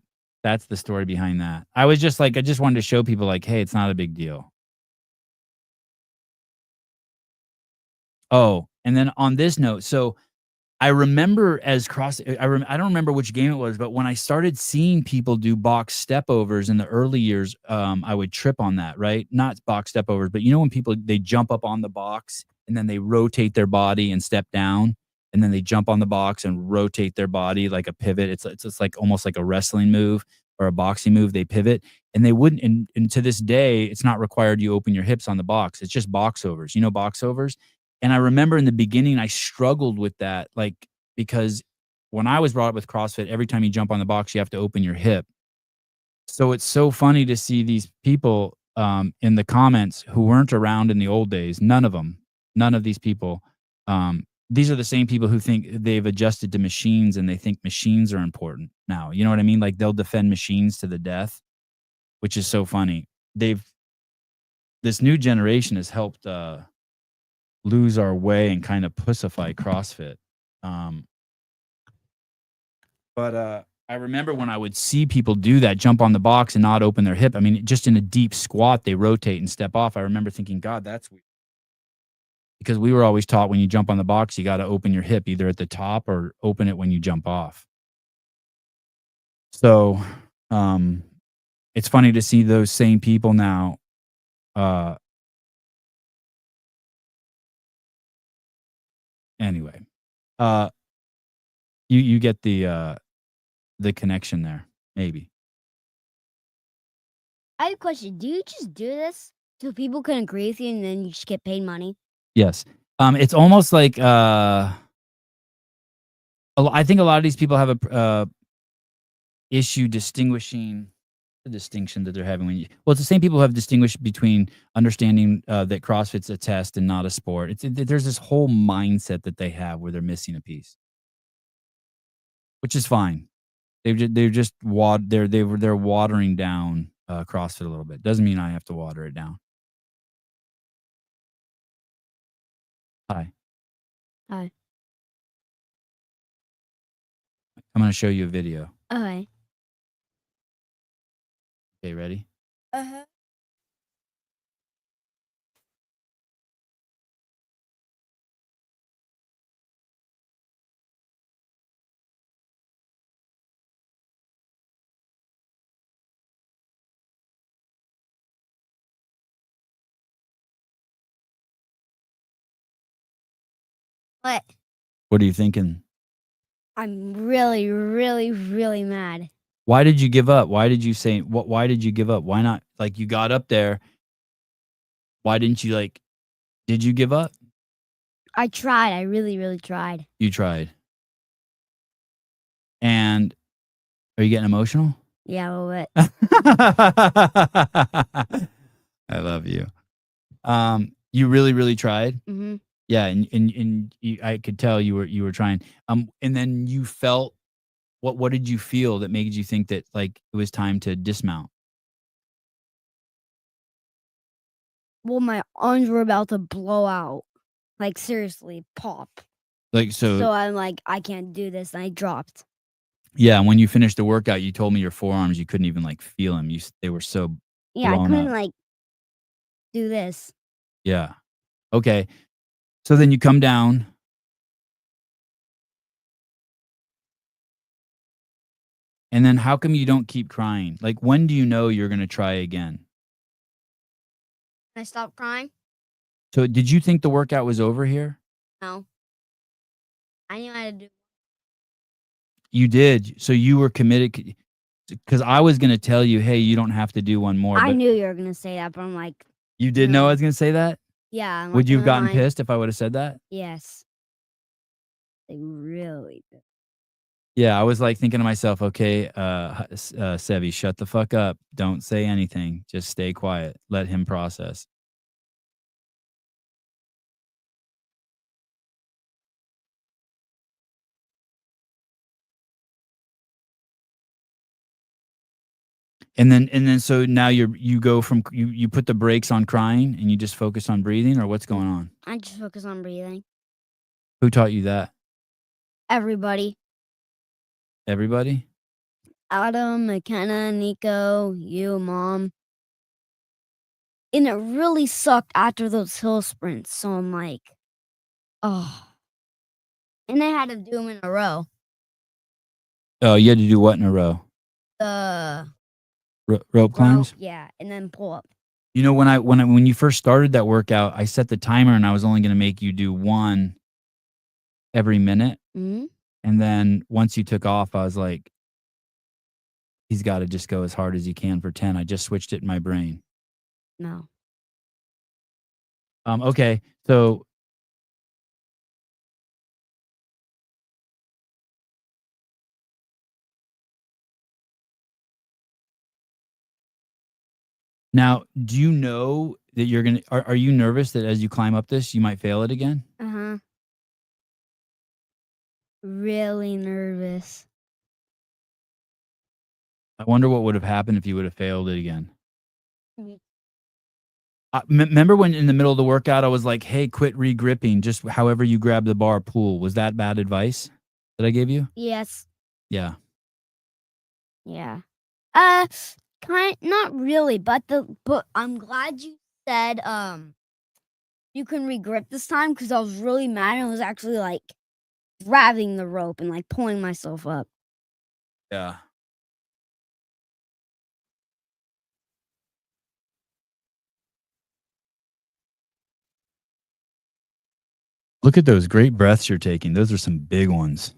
that's the story behind that. I was just like, I just wanted to show people like, hey, it's not a big deal. Oh, and then on this note, so I remember I don't remember which game it was, but when I started seeing people do box step overs in the early years, I would trip on that, right? Not box step overs, but you know when people they jump up on the box and then they rotate their body and step down, and then they jump on the box and rotate their body like a pivot. It's just like almost like a wrestling move or a boxing move. They pivot, and they wouldn't. And to this day, it's not required you open your hips on the box. It's just box overs. You know, box overs. And I remember in the beginning, I struggled with that, like, because when I was brought up with CrossFit, every time you jump on the box, you have to open your hip. So it's so funny to see these people in the comments who weren't around in the old days. None of these people. These are the same people who think they've adjusted to machines and they think machines are important now. You know what I mean? Like they'll defend machines to the death, which is so funny. This new generation has helped lose our way and kind of pussify CrossFit. But I remember when I would see people do that, jump on the box and not open their hip. I mean, just in a deep squat, they rotate and step off. I remember thinking, God, that's weird. Because we were always taught when you jump on the box, you got to open your hip either at the top or open it when you jump off. So it's funny to see those same people now anyway. You get the connection there, maybe. I have a question. Do you just do this so people can agree with you and then you just get paid money? Yes. It's almost like I think a lot of these people have a issue distinguishing the distinction that they're having when well, it's the same people who have distinguished between understanding that CrossFit's a test and not a sport. There's this whole mindset that they have where they're missing a piece, which is fine. They're watering down CrossFit a little bit. Doesn't mean I have to water it down. Hi. Hi. I'm going to show you a video. Okay. Okay, ready? Uh-huh. What? What are you thinking? I'm really, really, really mad. Why did you give up? Why did you say why did you give up? Why not? Like you got up there. Why didn't you did you give up? I tried. I really, really tried. You tried. And are you getting emotional? Yeah, a little bit. I love you. You really, really tried? Mm-hmm. Yeah, and I could tell you were trying. And then you felt what did you feel that made you think that it was time to dismount? Well, my arms were about to blow out. Like seriously, pop. So I'm like, I can't do this, and I dropped. Yeah, and when you finished the workout, you told me your forearms you couldn't even feel them. They were so Yeah, I blown couldn't up. do this. Yeah. Okay. So then you come down. And then how come you don't keep crying? When do you know you're going to try again? I stopped crying? So did you think the workout was over here? No. I knew I had to do. You did. So you were committed because I was going to tell you, hey, you don't have to do one more. I knew you were going to say that, but I'm like. You did know I was going to say that? Yeah. Would you have gotten pissed if I would have said that? Yes. They really did. Yeah, I was thinking to myself, okay, Sevi, shut the fuck up. Don't say anything. Just stay quiet. Let him process. And then so now you go from you put the brakes on crying and you just focus on breathing, or what's going on? I just focus on breathing. Who taught you that? Everybody. Everybody? Adam, McKenna, Nico, you, Mom. And it really sucked after those hill sprints. So I'm like, oh. And I had to do them in a row. Oh, you had to do what in a row? The Rope climbs? yeah, and then pull up. You know, when you first started that workout, I set the timer and I was only going to make you do one every minute. Mm-hmm. And then once you took off, I was like, he's got to just go as hard as he can for 10. I just switched it in my brain. No. Okay. So now, do you know that you're going to, are you nervous that as you climb up this, you might fail it again? Uh-huh. Really nervous. I wonder what would have happened if you would have failed it again. Mhm. Remember when in the middle of the workout, I was like, hey, quit re-gripping. Just however you grab the bar, pull. Was that bad advice that I gave you? Yes. Yeah. Yeah. Not really, but I'm glad you said you can re-grip this time because I was really mad and I was actually like grabbing the rope and like pulling myself up. Yeah. Look at those great breaths you're taking. Those are some big ones.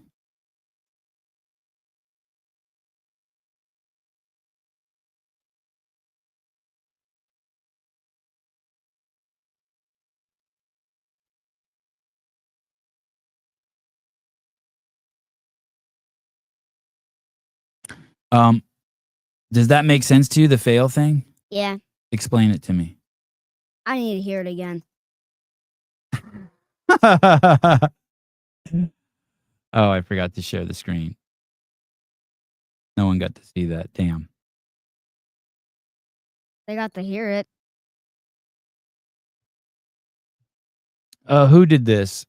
Does that make sense to you, the fail thing? Yeah. Explain it to me. I need to hear it again. Oh, I forgot to share the screen. No one got to see that. Damn. They got to hear it. Who did this?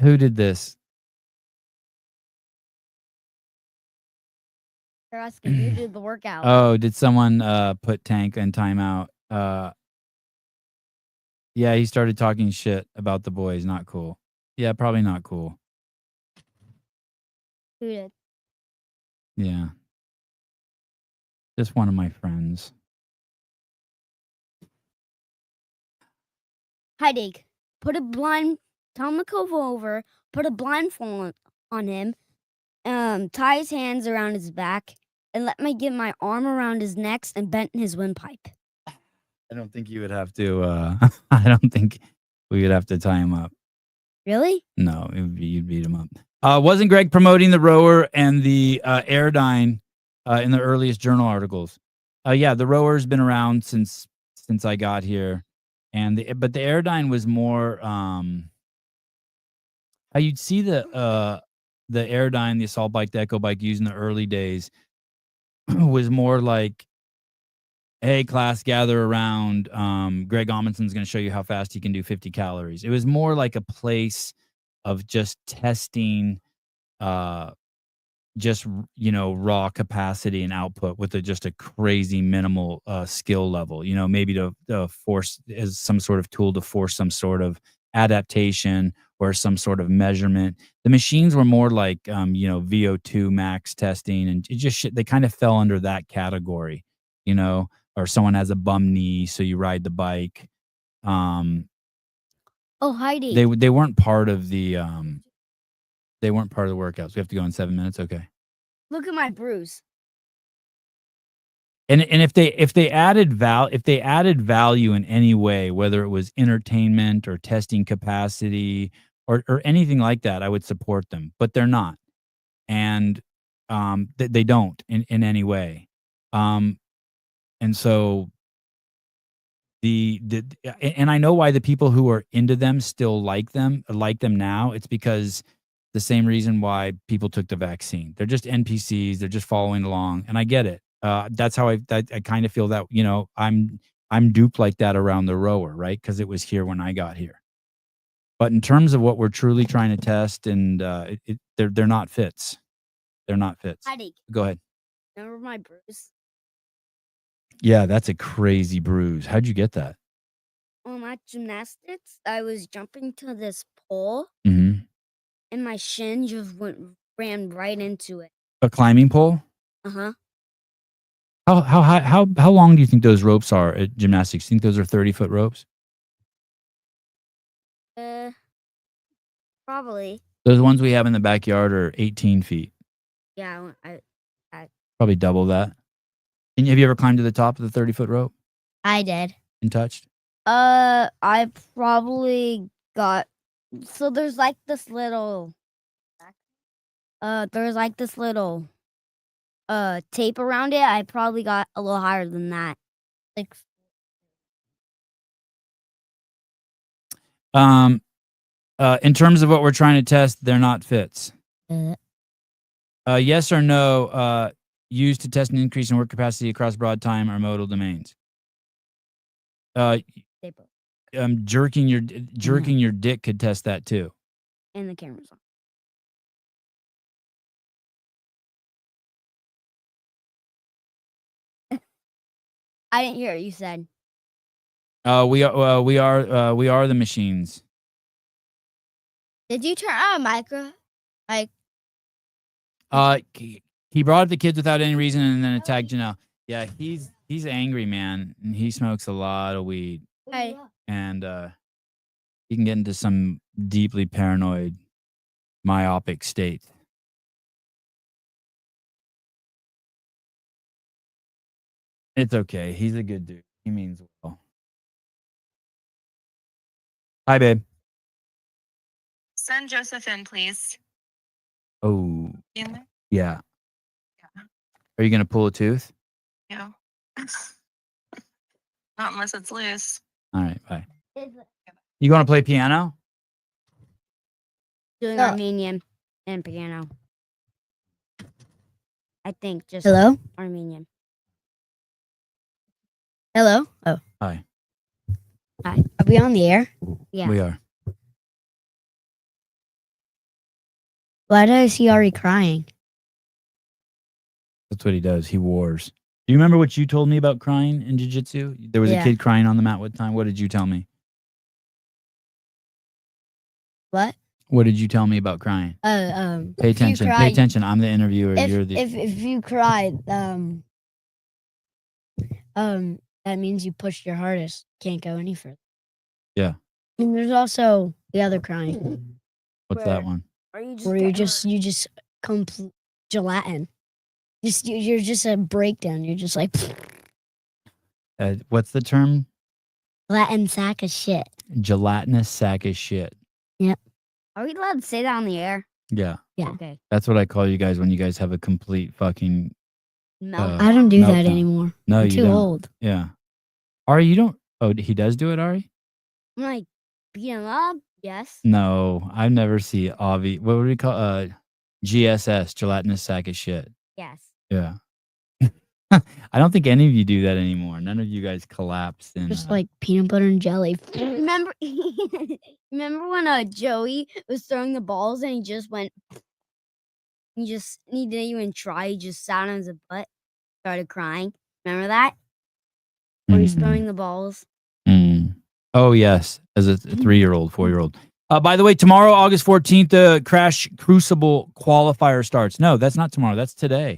Who did this? They're asking who did the workout. Oh, did someone put Tank in timeout? Yeah, he started talking shit about the boys. Not cool. Yeah, probably not cool. Who did? Yeah. Just one of my friends. Headache. Tell him to come over, put a blindfold on him, tie his hands around his back, and let me get my arm around his neck and bent his windpipe. I don't think you would have to, I don't think we would have to tie him up. Really? No, you'd beat him up. Wasn't Greg promoting the rower and the Airdyne in the earliest journal articles? Yeah, the rower's been around since I got here, but the Airdyne was more. You'd see the Airdyne, the assault bike, the Echo bike used in the early days was more like, hey, class, gather around. Greg Amundsen's going to show you how fast he can do 50 calories. It was more like a place of just testing, just, raw capacity and output with just a crazy minimal skill level, maybe to force as some sort of tool to force some sort of adaptation or some sort of measurement. The machines were more like, VO2 max testing, and it just, they kind of fell under that category, or someone has a bum knee, so you ride the bike. Oh, Heidi. They weren't part of the workouts. We have to go in 7 minutes. Okay. Look at my bruise. And if they added value in any way, whether it was entertainment or testing capacity or anything like that, I would support them. But they're not, and they don't in any way. And so and I know why the people who are into them still like them now. It's because the same reason why people took the vaccine. They're just NPCs. They're just following along, and I get it. That's how I kind of feel that, I'm duped like that around the rower, right? Because it was here when I got here. But in terms of what we're truly trying to test, and they're not fits. They're not fits. Heidi, Go ahead. remember my bruise? Yeah, that's a crazy bruise. How'd you get that? At gymnastics, I was jumping to this pole, Mm-hmm. and my shin just ran right into it. A climbing pole? Uh-huh. How long do you think those ropes are at gymnastics? You think those are 30-foot ropes? Probably. Those ones we have in the backyard are 18 feet. Yeah, Probably double that. And have you ever climbed to the top of the 30-foot rope I did. and touched? I probably got. So there's like this little. Tape around it. I probably got a little higher than that. Like. In terms of what we're trying to test, they're not fits. Yes or no, used to test an increase in work capacity across broad time or modal domains. Jerking your dick could test that too. And the camera's on. I didn't hear what you said. We are the machines. Did you turn on a micro? He brought up the kids without any reason and then attacked Janelle. Yeah, he's angry, man, and he smokes a lot of weed. Hey. And he can get into some deeply paranoid, myopic state. It's okay. He's a good dude. He means well. Hi, babe. Send Joseph in, please. Oh, In there? yeah. Yeah. Are you gonna pull a tooth? Yeah. Not unless it's loose. All right, bye. You want to play piano? Doing Armenian and piano. I think just Armenian. Hello? Oh. Hi. Hi. Are we on the air? Yeah. We are. Why do I see Ari crying? That's what he does. He wars. Do you remember what you told me about crying in jiu-jitsu? There was a kid crying on the mat one time. What did you tell me? What? What did you tell me about crying? Pay attention. Pay attention. I'm the interviewer. You're the. If you cried, that means you pushed your hardest. Can't go any further. Yeah. And there's also the other crying. What's that one? Where you just complete gelatin. You're just a breakdown. You're just like. What's the term? Latin sack of shit. Gelatinous sack of shit. Yep. Are we allowed to say that on the air? Yeah. Yeah. Okay. That's what I call you guys when you guys have a complete fucking. I don't do that meltdown. anymore. No, I'm you too don't. old. Yeah. Ari, you don't. Oh, he does do it, Ari? I'm like, beat him up? Yes. No, I've never seen Avi. What would we call GSS, gelatinous sack of shit? Yes. Yeah. I don't think any of you do that anymore. None of you guys collapsed and Just like peanut butter and jelly. Remember when Joey was throwing the balls and he just went. He didn't even try. He just sat on his butt, started crying. Remember that? When he's throwing the balls. Oh yes, as a 3-year-old, 4-year-old. By the way, tomorrow, August 14th, the Crash Crucible qualifier starts. No, that's not tomorrow. That's today.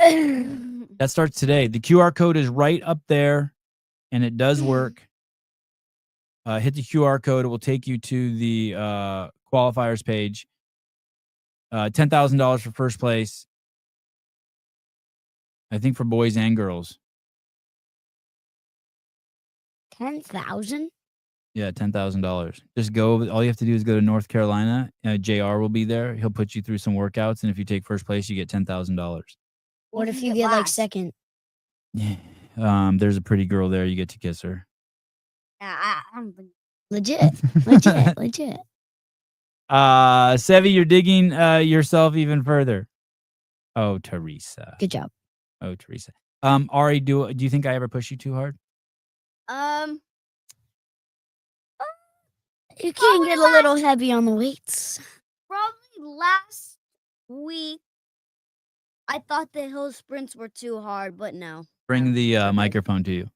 That starts today. The QR code is right up there, and it does work. Hit the QR code. It will take you to the qualifiers page. $10,000 for first place. I think for boys and girls. 10,000? Yeah, $10,000. Just go. All you have to do is go to North Carolina. JR will be there. He'll put you through some workouts, and if you take first place, you get $10,000. What if you get like second? Yeah. There's a pretty girl there. You get to kiss her. I don't think. Legit. Sevi, you're digging yourself even further. Oh, Teresa. Good job. Oh, Teresa. Ari, do you think I ever push you too hard? You can get a little heavy on the weights. Probably last week I thought the hill sprints were too hard, but no. Bring the okay. microphone to you.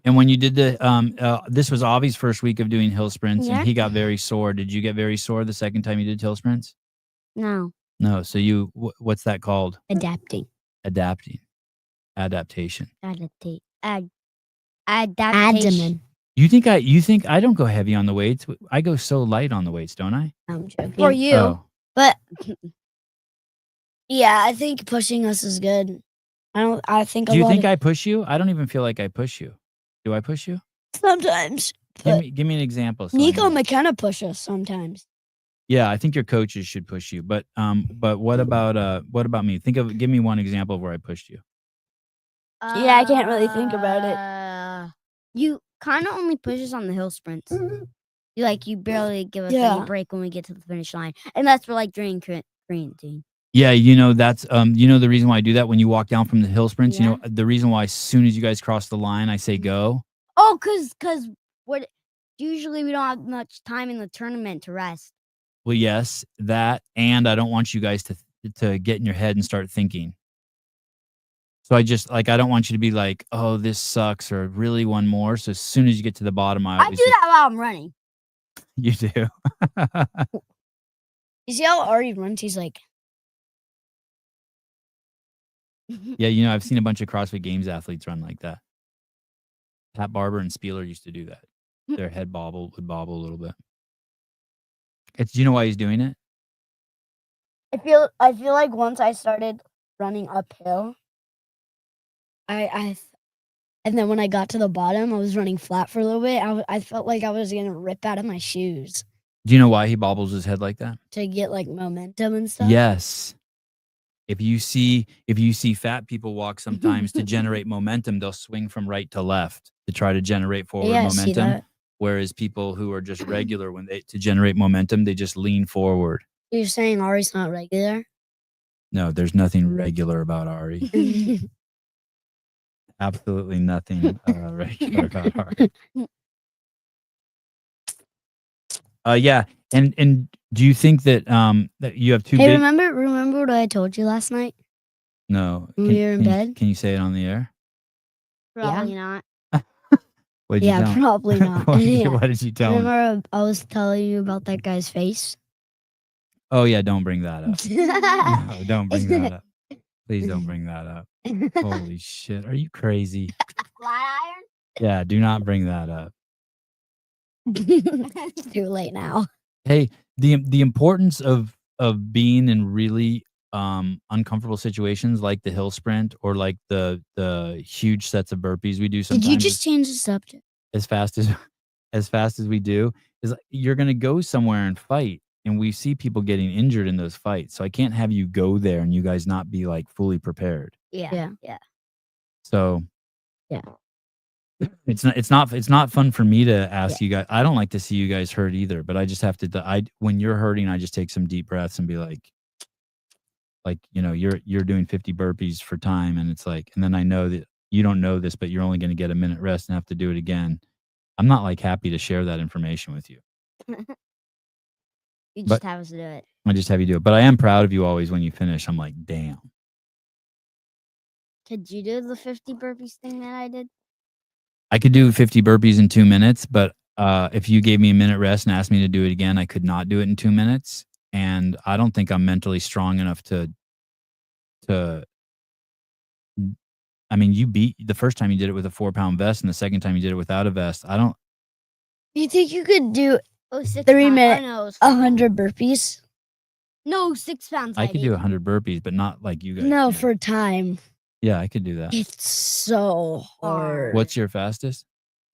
And when you did the this was Avi's first week of doing hill sprints, Yeah. and he got very sore. Did you get very sore the second time you did hill sprints? No. No. So you what's that called? Adapting. Adapting. Adaptation. Adaptation. You think I don't go heavy on the weights? I go so light on the weights, don't I? I'm joking. For you. Oh. But yeah, I think pushing us is good. I think Do you think I push you? I don't even feel like I push you. Do I push you? sometimes. Give me an example. so I Nico know. McKenna push us sometimes. Yeah, I think your coaches should push you. But what about me? Give me one example of where I pushed you. Yeah, I can't really think about it. You kind of only push us on the hill sprints. You barely give us any break when we get to the finish line, and that's for like during creatine. Yeah, that's the reason why I do that when you walk down from the hill sprints. Yeah. The reason why as soon as you guys cross the line, I say go. Oh, cause what? Usually we don't have much time in the tournament to rest. Well, yes, that, and I don't want you guys to get in your head and start thinking. So I just I don't want you to be like, oh, this sucks, or really one more. So as soon as you get to the bottom, I do that while I'm running. You do. You see how Ari runs? He's like, Yeah, I've seen a bunch of CrossFit Games athletes run like that. Pat Barber and Spieler used to do that. Their head would bobble a little bit. Do you know why he's doing it? I feel like once I started running uphill, and then when I got to the bottom, I was running flat for a little bit. I felt like I was gonna rip out of my shoes Do you know why he bobbles his head like that? to get like momentum and stuff. Yes. If you see fat people walk sometimes to generate momentum, they'll swing from right to left to try to generate forward Yeah, I see momentum. that. Whereas people who are just regular, to generate momentum, they just lean forward. You're saying Ari's not regular? No, there's nothing regular about Ari. Absolutely nothing regular about Ari. Yeah, and do you think that that you have two Hey, big? remember what I told you last night? No, When we were in bed? Can you say it on the air? Probably not. What did you tell him? Probably not. What did you tell him? Remember I was telling you about that guy's face? Oh yeah, don't bring that up. No, don't bring that up. Please don't bring that up. Holy shit, are you crazy? Flat Yeah, do not bring that up. iron? Too late now. Hey, the importance of being in really uncomfortable situations like the hill sprint or like the huge sets of burpees we do sometimes. Did you just change the subject? As fast as we do is you're going to go somewhere and fight, and we see people getting injured in those fights. So I can't have you go there and you guys not be like fully prepared. Yeah. So Yeah. it's not fun for me to ask you guys. I don't like to see you guys hurt either, but I just have to when you're hurting, I just take some deep breaths and be like you're doing 50 burpees for time, and it's like, and then I know that you don't know this, but you're only going to get a minute rest and have to do it again. I'm not like happy to share that information with you. You just have us do it. I just have you do it. But I am proud of you always when you finish. I'm like, damn. Could you do the 50 burpees thing that I did? I could do 50 burpees in 2 minutes, but if you gave me a minute rest and asked me to do it again, I could not do it in 2 minutes. And I don't think I'm mentally strong enough to I mean, you beat the first time you did it with a 4-pound vest, and the second time you did it without a vest. You think you could do 6 3 pounds. minutes, I know, it was 100 burpees? No, 6 pounds. I could do 100 burpees, but not like you guys. No, can. for time. Yeah, I could do that. It's so hard. What's your fastest?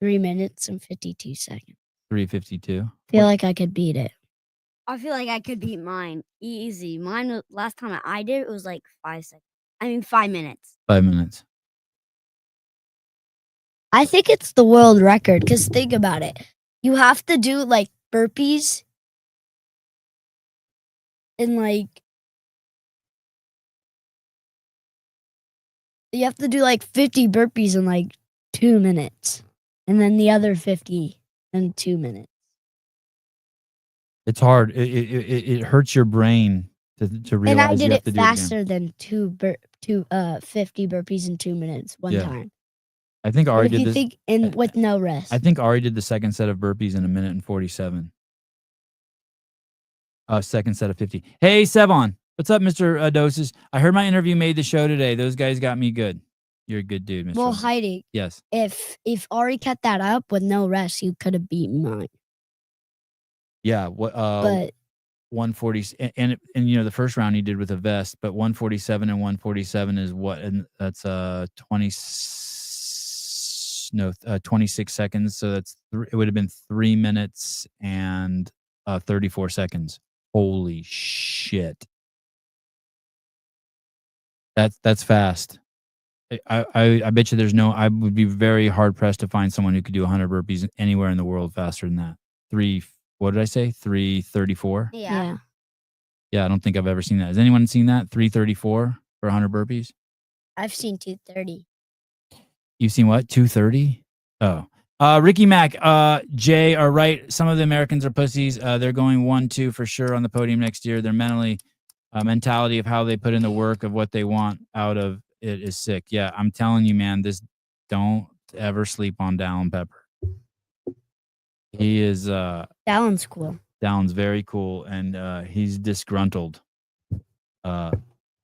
3 minutes and 52 seconds. 3:52. Feel like I could beat it. I feel like I could beat mine easy. Mine last time I did it was like 5 seconds. 5 minutes. 5 minutes. I think it's the world record because think about it. You have to do like burpees and you have to do like 50 burpees in like 2 minutes, and then the other 50 in 2 minutes. It's hard. It hurts your brain to realize And I you did have it to do it again. faster than 50 burpees in 2 minutes one Yeah. time. I think But Ari if did you this. think and with no rest. I think Ari did the second set of burpees in 1:47. Second set of 50. Hey, Sevon. What's up, Mr. Doses? I heard my interview made the show today. Those guys got me good. You're a good dude, Mr. Well, Doses. Heidi, Yes. if Ari kept that up with no rest, you could have beaten mine. Yeah. What? But 140 and you know the first round he did with a vest, but 147 and 147 is what? And that's 26 seconds. So that's it would have been 3 minutes and 34 seconds. Holy shit. That's fast. I bet you there's no. I would be very hard pressed to find someone who could do 100 burpees anywhere in the world faster than that. What did I say? 334. yeah. Yeah, I don't think I've ever seen that. Has anyone seen that? 334 for 100 burpees. I've seen 230. You've seen what? 230. Oh, Ricky Mack, Jay are right. Some of the Americans are pussies. They're going 1-2 for sure on the podium next year. Their mentality of how they put in the work of what they want out of it is sick. Yeah, I'm telling you, man, don't ever sleep on Dallin Pepper. He is Dallin's cool. Dallin's very cool, and he's disgruntled. Oh,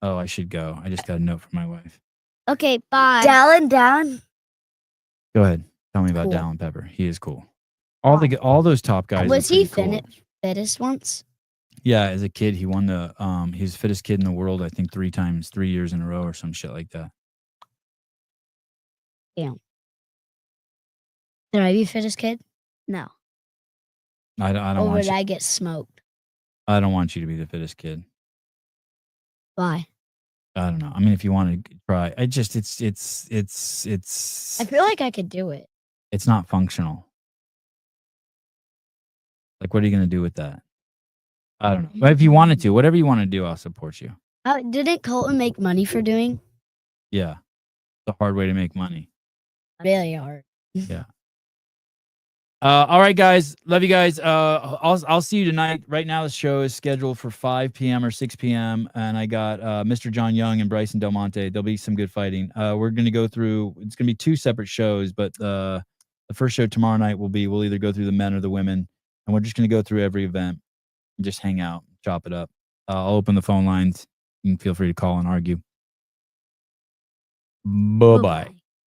I should go. I just got a note from my wife. Okay, bye. Dallin. Go ahead. Tell me about Cool. Dallin Pepper. He is cool. All those top guys. Was are he pretty cool. fittest once? Yeah, as a kid, he won the he was fittest kid in the world, I think 3 years in a row or some shit like that. Damn. Did I be fittest kid? No. I don't Or want would you. I get smoked? I don't want you to be the fittest kid. Why? I don't know. I mean, if you want to try, it's I feel like I could do it. it's not functional. Like, what are you going to do with that? I don't know. But if you wanted to, whatever you want to do, I'll support you. Didn't Colton make money for doing? Yeah. It's a hard way to make money. Really hard. Yeah. All right, guys. Love you guys. I'll see you tonight. Right now, the show is scheduled for 5 p.m. or 6 p.m. And I got Mr. John Young and Bryson Del Monte. There'll be some good fighting. We're going to go through, it's going to be 2 separate shows, but the first show tomorrow night we'll either go through the men or the women. And we're just going to go through every event and just hang out, chop it up. I'll open the phone lines. You can feel free to call and argue. Bye-bye.